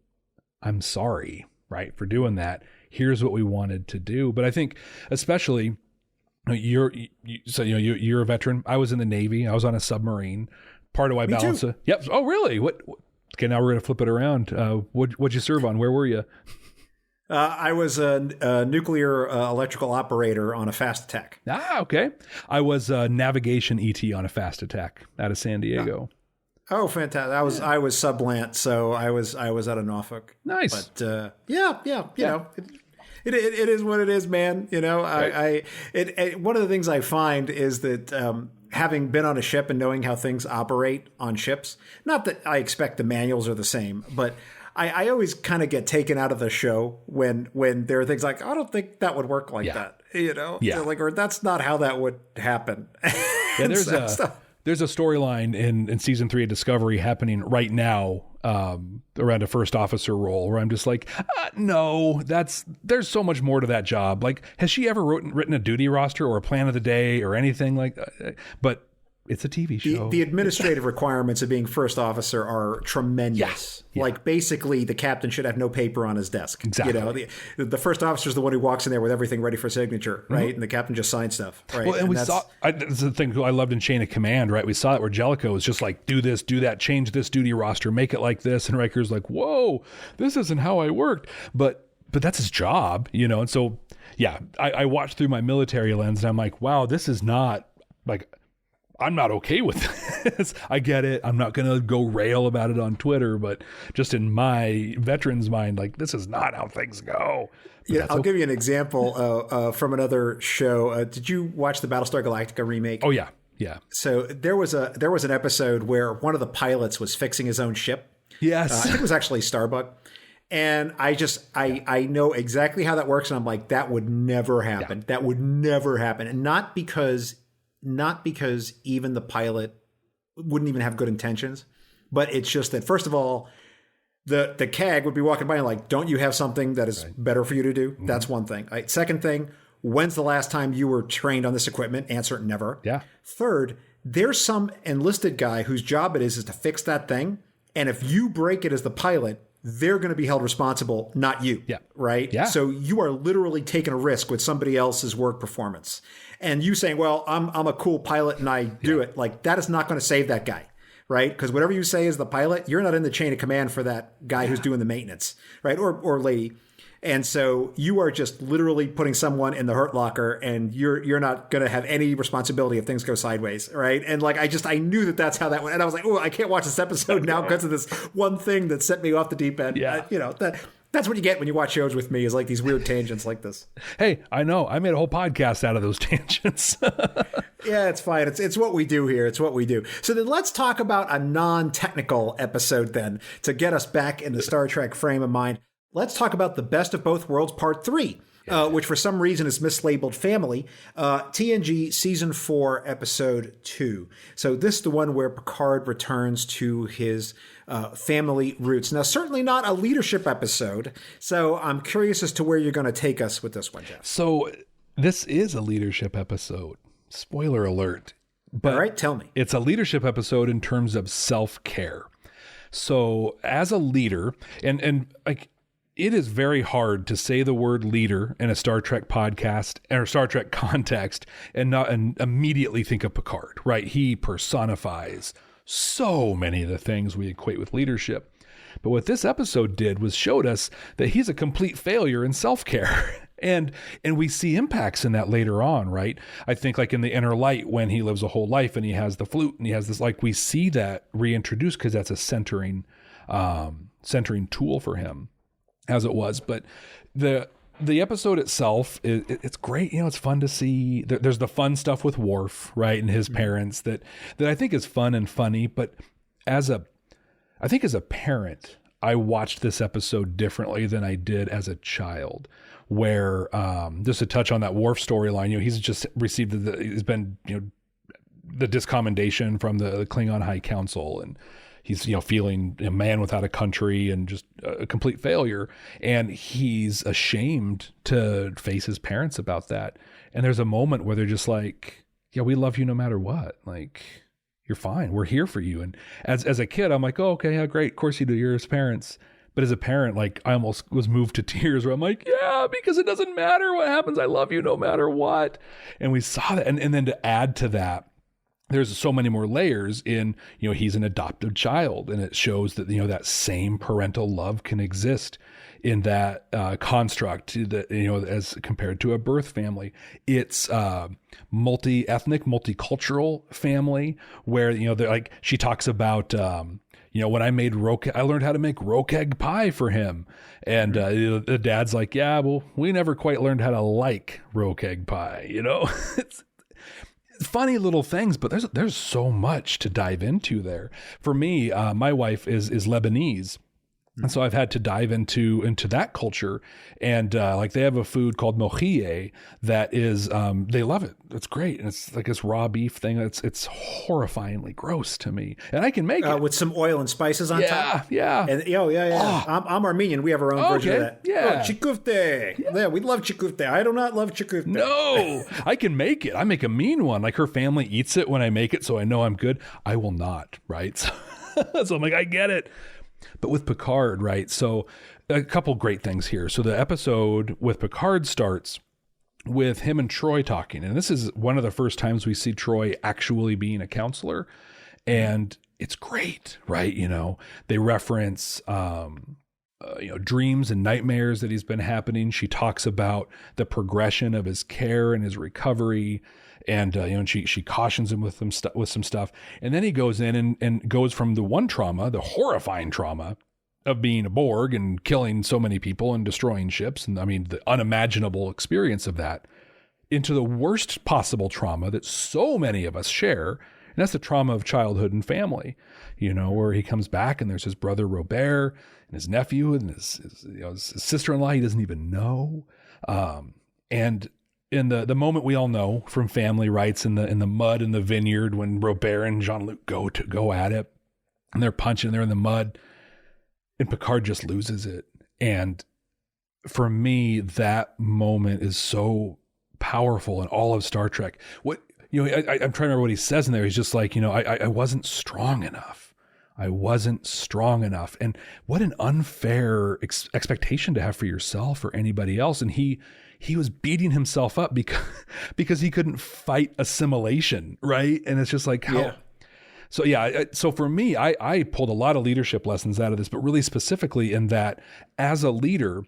I'm sorry, right, for doing that. Here's what we wanted to do. But I think especially you're a veteran. I was in the Navy. I was on a submarine. Part of why balance. Yep. Oh, really? What? Okay, now we're going to flip it around. What'd you serve on? Where were you? I was a nuclear electrical operator on a fast attack. Ah, okay. I was a navigation ET on a fast attack out of San Diego. Oh, fantastic! I was sublant, so I was out of Norfolk. Nice. But it is what it is, man. Right. One of the things I find is that having been on a ship and knowing how things operate on ships, not that I expect the manuals are the same, but I always kind of get taken out of the show when there are things like, I don't think that would work like that, or that's not how that would happen. Yeah, there's a storyline in season 3 of Discovery happening right now around a first officer role where I'm just like, no, there's so much more to that job. Like, has she ever written a duty roster or a plan of the day or anything like that? But it's a TV show. The administrative requirements of being first officer are tremendous. Yeah. Like, basically, the captain should have no paper on his desk. Exactly. The first officer is the one who walks in there with everything ready for signature, right? Mm-hmm. And the captain just signs stuff, right? Well, and we saw that's the thing I loved in Chain of Command, right? We saw it where Jellicoe was just like, do this, do that, change this duty roster, make it like this, and Riker's like, whoa, this isn't how I worked, but that's his job, And so, yeah, I watched through my military lens, and I'm like, wow, this is not like. I'm not okay with this. I get it. I'm not going to go rail about it on Twitter, but just in my veteran's mind, like, this is not how things go. Yeah, I'll give you an example from another show. Did you watch the Battlestar Galactica remake? Oh, yeah. Yeah. So there was an episode where one of the pilots was fixing his own ship. Yes. I think it was actually Starbuck. And I know exactly how that works. And I'm like, that would never happen. Yeah. That would never happen. And not because even the pilot wouldn't even have good intentions, but it's just that, first of all, the CAG would be walking by and like, don't you have something that is better for you to do? Mm-hmm. That's one thing. Right? Second thing, when's the last time you were trained on this equipment? Answer, never. Yeah. Third, there's some enlisted guy whose job it is to fix that thing. And if you break it as the pilot, they're going to be held responsible, not you. Yeah. Right? Yeah. So you are literally taking a risk with somebody else's work performance. And you saying, well, I'm a cool pilot and I do it. Like, that is not going to save that guy. Right? Because whatever you say as the pilot, you're not in the chain of command for that guy who's doing the maintenance. Right? Or lady. And so you are just literally putting someone in the hurt locker, and you're not going to have any responsibility if things go sideways, right? And like, I knew that's how that went. And I was like, oh, I can't watch this episode now because of this one thing that set me off the deep end. Yeah. That's what you get when you watch shows with me, is like these weird tangents like this. Hey, I know. I made a whole podcast out of those tangents. Yeah, it's fine. It's what we do here. It's what we do. So then let's talk about a non-technical episode then to get us back in the Star Trek frame of mind. Let's talk about the Best of Both Worlds Part 3, which for some reason is mislabeled Family. TNG Season 4, Episode 2. So this is the one where Picard returns to his family roots. Now, certainly not a leadership episode, so I'm curious as to where you're going to take us with this one, Jeff. So this is a leadership episode. Spoiler alert. But all right, tell me. It's a leadership episode in terms of self-care. So as a leader, and like, it is very hard to say the word leader in a Star Trek podcast or Star Trek context and immediately think of Picard, right? He personifies so many of the things we equate with leadership. But what this episode did was showed us that he's a complete failure in self-care. And we see impacts in that later on, right? I think like in The Inner Light, when he lives a whole life and he has the flute and he has this, like we see that reintroduced because that's a centering tool for him as it was. But the episode itself, it's great. You know, it's fun to see. There's the fun stuff with Worf, right? And his parents that I think is fun and funny. But as a parent, I watched this episode differently than I did as a child, where just to touch on that Worf storyline, you know, he's just received he's been, you know, the discommendation from the Klingon High Council, and he's, you know, feeling a man without a country and just a complete failure. And he's ashamed to face his parents about that. And there's a moment where they're just like, yeah, we love you no matter what. Like, you're fine. We're here for you. And as a kid, I'm like, oh, okay, yeah, great. Of course you do. You're his parents. But as a parent, like, I almost was moved to tears where I'm like, yeah, because it doesn't matter what happens. I love you no matter what. And we saw that. And then to add to that, there's so many more layers in, you know, he's an adopted child, and it shows that, you know, that same parental love can exist in that construct that, you know, as compared to a birth family. It's multi-ethnic, multicultural family where, you know, they're like, she talks about, you know, when I made I learned how to make roke egg pie for him. And the dad's like, yeah, well, we never quite learned how to like roke egg pie, you know? It's funny little things, but there's so much to dive into there. For me, my wife is Lebanese. And so I've had to dive into that culture, and like they have a food called mochie that is they love it. It's great, and it's like this raw beef thing. It's horrifyingly gross to me, and I can make it with some oil and spices on top. Yeah, and yeah. I'm Armenian. We have our own version of that. Yeah, chikufte. Yeah, we love chikufte. I do not love chikufte. No, I can make it. I make a mean one. Like her family eats it when I make it, so I know I'm good. I will not, right? So I'm like, I get it. But with Picard, right? So a couple great things here. So the episode with Picard starts with him and Troy talking. And this is one of the first times we see Troy actually being a counselor. And it's great, right? You know, they reference, you know, dreams and nightmares that he's been happening. She talks about the progression of his care and his recovery. And, you know, and she cautions him with some stuff. And then he goes in and goes from the one trauma, the horrifying trauma of being a Borg and killing so many people and destroying ships. And I mean, the unimaginable experience of that, into the worst possible trauma that so many of us share. And that's the trauma of childhood and family, you know, where he comes back and there's his brother Robert and his nephew and his sister-in-law he doesn't even know. And in the moment we all know from family rights in the mud in the vineyard when Robert and Jean-Luc go at it and they're punching, they're in the mud, and Picard just loses it. And for me, that moment is so powerful in all of Star Trek. What, you know, I'm trying to remember what he says in there. He's just like, you know, I wasn't strong enough. I wasn't strong enough. And what an unfair expectation to have for yourself or anybody else. And he was beating himself up because he couldn't fight assimilation, right? And it's just like how. Yeah. So yeah, so for me, I pulled a lot of leadership lessons out of this, but really specifically in that as a leader,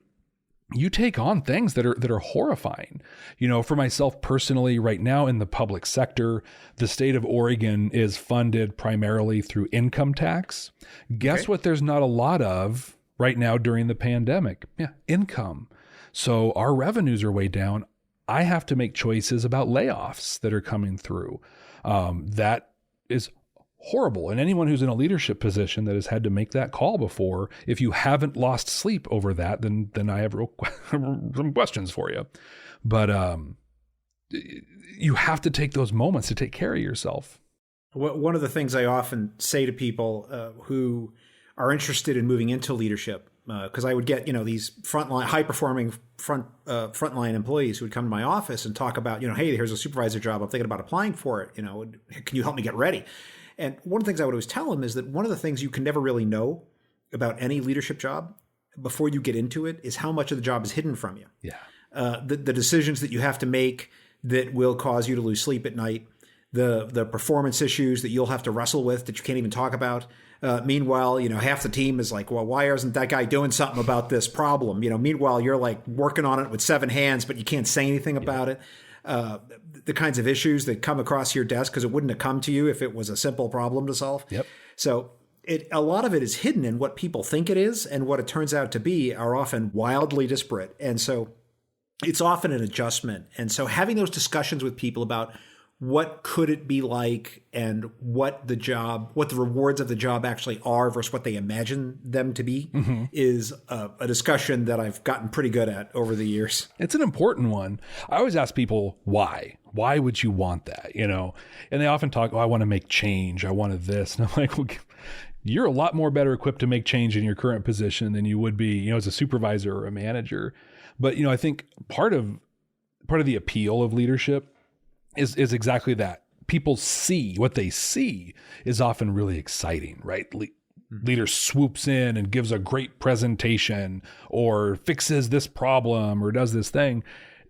you take on things that are horrifying. You know, for myself personally, right now in the public sector, the state of Oregon is funded primarily through income tax. Guess what? There's not a lot of right now during the pandemic. Yeah, income. So our revenues are way down. I have to make choices about layoffs that are coming through. That is horrible. And anyone who's in a leadership position that has had to make that call before, if you haven't lost sleep over that, then I have some questions for you. But you have to take those moments to take care of yourself. One of the things I often say to people who are interested in moving into leadership, because I would get, you know, these high-performing frontline employees who would come to my office and talk about, you know, hey, here's a supervisor job. I'm thinking about applying for it. You know, can you help me get ready? And one of the things I would always tell them is that one of the things you can never really know about any leadership job before you get into it is how much of the job is hidden from you. Yeah. The decisions that you have to make that will cause you to lose sleep at night, the performance issues that you'll have to wrestle with that you can't even talk about, Meanwhile, half the team is like, well, why isn't that guy doing something about this problem? Meanwhile, you're like working on it with 7 hands, but you can't say anything about it. The kinds of issues that come across your desk, because it wouldn't have come to you if it was a simple problem to solve. Yep. So a lot of it is hidden in what people think it is, and what it turns out to be are often wildly disparate. And so it's often an adjustment. And so having those discussions with people about what could it be like, and what the rewards of the job actually are versus what they imagine them to be, is a discussion that I've gotten pretty good at over the years. It's an important one. I always ask people, why? Why would you want that? And they often talk, I want to make change. I wanted this. And I'm like, well, you're a lot more better equipped to make change in your current position than you would be, as a supervisor or a manager. But, I think part of the appeal of leadership is exactly that. People see what they see is often really exciting, right? Leader swoops in and gives a great presentation, or fixes this problem, or does this thing.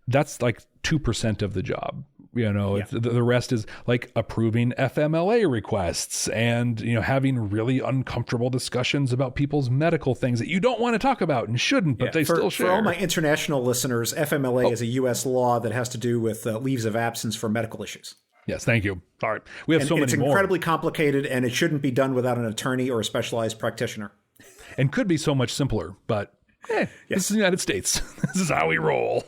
That's like 2% of the job. The rest is like approving FMLA requests and, having really uncomfortable discussions about people's medical things that you don't want to talk about and shouldn't, but they still share. For all my international listeners, FMLA is a U.S. law that has to do with leaves of absence for medical issues. Yes, thank you. Sorry. We have so many more. It's incredibly complicated, and it shouldn't be done without an attorney or a specialized practitioner. And could be so much simpler, but this is the United States. This is how we roll.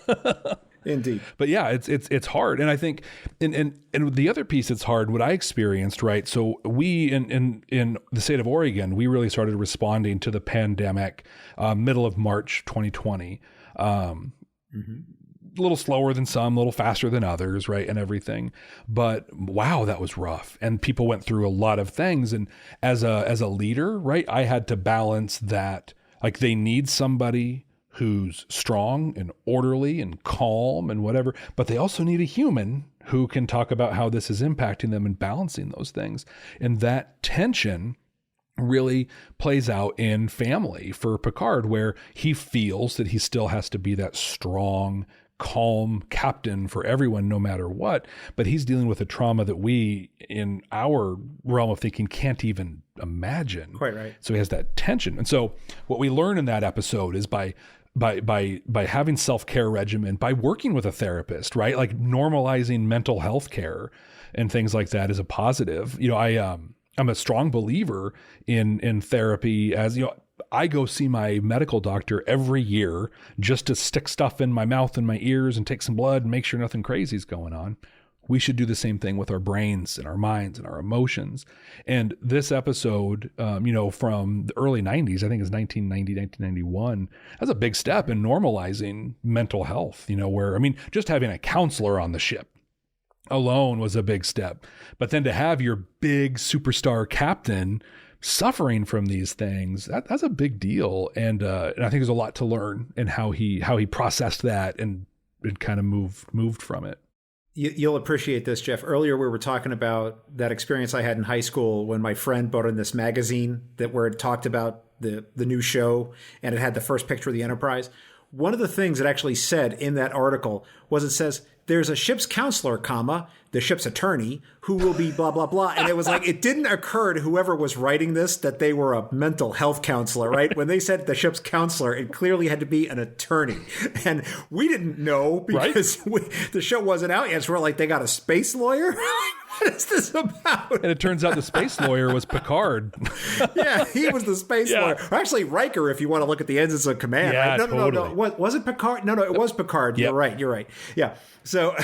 Indeed. But yeah, it's hard. And I think, and the other piece that's hard, what I experienced, right? So we, in the state of Oregon, we really started responding to the pandemic, middle of March, 2020. A little slower than some, a little faster than others, right? And everything. But wow, that was rough. And people went through a lot of things. And as a leader, right, I had to balance that. Like, they need somebody who's strong and orderly and calm and whatever, but they also need a human who can talk about how this is impacting them and balancing those things. And that tension really plays out in family for Picard, where he feels that he still has to be that strong, calm captain for everyone, no matter what. But he's dealing with a trauma that we, in our realm of thinking, can't even imagine. Quite right. So he has that tension. And so what we learn in that episode is by having self-care regimen, by working with a therapist, right? Like normalizing mental health care and things like that is a positive. I'm a strong believer in therapy. As I go see my medical doctor every year just to stick stuff in my mouth and my ears and take some blood and make sure nothing crazy is going on. We should do the same thing with our brains and our minds and our emotions. And this episode, from the early 90s, I think it's 1990, 1991, that's a big step in normalizing mental health, where, just having a counselor on the ship alone was a big step. But then to have your big superstar captain suffering from these things, that's a big deal. And I think there's a lot to learn in how he processed that and kind of moved from it. You'll appreciate this, Jeff. Earlier, we were talking about that experience I had in high school when my friend brought in this magazine where it talked about the new show, and it had the first picture of the Enterprise. One of the things it actually said in that article was, it says, there's a ship's counselor, the ship's attorney, who will be blah, blah, blah. And it was like, it didn't occur to whoever was writing this that they were a mental health counselor, right? When they said the ship's counselor, it clearly had to be an attorney. And we didn't know because the show wasn't out yet. So we're like, they got a space lawyer? What is this about? And it turns out the space lawyer was Picard. Yeah, he was the space lawyer. Or actually, Riker, if you want to look at the Ensigns of Command. Yeah, right? totally. No. Was it Picard? No, it was Picard. Yep. You're right. Yeah. So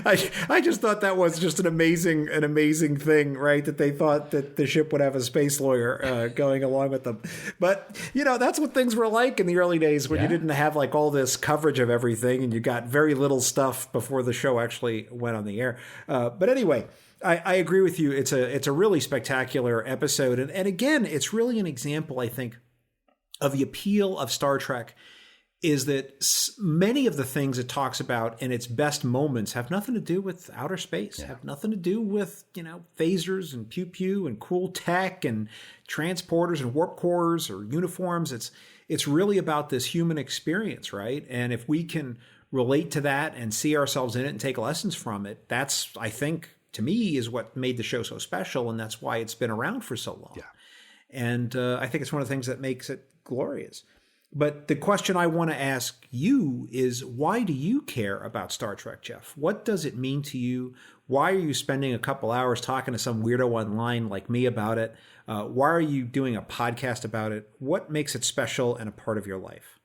I just thought that was just an amazing thing, right? That they thought that the ship would have a space lawyer going along with them. But, that's what things were like in the early days when you didn't have like all this coverage of everything, and you got very little stuff before the show actually went on the air. But anyway, I agree with you. It's a really spectacular episode. And again, it's really an example, I think, of the appeal of Star Trek, is that many of the things it talks about in its best moments have nothing to do with outer space, have nothing to do with, phasers and pew-pew and cool tech and transporters and warp cores or uniforms. It's really about this human experience, right? And if we can relate to that and see ourselves in it and take lessons from it, that's, I think, to me, is what made the show so special, and that's why it's been around for so long. Yeah. And I think it's one of the things that makes it glorious. But the question I want to ask you is, why do you care about Star Trek, Jeff? What does it mean to you? Why are you spending a couple hours talking to some weirdo online like me about it? Why are you doing a podcast about it? What makes it special and a part of your life?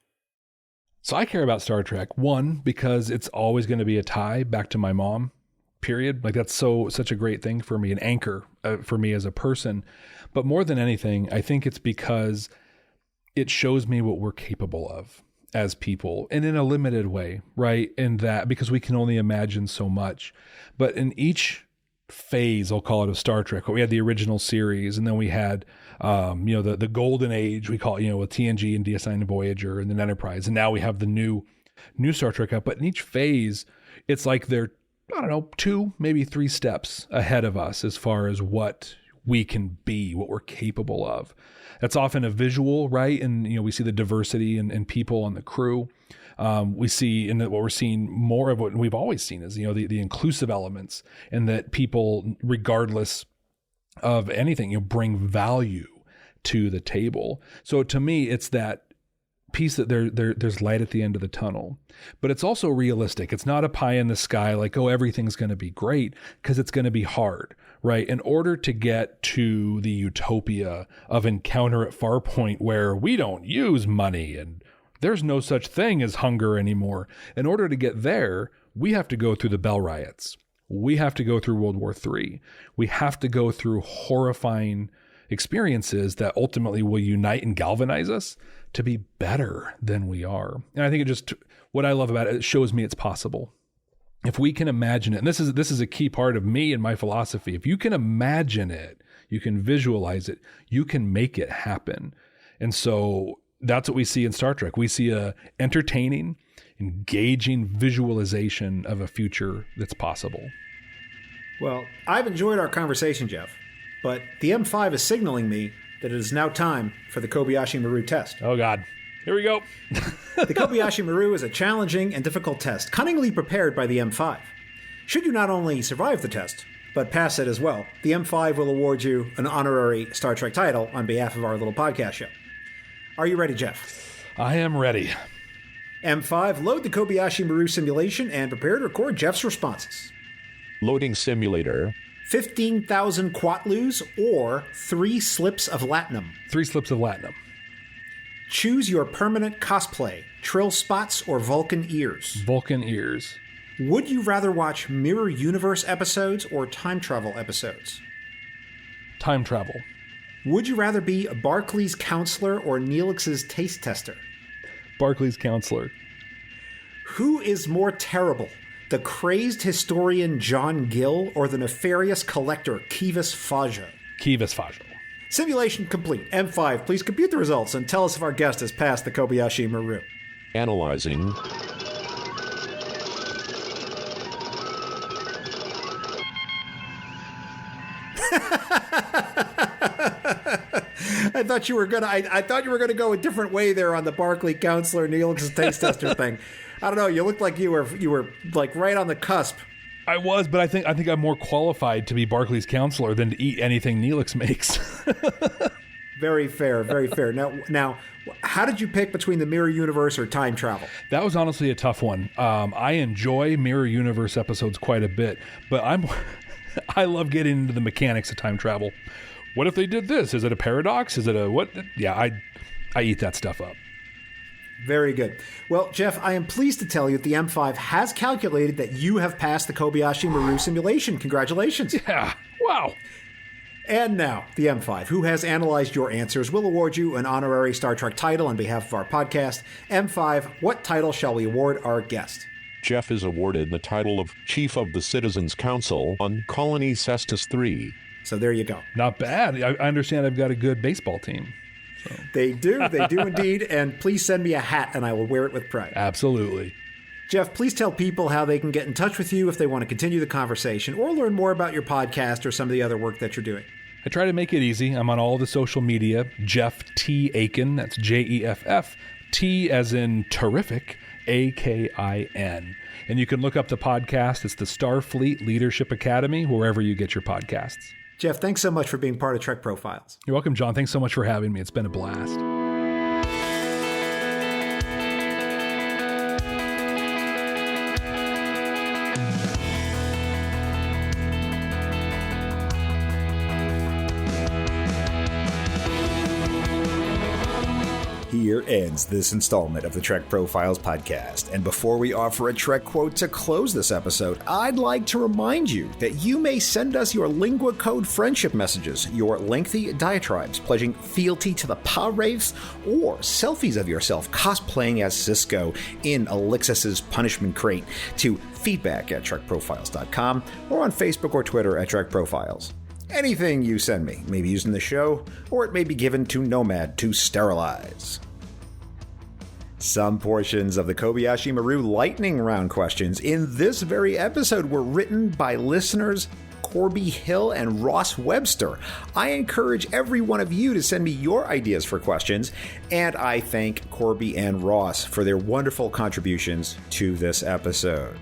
So I care about Star Trek, one, because it's always going to be a tie back to my mom, period. Like that's such a great thing for me, an anchor for me as a person. But more than anything, I think it's because it shows me what we're capable of as people, and in a limited way, right? In that, because we can only imagine so much. But in each phase, I'll call it, of Star Trek, we had the original series, and then we had, the golden age, we call it, with TNG and DS9 and Voyager and then Enterprise. And now we have the new Star Trek up. But in each phase, it's like they're, 2, maybe 3 steps ahead of us as far as what we can be, what we're capable of. That's often a visual, right? And, we see the diversity in people on the crew. We see, and what we're seeing more of what we've always seen is, the inclusive elements, and that people, regardless of anything, bring value to the table. So to me, it's that piece that there's light at the end of the tunnel, but it's also realistic. It's not a pie in the sky, like, oh, everything's going to be great, because it's going to be hard, right? In order to get to the utopia of Encounter at Farpoint, where we don't use money and there's no such thing as hunger anymore. In order to get there, we have to go through the Bell Riots. We have to go through World War III. We have to go through horrifying experiences that ultimately will unite and galvanize us to be better than we are. And I think what I love about it shows me it's possible. If we can imagine it, and this is a key part of me and my philosophy. If you can imagine it, you can visualize it, you can make it happen. And so that's what we see in Star Trek. We see a entertaining, engaging visualization of a future that's possible. Well, I've enjoyed our conversation, Jeff, but the M5 is signaling me that it is now time for the Kobayashi Maru test. Oh, God. Here we go. The Kobayashi Maru is a challenging and difficult test, cunningly prepared by the M5. Should you not only survive the test, but pass it as well, the M5 will award you an honorary Star Trek title on behalf of our little podcast show. Are you ready, Jeff? I am ready. M5, load the Kobayashi Maru simulation and prepare to record Jeff's responses. Loading simulator. 15,000 Quatlus or 3 slips of Latinum. 3 slips of Latinum. Choose your permanent cosplay, Trill spots or Vulcan ears. Vulcan ears. Would you rather watch Mirror Universe episodes or time travel episodes? Time travel. Would you rather be Barclay's counselor or Neelix's taste tester? Barclay's counselor. Who is more terrible, the crazed historian John Gill or the nefarious collector Kivas Fajo? Kivas Fajo. Simulation complete. M5, please compute the results and tell us if our guest has passed the Kobayashi Maru. Analyzing. I thought you were gonna go a different way there on the Barclay counselor Neelix's taste tester thing. I don't know. You looked like you were like right on the cusp. I was, but I think I'm more qualified to be Barclay's counselor than to eat anything Neelix makes. Very fair, very fair. Now, how did you pick between the Mirror Universe or time travel? That was honestly a tough one. I enjoy Mirror Universe episodes quite a bit, but I love getting into the mechanics of time travel. What if they did this? Is it a paradox? Is it a what? Yeah, I eat that stuff up. Very good. Well, Jeff, I am pleased to tell you that the M5 has calculated that you have passed the Kobayashi Maru simulation. Congratulations. Yeah. Wow. And now, the M5, who has analyzed your answers, will award you an honorary Star Trek title on behalf of our podcast. M5, what title shall we award our guest? Jeff is awarded the title of Chief of the Citizens Council on Colony Cestus 3. So there you go. Not bad. I understand I've got a good baseball team. So. They do indeed. And please send me a hat and I will wear it with pride. Absolutely. Jeff, please tell people how they can get in touch with you if they want to continue the conversation or learn more about your podcast or some of the other work that you're doing. I try to make it easy. I'm on all the social media. Jeff T. Akin. That's Jeff. T as in terrific. Akin. And you can look up the podcast. It's the Starfleet Leadership Academy, wherever you get your podcasts. Jeff, thanks so much for being part of Trek Profiles. You're welcome, John. Thanks so much for having me. It's been a blast. Here ends this installment of the Trek Profiles podcast. And before we offer a Trek quote to close this episode, I'd like to remind you that you may send us your Lingua Code friendship messages, your lengthy diatribes pledging fealty to the Pa Wraiths, or selfies of yourself cosplaying as Cisco in Alexis's punishment crate to feedback@trekprofiles.com or on Facebook or Twitter at Trek Profiles. Anything you send me may be used in the show, or it may be given to Nomad to sterilize. Some portions of the Kobayashi Maru lightning round questions in this very episode were written by listeners Corby Hill and Ross Webster. I encourage every one of you to send me your ideas for questions, and I thank Corby and Ross for their wonderful contributions to this episode.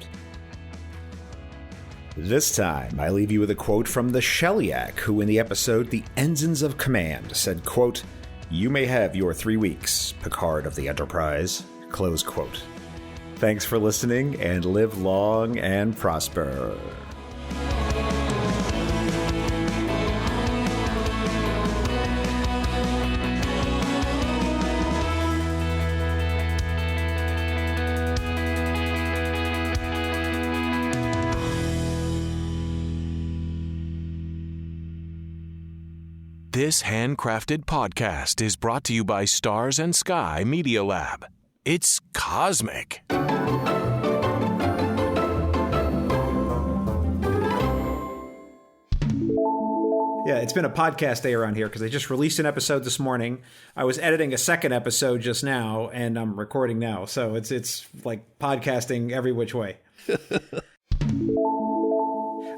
This time, I leave you with a quote from the Shellyak, who in the episode The Ensigns of Command said, quote, "You may have your 3 weeks, Picard of the Enterprise," close quote. Thanks for listening, and live long and prosper. This handcrafted podcast is brought to you by Stars and Sky Media Lab. It's cosmic. Yeah, it's been a podcast day around here because I just released an episode this morning. I was editing a second episode just now, and I'm recording now. So it's like podcasting every which way.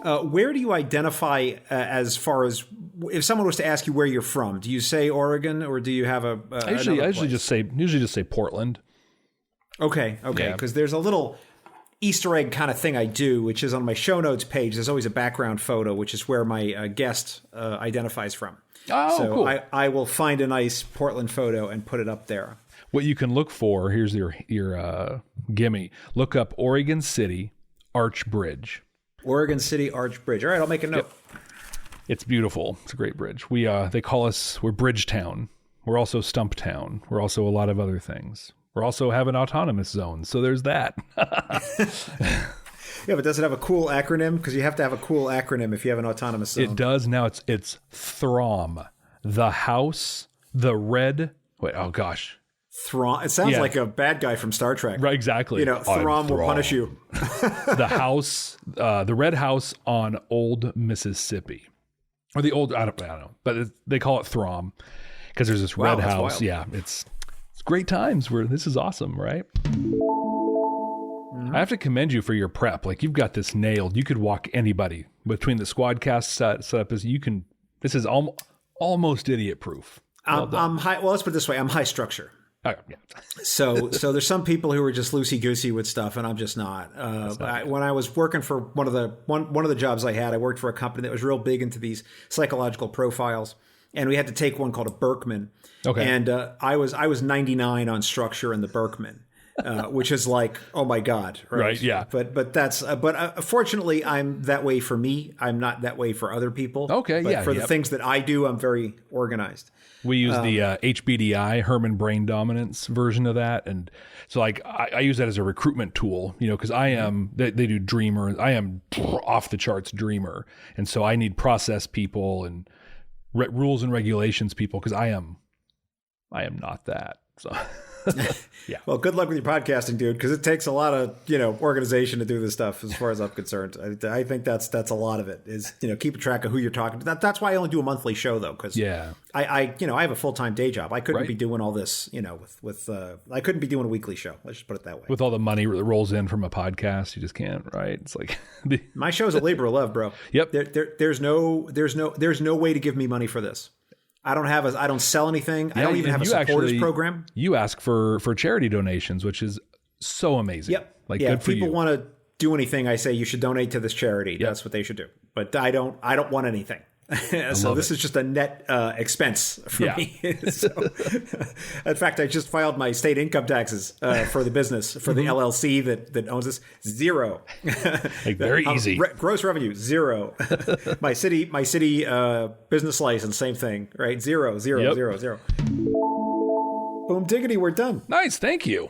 Where do you identify as far as if someone was to ask you where you're from? Do you say Oregon, or do you have a? I usually just say Portland. Okay, because there's a little Easter egg kind of thing I do, which is on my show notes page. There's always a background photo, which is where my guest identifies from. Oh, so cool. I will find a nice Portland photo and put it up there. What you can look for, here's your gimme. Look up Oregon City Arch Bridge. Oregon City Arch Bridge. All right, I'll make a note. Yep. It's beautiful. It's a great bridge. They call us, we're Bridgetown. We're also Stumptown. We're also a lot of other things. We're also have an autonomous zone. So there's that. Yeah, but does it have a cool acronym? Because you have to have a cool acronym if you have an autonomous zone. It does. Now it's THROM. The House, the Red. Wait, oh gosh. Thrawn. It sounds like a bad guy from Star Trek. Right, exactly. Thrawn will punish you. The house, the Red House on Old Mississippi. Or the old, I don't know. But they call it Throm because there's this red house. Wild. Yeah, it's great times where this is awesome, right? I have to commend you for your prep. Like, you've got this nailed. You could walk anybody between the Squadcast setup. This is almost idiot proof. I'm high. Well, let's put it this way. I'm high structure. Oh, yeah. So there's some people who are just loosey goosey with stuff, and I'm just not. When I was working for one of the jobs I had, I worked for a company that was real big into these psychological profiles, and we had to take one called a Berkman. Okay. And I was 99 on structure in the Berkman, which is like, oh my God, right? Yeah. But fortunately, I'm that way for me. I'm not that way for other people. Okay. But for the things that I do, I'm very organized. We use the HBDI, Herman Brain Dominance version of that. And so like I use that as a recruitment tool, because I am, they do dreamer. I am off the charts dreamer. And so I need process people and rules and regulations people because I am not that. So yeah. Well, good luck with your podcasting, dude, because it takes a lot of, organization to do this stuff as far as I'm concerned. I think that's a lot of it is, keeping track of who you're talking to. That's why I only do a monthly show, though, because I have a full-time day job. I couldn't be doing all this, I couldn't be doing a weekly show. Let's just put it that way. With all the money that rolls in from a podcast, you just can't, right? It's like my show's a labor of love, bro. Yep. There's no way to give me money for this. I don't sell anything. I don't even have a supporters program. You ask for charity donations, which is so amazing. Yep. Good for you. If people want to do anything, I say you should donate to this charity. Yep. That's what they should do. But I don't want anything. So this is just a net expense for me. So, in fact, I just filed my state income taxes for the business, for the LLC that owns this. Zero. Like very easy. Gross revenue, zero. my city business license, same thing, right? Zero. Boom diggity, we're done. Nice, thank you.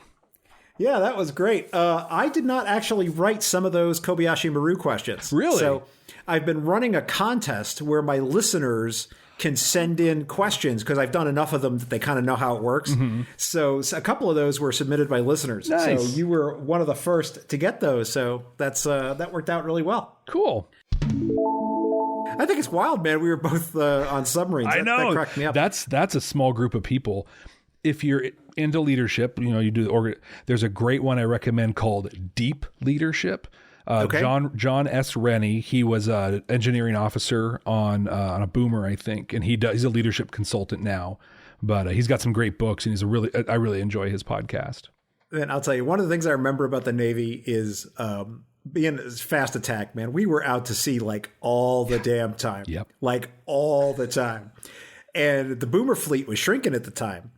Yeah, that was great. I did not actually write some of those Kobayashi Maru questions. Really? So I've been running a contest where my listeners can send in questions because I've done enough of them that they kind of know how it works. So a couple of those were submitted by listeners. Nice. So you were one of the first to get those. So that worked out really well. Cool. I think it's wild, man. We were both on submarines. I know. That cracked me up. That's a small group of people. If you're into leadership, you do there's a great one I recommend called Deep Leadership. Okay. John S. Rennie, he was an engineering officer on a boomer, I think, and he's a leadership consultant now. But he's got some great books, and I really enjoy his podcast. And I'll tell you, one of the things I remember about the Navy is being fast attack, man. We were out to sea like all the damn time. Yep. Like all the time. And the boomer fleet was shrinking at the time.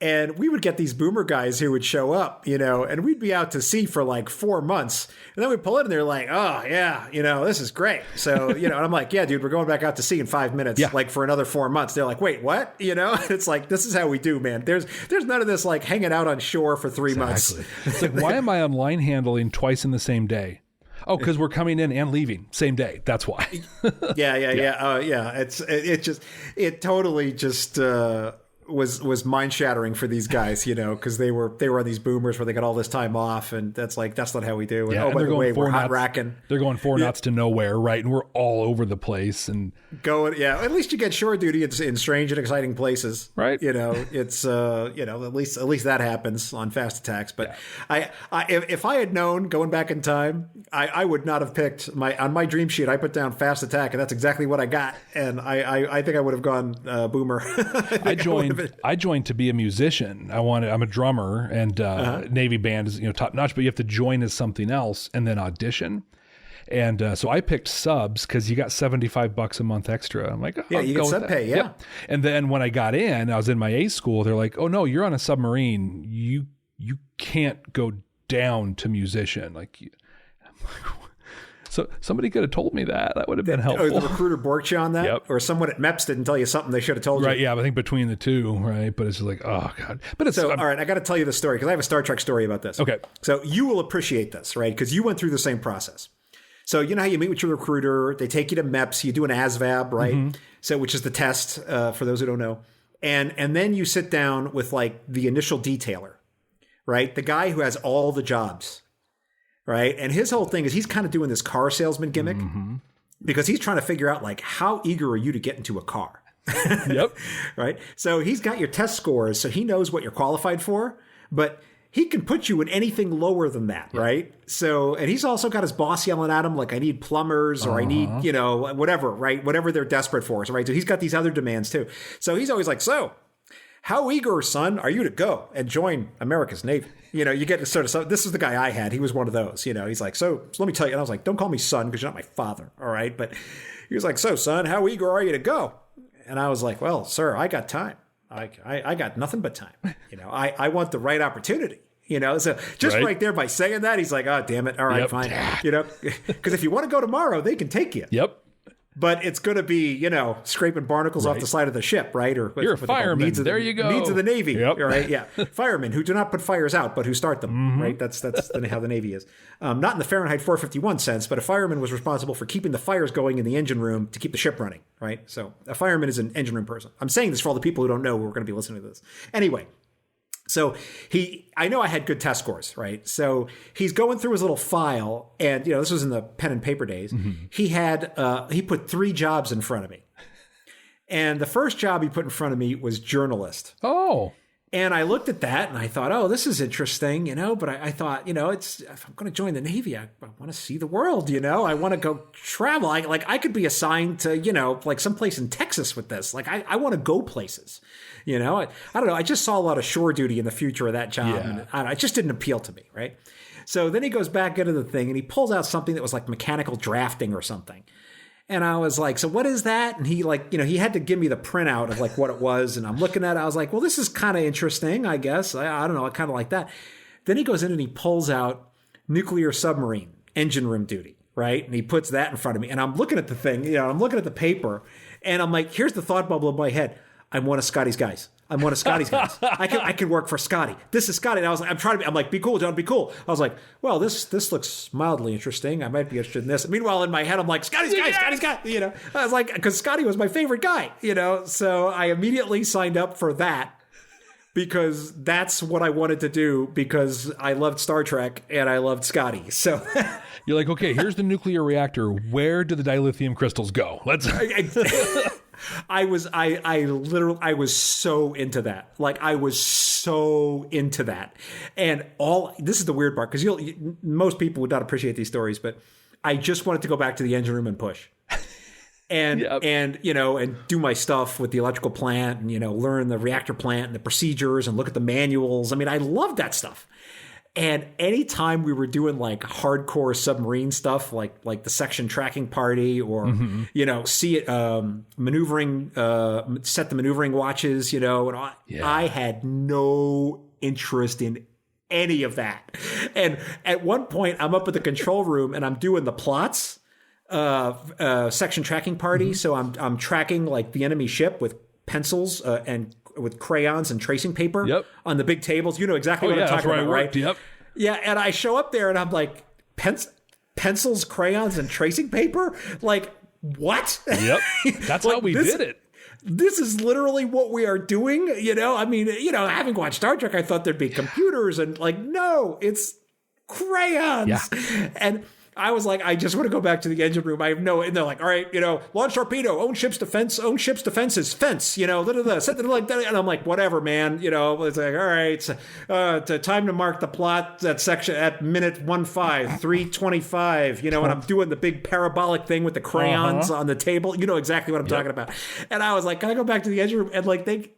And we would get these boomer guys who would show up, and we'd be out to sea for like 4 months. And then we'd pull in and they're like, oh, yeah, this is great. So, and I'm like, yeah, dude, we're going back out to sea in 5 minutes, like for another 4 months. They're like, wait, what? It's like, this is how we do, man. There's none of this like hanging out on shore for 3 months. It's like, why am I on line handling twice in the same day? Oh, because we're coming in and leaving same day. That's why. Yeah. It totally just was mind shattering for these guys, because they were on these boomers where they got all this time off, and that's not how we do. And by the way, we're hot racking. They're going 4 knots to nowhere, right? And we're all over the place and going. Yeah, at least you get shore duty in strange and exciting places, right? It's at least that happens on fast attacks. But if I had known going back in time, I would not have picked on my dream sheet. I put down fast attack, and that's exactly what I got. And I think I would have gone boomer. I joined to be a musician. I'm a drummer, and Navy band is top notch, but you have to join as something else and then audition. And so I picked subs because you got $75 a month extra. I'm like, you get sub pay, yeah. Yep. And then when I got in, I was in my A school. They're like, oh no, you're on a submarine. You can't go down to musician. So somebody could have told me that. That would have been helpful. The recruiter borked you on that? Yep. Or someone at MEPS didn't tell you something they should have told you? Right, yeah, I think between the two, right? But it's just like, oh, God. But it's... all right, I got to tell you the story because I have a Star Trek story about this. Okay. So you will appreciate this, right? Because you went through the same process. So you know how you meet with your recruiter, they take you to MEPS, you do an ASVAB, right? Mm-hmm. So which is the test, for those who don't know. And then you sit down with like the initial detailer, right? The guy who has all the jobs. Right. And his whole thing is he's kind of doing this car salesman gimmick because he's trying to figure out like how eager are you to get into a car? Yep. Right. So he's got your test scores. So he knows what you're qualified for, but he can put you in anything lower than that. Yep. Right. So and he's also got his boss yelling at him like I need plumbers or I need, whatever. Right. Whatever they're desperate for. So, right. So he's got these other demands, too. So he's always like, so how eager, son, are you to go and join America's Navy? You get to sort of, this is the guy I had. He was one of those, he's like, so let me tell you. And I was like, don't call me son because you're not my father. All right. But he was like, so son, how eager are you to go? And I was like, well, sir, I got time. I got nothing but time. I want the right opportunity. So just right there by saying that, he's like, oh, damn it. All right, fine. Because if you want to go tomorrow, they can take you. Yep. But it's going to be, scraping barnicles off the side of the ship, right? Or you're a fireman. There you go. Needs of the Navy, right? Yeah, firemen who do not put fires out, but who start them, right? That's how the Navy is. Not in the Fahrenheit 451 sense, but a fireman was responsible for keeping the fires going in the engine room to keep the ship running, right? So a fireman is an engine room person. I'm saying this for all the people who don't know who are going to be listening to this. Anyway. So I know I had good test scores, right? So he's going through his little file, and this was in the pen and paper days. Mm-hmm. He put 3 jobs in front of me, and the first job he put in front of me was journalist. Oh, and I looked at that and I thought, oh, this is interesting, But I thought, if I'm going to join the Navy, I want to see the world, I want to go travel. I could be assigned to, like someplace in Texas with this. Like I want to go places. I don't know. I just saw a lot of shore duty in the future of that job. Yeah. And it just didn't appeal to me, right? So then he goes back into the thing and he pulls out something that was like mechanical drafting or something. And I was like, so what is that? And he like, he had to give me the printout of like what it was. And I'm looking at it. I was like, well, this is kind of interesting, I guess. I don't know. I kind of like that. Then he goes in and he pulls out nuclear submarine engine room duty, right? And he puts that in front of me. And I'm looking at the thing, I'm looking at the paper. And I'm like, here's the thought bubble in my head. I'm one of Scotty's guys. I'm one of Scotty's guys. I can work for Scotty. This is Scotty. And I was like, I'm like, be cool, John, be cool. I was like, well, this looks mildly interesting. I might be interested in this. Meanwhile, in my head, I'm like, Scotty's guy, Scotty's guy. I was like, because Scotty was my favorite guy, So I immediately signed up for that because that's what I wanted to do because I loved Star Trek and I loved Scotty. So you're like, okay, here's the nuclear reactor. Where do the dilithium crystals go? Let's. I was so into that. Like I was so into that. And this is the weird part because most people would not appreciate these stories, but I just wanted to go back to the engine room and push. And and do my stuff with the electrical plant and learn the reactor plant and the procedures and look at the manuals. I mean, I loved that stuff. And anytime we were doing like hardcore submarine stuff, like the section tracking party or, see it, maneuvering, set the maneuvering watches, and I had no interest in any of that. And at one point I'm up at the control room and I'm doing the plots, section tracking party. So I'm tracking like the enemy ship with pencils, and with crayons and tracing paper on the big tables. You know exactly what I'm talking about, right? Yep. Yeah, and I show up there and I'm like, pencils, crayons, and tracing paper? Like, what? Yep. That's how we did it. This is literally what we are doing, I mean, having watched Star Trek, I thought there'd be computers and like, no, it's crayons. Yeah. And I was like, I just want to go back to the engine room. I have and they're like, all right, launch torpedo, own ship's defenses, fence, set the like that. And I'm like, whatever, man, it's like, all right, it's time to mark the plot, that section at minute 3:25, and I'm doing the big parabolic thing with the crayons on the table. You know exactly what I'm talking about. And I was like, can I go back to the engine room? And like, the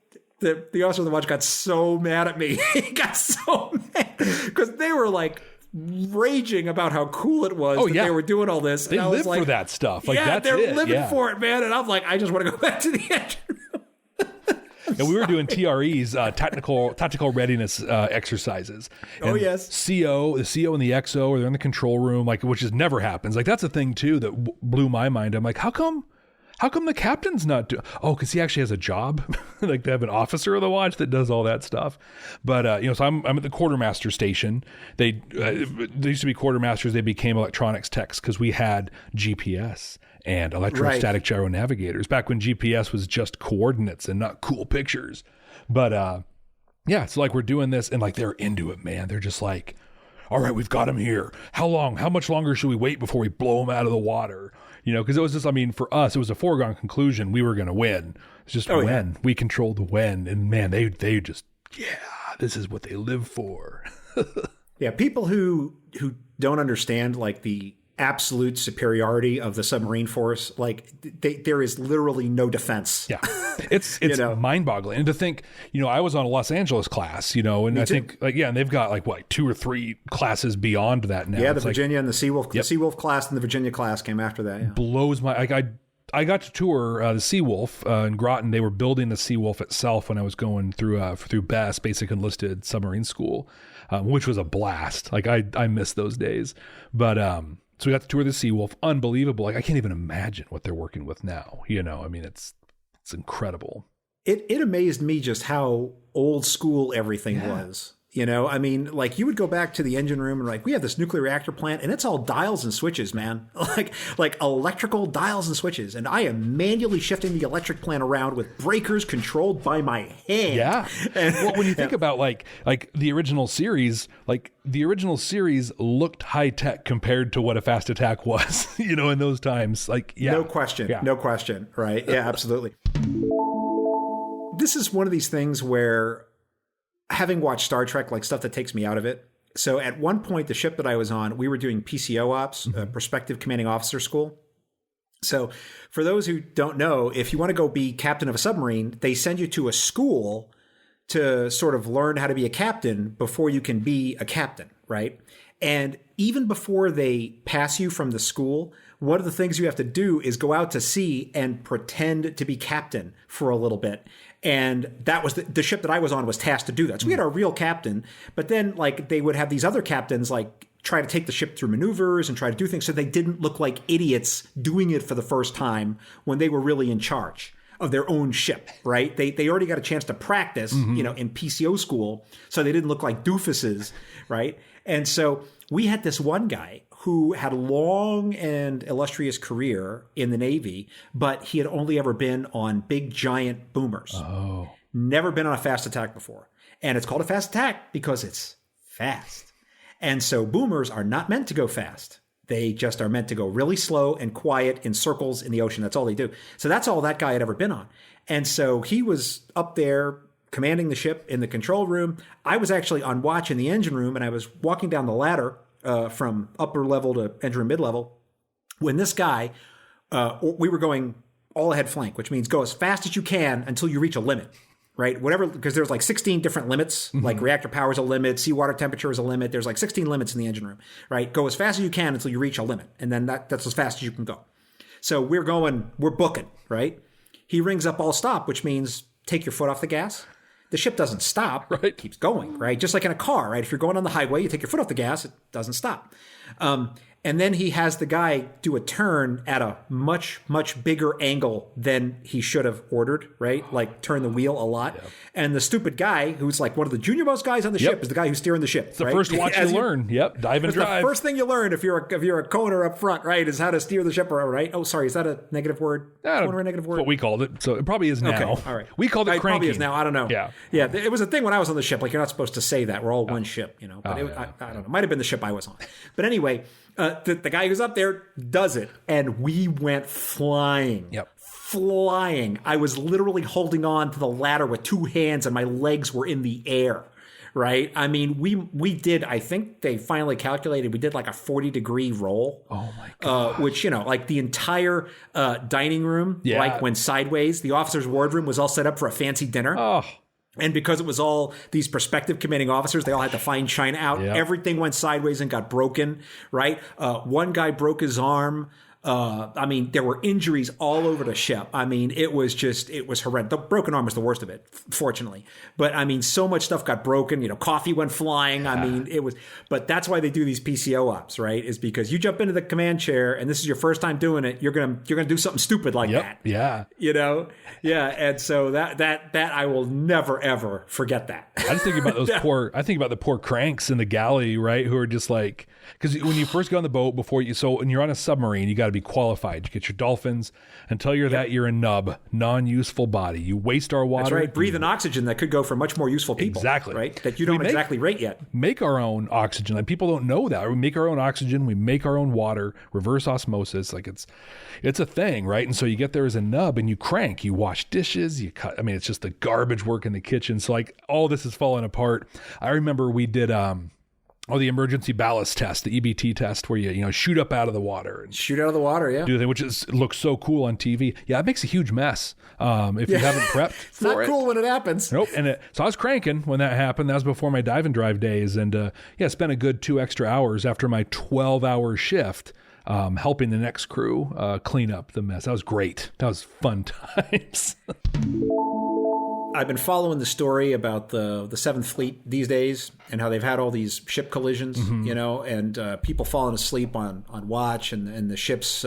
officer of the watch got so mad at me. He got so mad because they were like, raging about how cool it was they were doing all this. They live for that stuff. Like, that's they're living for it, man. And I'm like, I just want to go back to the engine room. And we were doing TREs, tactical readiness exercises. And the CO and the XO, or they're in the control room, like, which just never happens. Like, that's a thing too that blew my mind. I'm like, how come the captain's not doing? Oh, because he actually has a job. Like, they have an officer of the watch that does all that stuff. But so I'm at the quartermaster station. They used to be quartermasters. They became electronics techs because we had GPS and electrostatic gyro navigators back when GPS was just coordinates and not cool pictures. But so like we're doing this and like they're into it, man. They're just like, all right, we've got him here. How much longer should we wait before we blow him out of the water? Because it was just, I mean, for us, it was a foregone conclusion we were going to win. It's just when. We controlled the when. And man, they just, this is what they live for. Yeah, people who don't understand like the absolute superiority of the submarine force, like there is literally no defense. Yeah, it's mind-boggling. And to think, I was on a Los Angeles class, and I think and they've got like 2 or 3 classes beyond that now. Yeah, the Virginia and the Seawolf. The Seawolf class and the Virginia class came after that. Yeah. Blows my. I got to tour the Seawolf in Groton. They were building the Seawolf itself when I was going through BESS, Basic Enlisted Submarine School, which was a blast. Like I miss those days, but. So we got to tour the Seawolf. Unbelievable. Like, I can't even imagine what they're working with now. I mean, it's incredible. It amazed me just how old school everything was. I mean, like you would go back to the engine room and like, we have this nuclear reactor plant and it's all dials and switches, man. like electrical dials and switches. And I am manually shifting the electric plant around with breakers controlled by my hand. Yeah. And well, when you think about like the original series, looked high tech compared to what a Fast Attack was, in those times. Like, no question. Right. Yeah, absolutely. This is one of these things where, having watched Star Trek, like stuff that takes me out of it. So at one point, the ship that I was on, we were doing PCO ops, Prospective Commanding Officer School. So for those who don't know, if you want to go be captain of a submarine, they send you to a school to sort of learn how to be a captain before you can be a captain, right? And even before they pass you from the school, one of the things you have to do is go out to sea and pretend to be captain for a little bit. And that was the ship that I was on was tasked to do that. So we had our real captain, but then like they would have these other captains like try to take the ship through maneuvers and try to do things so they didn't look like idiots doing it for the first time when they were really in charge of their own ship, right? They already got a chance to practice, in PCO school, so they didn't look like doofuses, right? And so we had this one guy who had a long and illustrious career in the Navy, but he had only ever been on big, giant boomers. Oh. Never been on a fast attack before. And it's called a fast attack because it's fast. And so boomers are not meant to go fast. They just are meant to go really slow and quiet in circles in the ocean. That's all they do. So that's all that guy had ever been on. And so he was up there commanding the ship in the control room. I was actually on watch in the engine room, and I was walking down the ladder from upper level to engine room mid-level when this guy, we were going all ahead flank, which means go as fast as you can until you reach a limit. Right? Whatever, because there's like 16 different limits, like reactor power is a limit, seawater temperature is a limit. There's like 16 limits in the engine room, right? Go as fast as you can until you reach a limit. And then that's as fast as you can go. So we're booking, right? He rings up all stop, which means take your foot off the gas. The ship doesn't stop, right? It keeps going, right? Just like in a car, right? If you're going on the highway, you take your foot off the gas, it doesn't stop. And then he has the guy do a turn at a much, much bigger angle than he should have ordered, right? Like turn the wheel a lot. Yep. And the stupid guy, who's like one of the junior most guys on the ship, is the guy who's steering the ship. It's the first watch you learn. Yep, dive and drive. The first thing you learn if you're a coner up front, right, is how to steer the ship, right? Oh, sorry, is that a negative word? Coner a negative word? What we called it. So it probably is now. Okay, all right. We called it cranking. It probably is now. I don't know. Yeah. It was a thing when I was on the ship. Like you're not supposed to say that. We're all one ship, But I don't know. It might have been the ship I was on. But anyway, the guy who's up there does it, and we went flying. Yep. Flying. I was literally holding on to the ladder with two hands, and my legs were in the air. Right? I mean, we did. I think they finally calculated we did like a 40-degree roll. Oh my god! Which like the entire dining room, like went sideways. The officers' wardroom was all set up for a fancy dinner. Oh. And because it was all these prospective commanding officers, they all had to fine china out. Yep. Everything went sideways and got broken, right? One guy broke his arm. I mean, there were injuries all over the ship. I mean, it was horrendous. The broken arm was the worst of it, fortunately. But I mean, so much stuff got broken. Coffee went flying. I mean, but that's why they do these PCO ops, right? Is because you jump into the command chair and this is your first time doing it. You're gonna do something stupid like that. Yeah. Yeah. And so that I will never ever forget that. I just think about I think about the poor cranks in the galley, right? Who are just like, because when you first go on the boat when you're on a submarine, you got to be qualified. You get your dolphins. Until you're that, you're a nub, non-useful body. You waste our water. That's right. Breathe in oxygen that could go for much more useful people. Exactly. Right? That you don't exactly rate yet. Make our own oxygen. Like people don't know that. We make our own oxygen. We make our own water. Reverse osmosis. Like it's a thing, right? And so you get there as a nub and you crank. You wash dishes. You cut. I mean, it's just the garbage work in the kitchen. So like all this is falling apart. I remember we did the emergency ballast test, the EBT test, where you shoot up out of the water. And shoot out of the water, yeah. Do the thing, which looks so cool on TV. Yeah, it makes a huge mess if you haven't prepped for it. It's not cool when it happens. Nope. And so I was cranking when that happened. That was before my dive and drive days. And spent a good 2 extra hours after my 12-hour shift helping the next crew clean up the mess. That was great. That was fun times. I've been following the story about the 7th Fleet these days and how they've had all these ship collisions, and people falling asleep on watch and the ships,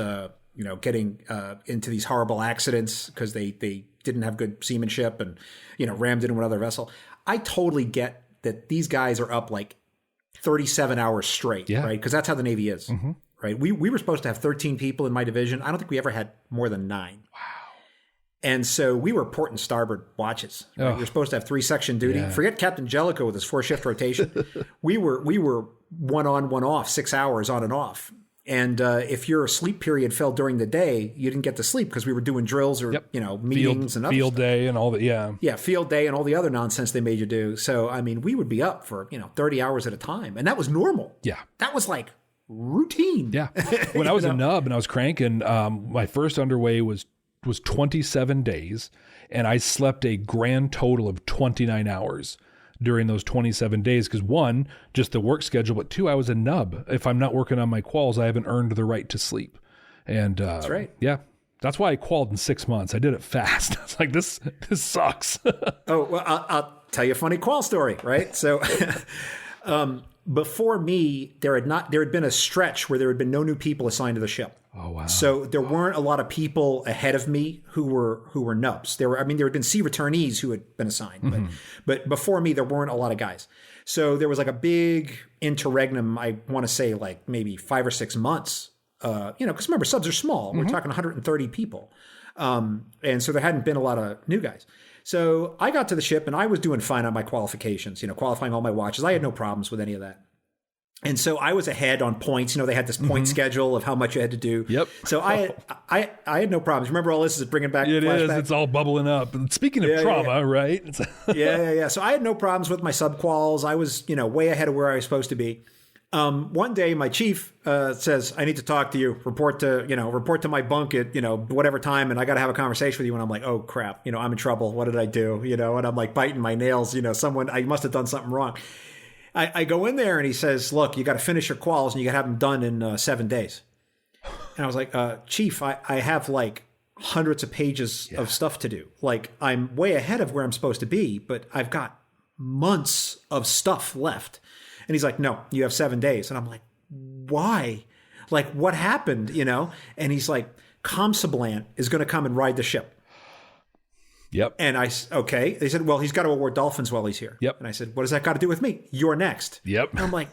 getting into these horrible accidents because they didn't have good seamanship and, rammed into another vessel. I totally get that these guys are up like 37 hours straight, right? Because that's how the Navy is, right? We were supposed to have 13 people in my division. I don't think we ever had more than 9. Wow. And so we were port and starboard watches. Right? We were supposed to have 3-section duty. Yeah. Forget Captain Jellicoe with his 4-shift rotation. we were 1 on, 1 off, 6 hours on and off. And if your sleep period fell during the day, you didn't get to sleep because we were doing drills or meetings and other field stuff. Day and all that. Yeah, field day and all the other nonsense they made you do. So I mean, we would be up for 30 hours at a time, and that was normal. Yeah, that was like routine. Yeah, when I was a nub and I was cranking, my first underway was 27 days, and I slept a grand total of 29 hours during those 27 days. Because 1, just the work schedule, but 2, I was a nub. If I'm not working on my quals, I haven't earned the right to sleep. And That's right. Yeah. That's why I qualified in 6 months. I did it fast. I was like, this sucks. Oh, well, I'll tell you a funny qual story, right? So before me, there had been a stretch where there had been no new people assigned to the ship. Oh, wow. So there weren't a lot of people ahead of me who were nubs. There had been sea returnees who had been assigned, but before me, there weren't a lot of guys. So there was like a big interregnum, I want to say like maybe 5 or 6 months, because remember, subs are small. We're talking 130 people. And so there hadn't been a lot of new guys. So I got to the ship and I was doing fine on my qualifications, qualifying all my watches. I had no problems with any of that. And so I was ahead on points. They had this point schedule of how much you had to do. Yep. So I had no problems. Remember, all this is bringing back It flashbacks? is. It's all bubbling up. And speaking of trauma, right? Yeah. So I had no problems with my sub-quals. I was, way ahead of where I was supposed to be. One day my chief says, I need to talk to you, report to my bunk at, whatever time. And I got to have a conversation with you. And I'm like, oh crap, I'm in trouble. What did I do? And I'm like biting my nails, I must have done something wrong. I go in there and he says, look, you got to finish your quals and you got to have them done in 7 days. And I was like, Chief, I have like hundreds of pages of stuff to do. Like I'm way ahead of where I'm supposed to be, but I've got months of stuff left. And he's like, no, you have 7 days. And I'm like, why? Like what happened, And he's like, Comsablant is going to come and ride the ship. Yep. And okay. They said, well, he's got to award dolphins while he's here. Yep. And I said, what does that got to do with me? You're next. Yep. And I'm like,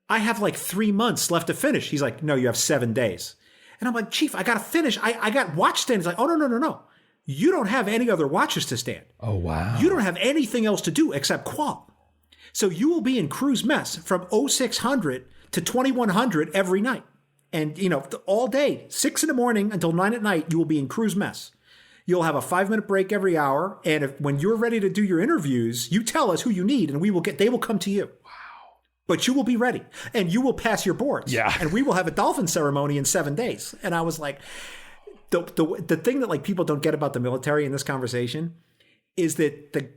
I have like 3 months left to finish. He's like, no, you have 7 days. And I'm like, Chief, I got to finish. I got watch stands. He's like, oh, no. You don't have any other watches to stand. Oh, wow. You don't have anything else to do except qual. So you will be in cruise mess from 0600 to 2100 every night. And, all day, 6 a.m. until 9 p.m, you will be in cruise mess. You'll have a 5-minute break every hour. And when you're ready to do your interviews, you tell us who you need and they will come to you. Wow. But you will be ready and you will pass your boards. Yeah. And we will have a dolphin ceremony in 7 days. And I was like, the thing that like people don't get about the military in this conversation is that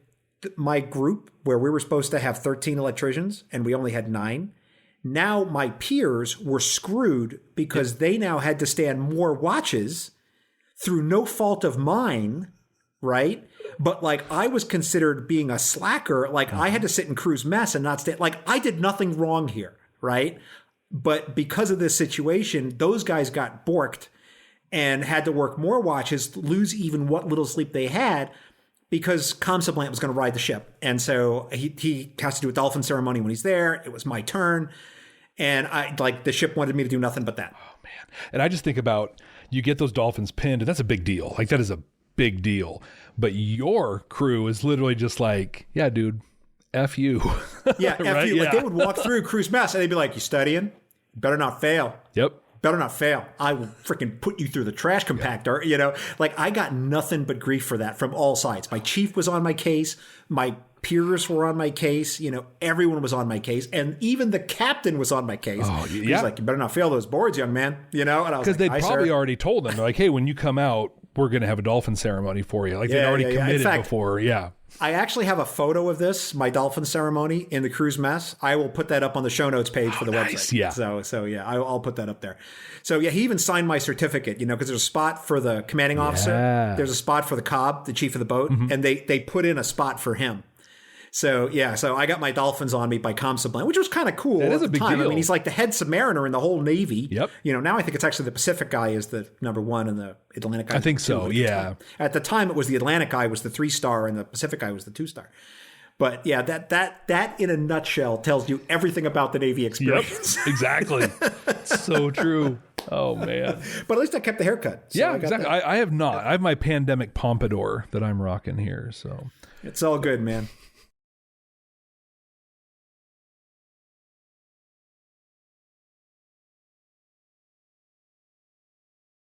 my group, where we were supposed to have 13 electricians and we only had 9, now my peers were screwed because they now had to stand more watches through no fault of mine, right? But like I was considered being a slacker. Like I had to sit in cruise mess and not stay. Like I did nothing wrong here, right? But because of this situation, those guys got borked and had to work more watches, lose even what little sleep they had, because Comsablant was going to ride the ship. And so he has to do a dolphin ceremony when he's there. It was my turn. And the ship wanted me to do nothing but that. Oh, man. And I just think about, you get those dolphins pinned, and that's a big deal. Like that is a big deal. But your crew is literally just like, yeah, dude, F you. Yeah, F you. Like they would walk through cruise mess and they'd be like, you studying? You better not fail. Yep. Better not fail. I will freaking put you through the trash compactor. Like I got nothing but grief for that from all sides. My chief was on my case. My peers were on my case. Everyone was on my case. And even the captain was on my case. Oh, yeah. He's like, you better not fail those boards, young man. And I was like, because they'd probably already told them, like, hey, when you come out, we're going to have a dolphin ceremony for you. Like they'd already committed before. Yeah. I actually have a photo of this, my dolphin ceremony in the cruise mess. I will put that up on the show notes page for the website. Yeah. So yeah, I'll put that up there. So yeah, he even signed my certificate, because there's a spot for the commanding officer. There's a spot for the cob, the chief of the boat, and they put in a spot for him. So yeah, so I got my dolphins on me by Comsablant, which was kind of cool at the time. Deal. I mean, he's like the head submariner in the whole Navy. Yep. Now I think it's actually the Pacific guy is the number 1 and the Atlantic guy. I think so. Yeah. At the time, it was the Atlantic guy was the 3-star and the Pacific guy was the 2-star. But yeah, that in a nutshell tells you everything about the Navy experience. Yep, exactly. So true. Oh man. But at least I kept the haircut. So yeah, exactly. I have not. I have my pandemic pompadour that I'm rocking here. So it's all good, man.